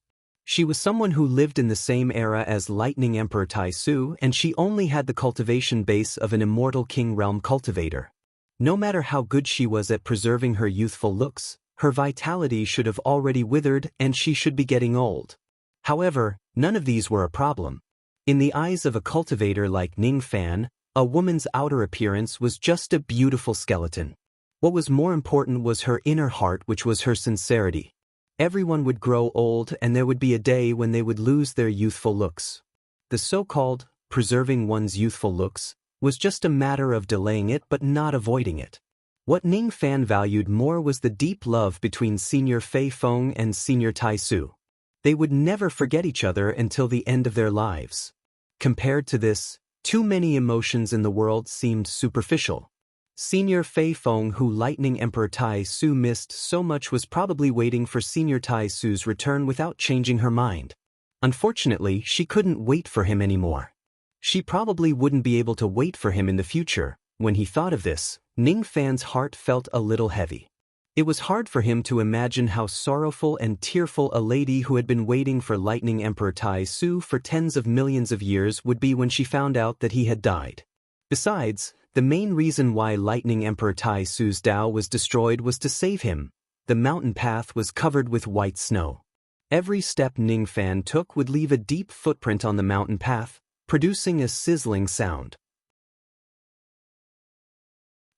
She was someone who lived in the same era as Lightning Emperor Tai Su, and she only had the cultivation base of an immortal king realm cultivator. No matter how good she was at preserving her youthful looks, her vitality should have already withered and she should be getting old. However, none of these were a problem. In the eyes of a cultivator like Ning Fan, a woman's outer appearance was just a beautiful skeleton. What was more important was her inner heart, which was her sincerity. Everyone would grow old and there would be a day when they would lose their youthful looks. The so-called preserving one's youthful looks was just a matter of delaying it but not avoiding it. What Ning Fan valued more was the deep love between Senior Fei Feng and Senior Tai Su. They would never forget each other until the end of their lives. Compared to this, too many emotions in the world seemed superficial. Senior Fei Feng, who Lightning Emperor Tai Su missed so much, was probably waiting for Senior Tai Su's return without changing her mind. Unfortunately, she couldn't wait for him anymore. She probably wouldn't be able to wait for him in the future. When he thought of this, Ning Fan's heart felt a little heavy. It was hard for him to imagine how sorrowful and tearful a lady who had been waiting for Lightning Emperor Tai Su for tens of millions of years would be when she found out that he had died. Besides, the main reason why Lightning Emperor Tai Su's Tao was destroyed was to save him. The mountain path was covered with white snow. Every step Ning Fan took would leave a deep footprint on the mountain path, producing a sizzling sound.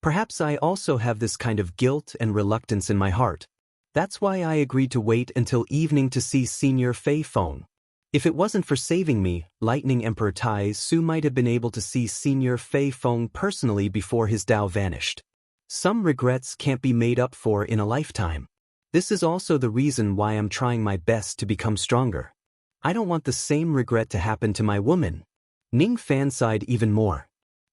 Perhaps I also have this kind of guilt and reluctance in my heart. That's why I agreed to wait until evening to see Senior Fei Feng. If it wasn't for saving me, Lightning Emperor Tai Su might have been able to see Senior Fei Feng personally before his Tao vanished. Some regrets can't be made up for in a lifetime. This is also the reason why I'm trying my best to become stronger. I don't want the same regret to happen to my woman. Ning Fan sighed even more.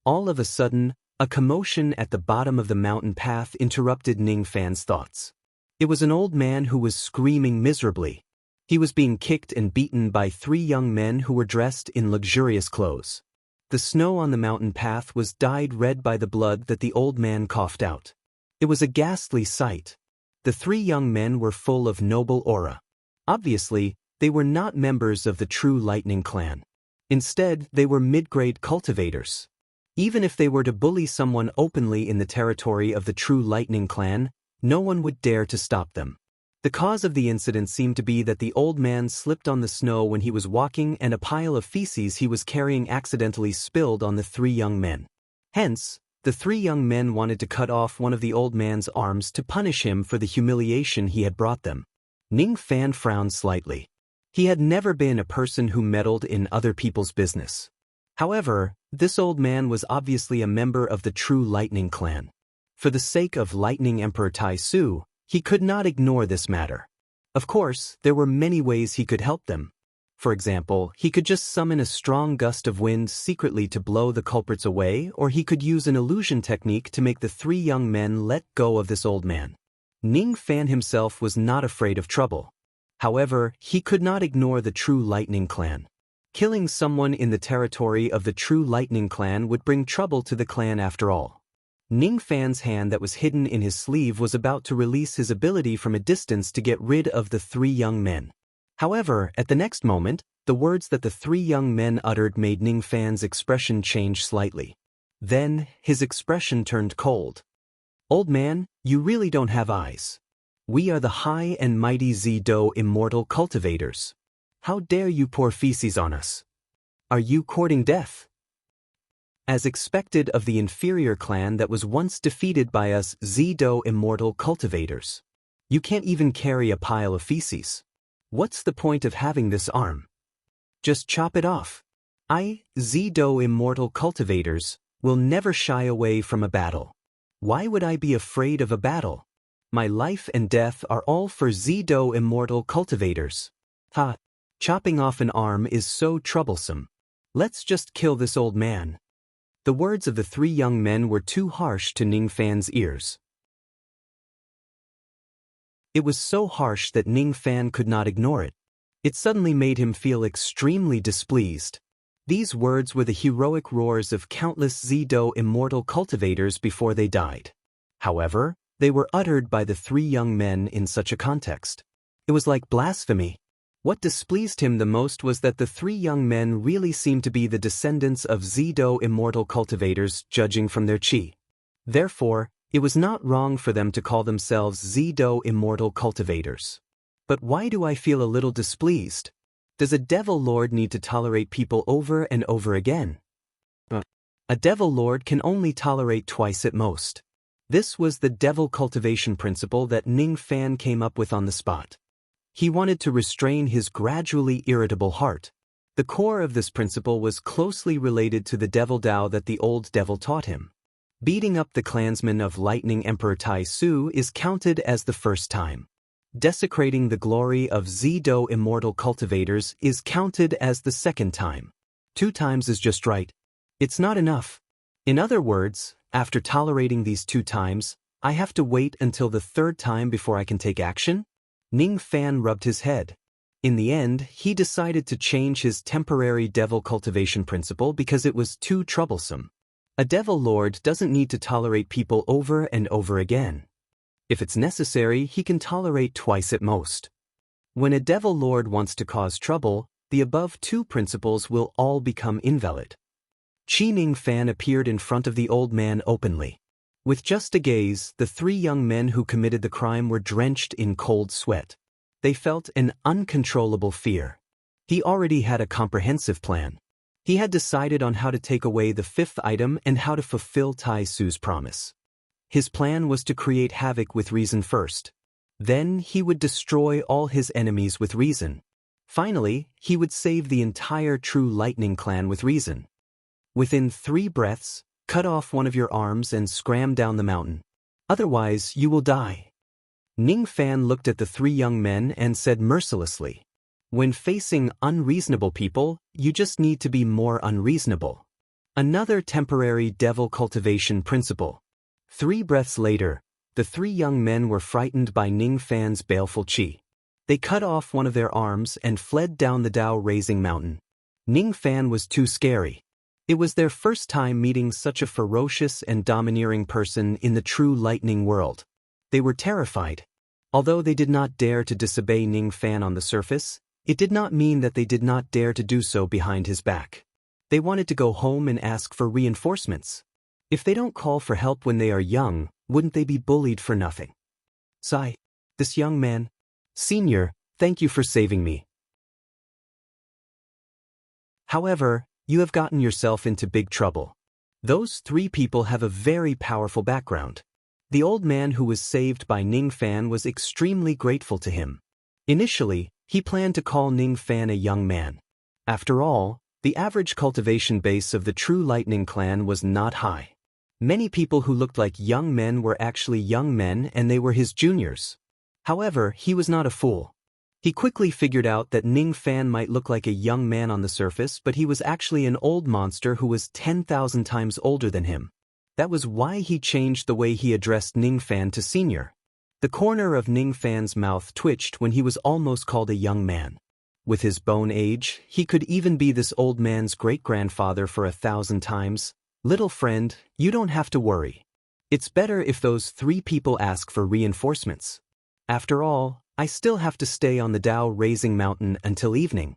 All of a sudden, a commotion at the bottom of the mountain path interrupted Ning Fan's thoughts. It was an old man who was screaming miserably. He was being kicked and beaten by 3 young men who were dressed in luxurious clothes. The snow on the mountain path was dyed red by the blood that the old man coughed out. It was a ghastly sight. The 3 young men were full of noble aura. Obviously, they were not members of the true Lightning clan. Instead, they were mid-grade cultivators. Even if they were to bully someone openly in the territory of the true Lightning clan, no one would dare to stop them. The cause of the incident seemed to be that the old man slipped on the snow when he was walking and a pile of feces he was carrying accidentally spilled on the 3 young men. Hence, the 3 young men wanted to cut off one of the old man's arms to punish him for the humiliation he had brought them. Ning Fan frowned slightly. He had never been a person who meddled in other people's business. However, this old man was obviously a member of the true Lightning clan. For the sake of Lightning Emperor Tai Su, he could not ignore this matter. Of course, there were many ways he could help them. For example, he could just summon a strong gust of wind secretly to blow the culprits away, or he could use an illusion technique to make the 3 young men let go of this old man. Ning Fan himself was not afraid of trouble. However, he could not ignore the true Lightning clan. Killing someone in the territory of the true Lightning clan would bring trouble to the clan after all. Ning Fan's hand that was hidden in his sleeve was about to release his ability from a distance to get rid of the 3 young men. However, at the next moment, the words that the 3 young men uttered made Ning Fan's expression change slightly. Then, his expression turned cold. "Old man, you really don't have eyes. We are the high and mighty Zido immortal cultivators. How dare you pour feces on us? Are you courting death?" As expected of the inferior clan that was once defeated by us Zido immortal cultivators. You can't even carry a pile of feces. What's the point of having this arm? Just chop it off. I, Zido immortal cultivators, will never shy away from a battle. Why would I be afraid of a battle? My life and death are all for Zido immortal cultivators. Ha! Chopping off an arm is so troublesome. Let's just kill this old man. The words of the 3 young men were too harsh to Ning Fan's ears. It was so harsh that Ning Fan could not ignore it. It suddenly made him feel extremely displeased. These words were the heroic roars of countless Zido immortal cultivators before they died. However, they were uttered by the three young men in such a context. It was like blasphemy. What displeased him the most was that the three young men really seemed to be the descendants of Zido immortal cultivators, judging from their chi. Therefore, it was not wrong for them to call themselves Zido immortal cultivators. But why do I feel a little displeased? Does a devil lord need to tolerate people over and over again? A devil lord can only tolerate twice at most. This was the devil cultivation principle that Ning Fan came up with on the spot. He wanted to restrain his gradually irritable heart. The core of this principle was closely related to the devil Tao that the old devil taught him. Beating up the clansmen of Lightning Emperor Tai Su is counted as the first time. Desecrating the glory of Zido immortal cultivators is counted as the second time. 2 times is just right. It's not enough. In other words, after tolerating these 2 times, I have to wait until the 3rd time before I can take action? Ning Fan rubbed his head. In the end, he decided to change his temporary devil cultivation principle because it was too troublesome. A devil lord doesn't need to tolerate people over and over again. If it's necessary, he can tolerate twice at most. When a devil lord wants to cause trouble, the above 2 principles will all become invalid. Ning Fan appeared in front of the old man openly. With just a gaze, the 3 young men who committed the crime were drenched in cold sweat. They felt an uncontrollable fear. He already had a comprehensive plan. He had decided on how to take away the 5th item and how to fulfill Tai Su's promise. His plan was to create havoc with reason first. Then he would destroy all his enemies with reason. Finally, he would save the entire True Lightning clan with reason. Within 3 breaths, cut off one of your arms and scram down the mountain. Otherwise, you will die. Ning Fan looked at the 3 young men and said mercilessly, "When facing unreasonable people, you just need to be more unreasonable." Another temporary devil cultivation principle. 3 breaths later, the 3 young men were frightened by Ning Fan's baleful chi. They cut off one of their arms and fled down the Tao-raising mountain. Ning Fan was too scary. It was their first time meeting such a ferocious and domineering person in the True Lightning world. They were terrified. Although they did not dare to disobey Ning Fan on the surface, it did not mean that they did not dare to do so behind his back. They wanted to go home and ask for reinforcements. If they don't call for help when they are young, wouldn't they be bullied for nothing? Sigh. This young man. Senior, thank you for saving me. However, you have gotten yourself into big trouble. Those 3 people have a very powerful background. The old man who was saved by Ning Fan was extremely grateful to him. Initially, he planned to call Ning Fan a young man. After all, the average cultivation base of the True Lightning clan was not high. Many people who looked like young men were actually young men and they were his juniors. However, he was not a fool. He quickly figured out that Ning Fan might look like a young man on the surface, but he was actually an old monster who was 10,000 times older than him. That was why he changed the way he addressed Ning Fan to senior. The corner of Ning Fan's mouth twitched when he was almost called a young man. With his bone age, he could even be this old man's great-grandfather for 1,000 times. Little friend, you don't have to worry. It's better if those 3 people ask for reinforcements. After all, I still have to stay on the Tao-raising mountain until evening.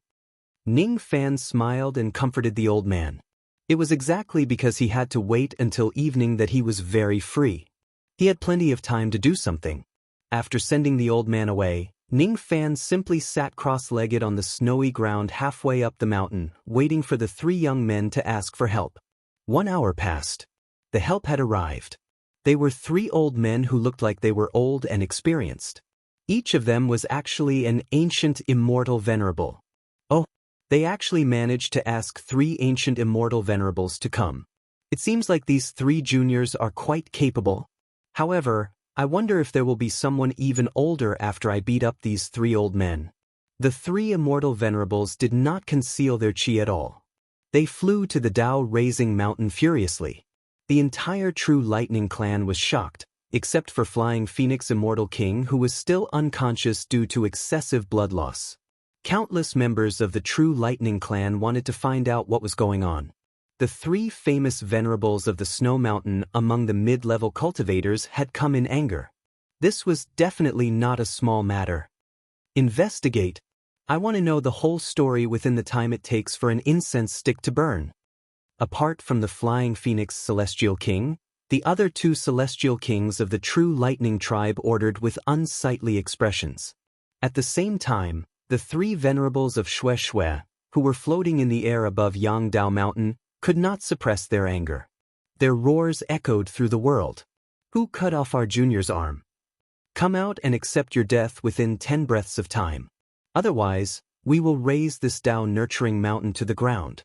Ning Fan smiled and comforted the old man. It was exactly because he had to wait until evening that he was very free. He had plenty of time to do something. After sending the old man away, Ning Fan simply sat cross-legged on the snowy ground halfway up the mountain, waiting for the 3 young men to ask for help. 1 hour passed. The help had arrived. They were 3 old men who looked like they were old and experienced. Each of them was actually an ancient immortal venerable. Oh, they actually managed to ask 3 ancient immortal venerables to come. It seems like these 3 juniors are quite capable. However, I wonder if there will be someone even older after I beat up these 3 old men. The 3 immortal venerables did not conceal their chi at all. They flew to the Tao-raising mountain furiously. The entire True Lightning clan was shocked, except for Flying Phoenix Immortal King, who was still unconscious due to excessive blood loss. Countless members of the True Lightning clan wanted to find out what was going on. The three famous venerables of the Snow Mountain among the mid-level cultivators had come in anger. This was definitely not a small matter. Investigate. I want to know the whole story within the time it takes for an incense stick to burn. Apart from the Flying Phoenix Celestial King, the other two Celestial Kings of the True Lightning tribe ordered with unsightly expressions. At the same time, the three venerables of Xue Xue, who were floating in the air above Yangdao Mountain, could not suppress their anger. Their roars echoed through the world. Who cut off our junior's arm? Come out and accept your death within 10 breaths of time. Otherwise, we will raze this Tao-nurturing mountain to the ground.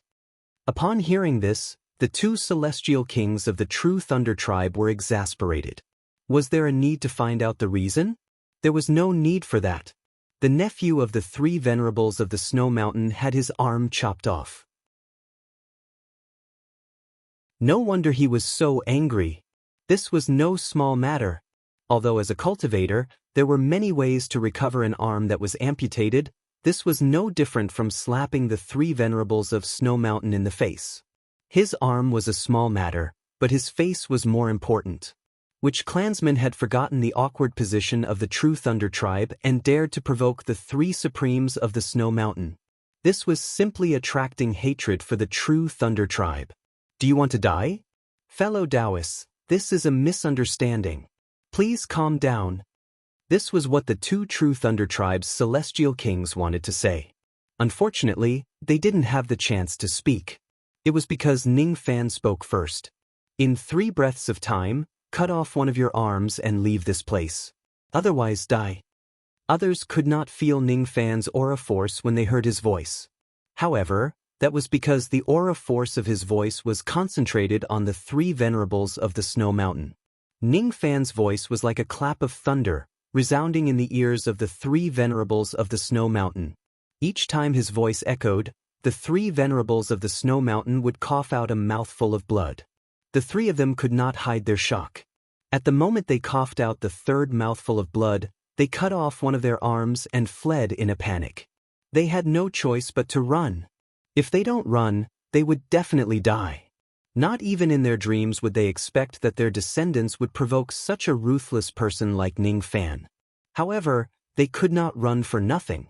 Upon hearing this, the two celestial kings of the True Thunder tribe were exasperated. Was there a need to find out the reason? There was no need for that. The nephew of the three venerables of the Snow Mountain had his arm chopped off. No wonder he was so angry. This was no small matter. Although as a cultivator, there were many ways to recover an arm that was amputated, this was no different from slapping the three venerables of Snow Mountain in the face. His arm was a small matter, but his face was more important. Which clansman had forgotten the awkward position of the True Thunder tribe and dared to provoke the three supremes of the Snow Mountain? This was simply attracting hatred for the True Thunder tribe. Do you want to die? Fellow Taoists, this is a misunderstanding. Please calm down. This was what the two True Thunder tribe's celestial kings wanted to say. Unfortunately, they didn't have the chance to speak. It was because Ning Fan spoke first. In 3 breaths of time, cut off one of your arms and leave this place. Otherwise die. Others could not feel Ning Fan's aura force when they heard his voice. However, that was because the aura force of his voice was concentrated on the three venerables of the Snow Mountain. Ning Fan's voice was like a clap of thunder, resounding in the ears of the three venerables of the Snow Mountain. Each time his voice echoed, the three venerables of the Snow Mountain would cough out a mouthful of blood. The three of them could not hide their shock. At the moment they coughed out the third mouthful of blood, they cut off one of their arms and fled in a panic. They had no choice but to run. If they don't run, they would definitely die. Not even in their dreams would they expect that their descendants would provoke such a ruthless person like Ning Fan. However, they could not run for nothing.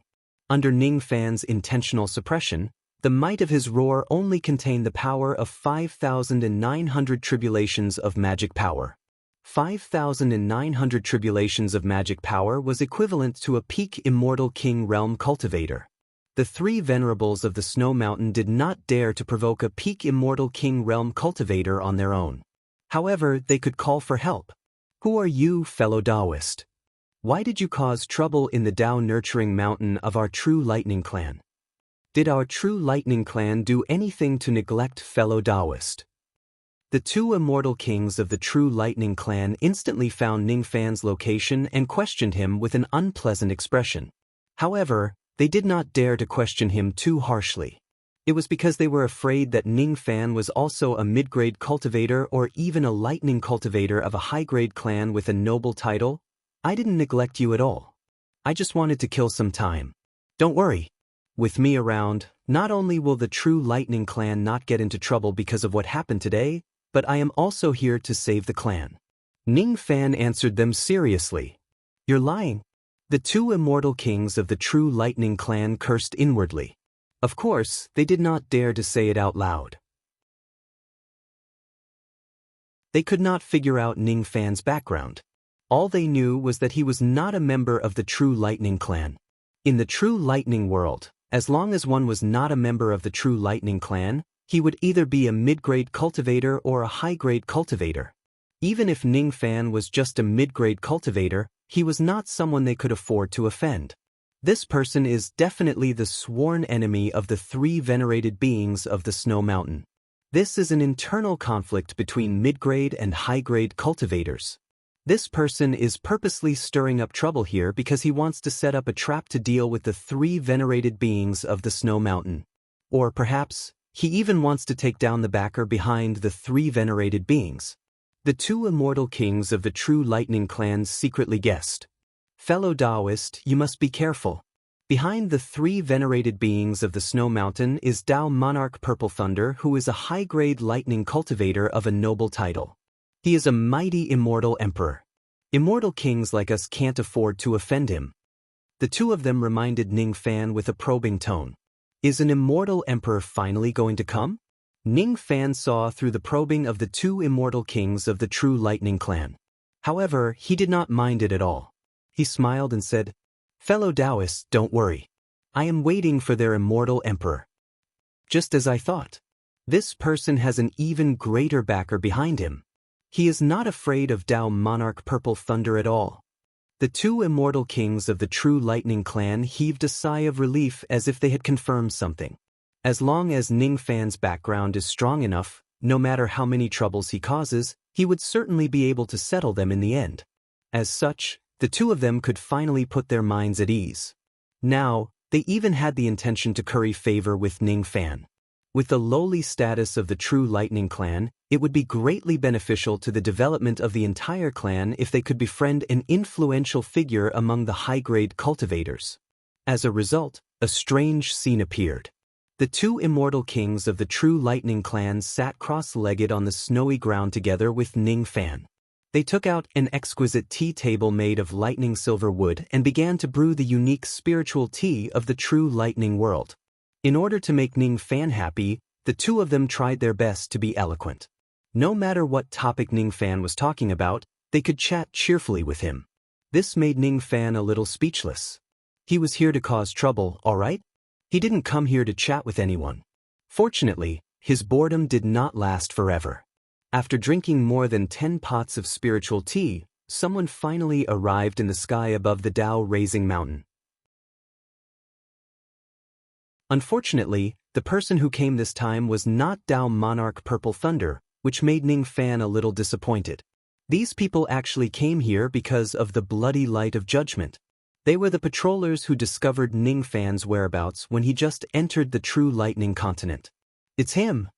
Under Ning Fan's intentional suppression, the might of his roar only contained the power of 5,900 tribulations of magic power. 5,900 tribulations of magic power was equivalent to a peak immortal king realm cultivator. The three venerables of the Snow Mountain did not dare to provoke a peak immortal king realm cultivator on their own. However, they could call for help. Who are you, fellow Taoist? Why did you cause trouble in the Tao-nurturing mountain of our True Lightning clan? Did our True Lightning clan do anything to neglect fellow Taoist? The two immortal kings of the True Lightning clan instantly found Ning Fan's location and questioned him with an unpleasant expression. However, they did not dare to question him too harshly. It was because they were afraid that Ning Fan was also a mid-grade cultivator or even a lightning cultivator of a high-grade clan with a noble title. I didn't neglect you at all. I just wanted to kill some time. Don't worry. With me around, not only will the True Lightning clan not get into trouble because of what happened today, but I am also here to save the clan. Ning Fan answered them seriously. You're lying. The two immortal kings of the True Lightning clan cursed inwardly. Of course, they did not dare to say it out loud. They could not figure out Ning Fan's background. All they knew was that he was not a member of the True Lightning clan. In the True Lightning world, as long as one was not a member of the True Lightning clan, he would either be a mid-grade cultivator or a high-grade cultivator. Even if Ning Fan was just a mid-grade cultivator, he was not someone they could afford to offend. This person is definitely the sworn enemy of the three venerated beings of the Snow Mountain. This is an internal conflict between mid-grade and high-grade cultivators. This person is purposely stirring up trouble here because he wants to set up a trap to deal with the three venerated beings of the Snow Mountain. Or perhaps, he even wants to take down the backer behind the three venerated beings. The two immortal kings of the True Lightning clan secretly guessed. Fellow Taoist, you must be careful. Behind the three venerated beings of the Snow Mountain is Tao Monarch Purple Thunder, who is a high-grade lightning cultivator of a noble title. He is a mighty immortal emperor. Immortal kings like us can't afford to offend him. The two of them reminded Ning Fan with a probing tone. Is an immortal emperor finally going to come? Ning Fan saw through the probing of the two immortal kings of the true lightning clan. However, he did not mind it at all. He smiled and said, "Fellow Taoists, don't worry. I am waiting for their immortal emperor." Just as I thought. This person has an even greater backer behind him. He is not afraid of Tao Monarch Purple Thunder at all. The two immortal kings of the true lightning clan heaved a sigh of relief as if they had confirmed something. As long as Ning Fan's background is strong enough, no matter how many troubles he causes, he would certainly be able to settle them in the end. As such, the two of them could finally put their minds at ease. Now, they even had the intention to curry favor with Ning Fan. With the lowly status of the true lightning clan, it would be greatly beneficial to the development of the entire clan if they could befriend an influential figure among the high-grade cultivators. As a result, a strange scene appeared. The two immortal kings of the true lightning clan sat cross-legged on the snowy ground together with Ning Fan. They took out an exquisite tea table made of lightning silver wood and began to brew the unique spiritual tea of the true lightning world. In order to make Ning Fan happy, the two of them tried their best to be eloquent. No matter what topic Ning Fan was talking about, they could chat cheerfully with him. This made Ning Fan a little speechless. He was here to cause trouble, all right? He didn't come here to chat with anyone. Fortunately, his boredom did not last forever. After drinking more than 10 pots of spiritual tea, someone finally arrived in the sky above the Tao-raising mountain. Unfortunately, the person who came this time was not Tao Monarch Purple Thunder, which made Ning Fan a little disappointed. These people actually came here because of the bloody light of judgment. They were the patrollers who discovered Ning Fan's whereabouts when he just entered the true lightning continent. It's him.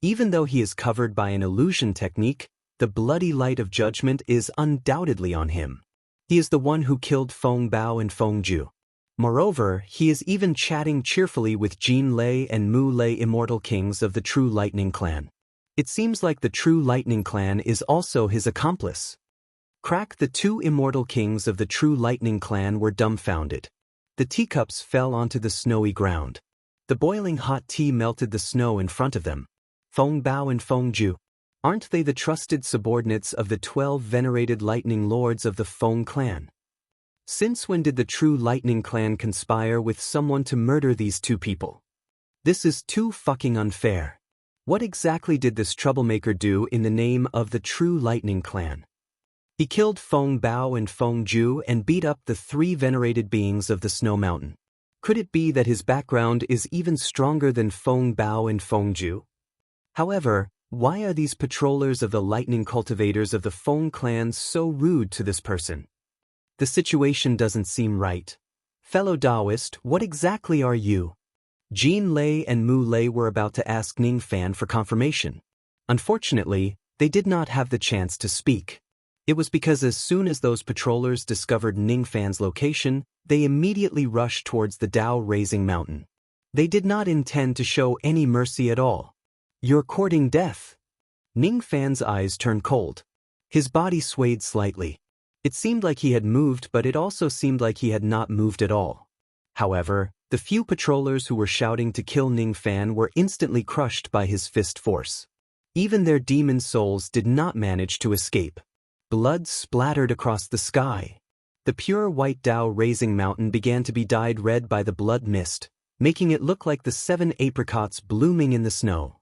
Even though he is covered by an illusion technique, the bloody light of judgment is undoubtedly on him. He is the one who killed Feng Bao and Feng Ju. Moreover, he is even chatting cheerfully with Jin Lei and Mu Lei, immortal kings of the true lightning clan. It seems like the true lightning clan is also his accomplice. Crack! The two immortal kings of the true lightning clan were dumbfounded. The teacups fell onto the snowy ground. The boiling hot tea melted the snow in front of them. Feng Bao and Feng Ju. Aren't they the trusted subordinates of the 12 venerated lightning lords of the Feng clan? Since when did the true lightning clan conspire with someone to murder these two people? This is too fucking unfair. What exactly did this troublemaker do in the name of the true lightning clan? He killed Feng Bao and Feng Ju and beat up the three venerated beings of the Snow Mountain. Could it be that his background is even stronger than Feng Bao and Feng Ju? However, why are these patrollers of the lightning cultivators of the Feng clan so rude to this person? The situation doesn't seem right. Fellow Taoist, what exactly are you? Jin Lei and Mu Lei were about to ask Ning Fan for confirmation. Unfortunately, they did not have the chance to speak. It was because as soon as those patrollers discovered Ning Fan's location, they immediately rushed towards the Tao-raising mountain. They did not intend to show any mercy at all. You're courting death. Ning Fan's eyes turned cold. His body swayed slightly. It seemed like he had moved, but it also seemed like he had not moved at all. However, the few patrollers who were shouting to kill Ning Fan were instantly crushed by his fist force. Even their demon souls did not manage to escape. Blood splattered across the sky. The pure white Tao-raising mountain began to be dyed red by the blood mist, making it look like the 7 apricots blooming in the snow.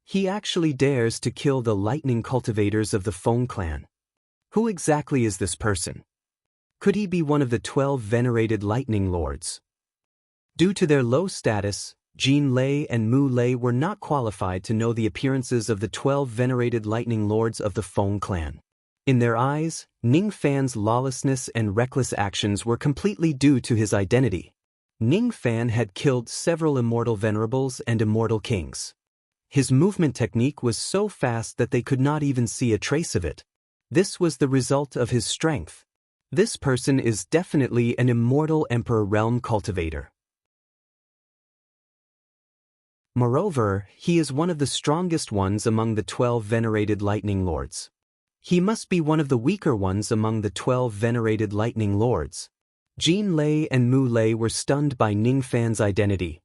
He actually dares to kill the lightning cultivators of the Feng clan. Who exactly is this person? Could he be one of the 12 venerated lightning lords? Due to their low status, Jin Lei and Mu Lei were not qualified to know the appearances of the 12 venerated lightning lords of the Feng clan. In their eyes, Ning Fan's lawlessness and reckless actions were completely due to his identity. Ning Fan had killed several immortal venerables and immortal kings. His movement technique was so fast that they could not even see a trace of it. This was the result of his strength. This person is definitely an immortal emperor realm cultivator. Moreover, he is one of the strongest ones among the 12 venerated lightning lords. He must be one of the weaker ones among the 12 venerated lightning lords. Jin Lei and Mu Lei were stunned by Ning Fan's identity.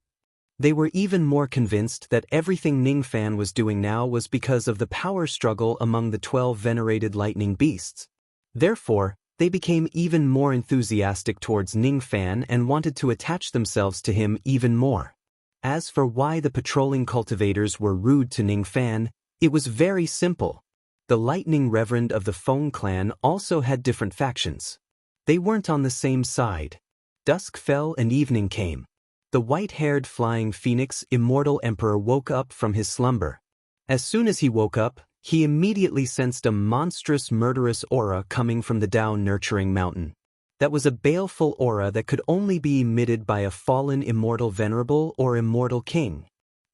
They were even more convinced that everything Ning Fan was doing now was because of the power struggle among the 12 venerated lightning beasts. Therefore, they became even more enthusiastic towards Ning Fan and wanted to attach themselves to him even more. As for why the patrolling cultivators were rude to Ning Fan, it was very simple. The Lightning Reverend of the Feng clan also had different factions. They weren't on the same side. Dusk fell and evening came. The white-haired flying phoenix immortal emperor woke up from his slumber. As soon as he woke up, he immediately sensed a monstrous murderous aura coming from the Tao nurturing mountain. That was a baleful aura that could only be emitted by a fallen immortal venerable or immortal king.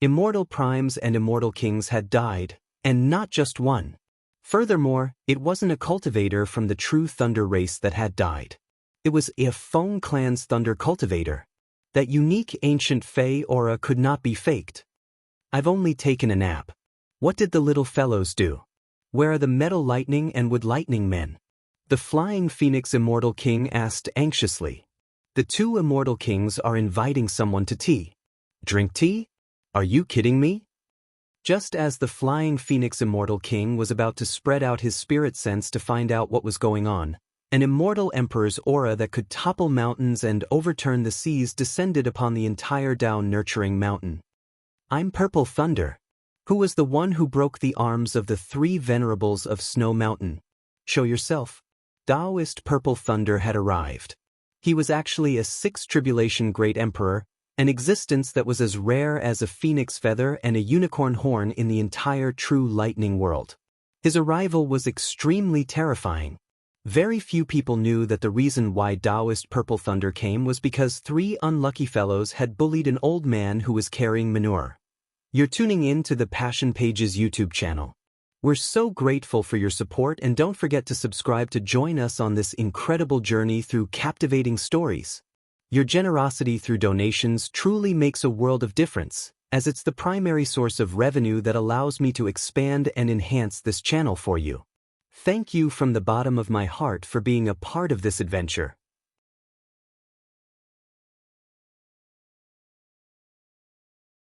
Immortal primes and immortal kings had died, and not just one. Furthermore, it wasn't a cultivator from the true thunder race that had died. It was a Feng clan's thunder cultivator. That unique ancient Fey aura could not be faked. I've only taken a nap. What did the little fellows do? Where are the metal lightning and wood lightning men? The flying phoenix immortal king asked anxiously. The two immortal kings are inviting someone to tea. Drink tea? Are you kidding me? Just as the flying phoenix immortal king was about to spread out his spirit sense to find out what was going on, an immortal emperor's aura that could topple mountains and overturn the seas descended upon the entire Tao nurturing mountain. I'm Purple Thunder. Who was the one who broke the arms of the 3 venerables of Snow Mountain? Show yourself. Taoist Purple Thunder had arrived. He was actually a 6th tribulation great emperor, an existence that was as rare as a phoenix feather and a unicorn horn in the entire true lightning world. His arrival was extremely terrifying. Very few people knew that the reason why Taoist Purple Thunder came was because 3 unlucky fellows had bullied an old man who was carrying manure. You're tuning in to the Passion Pages YouTube channel. We're so grateful for your support, and don't forget to subscribe to join us on this incredible journey through captivating stories. Your generosity through donations truly makes a world of difference, as it's the primary source of revenue that allows me to expand and enhance this channel for you. Thank you from the bottom of my heart for being a part of this adventure.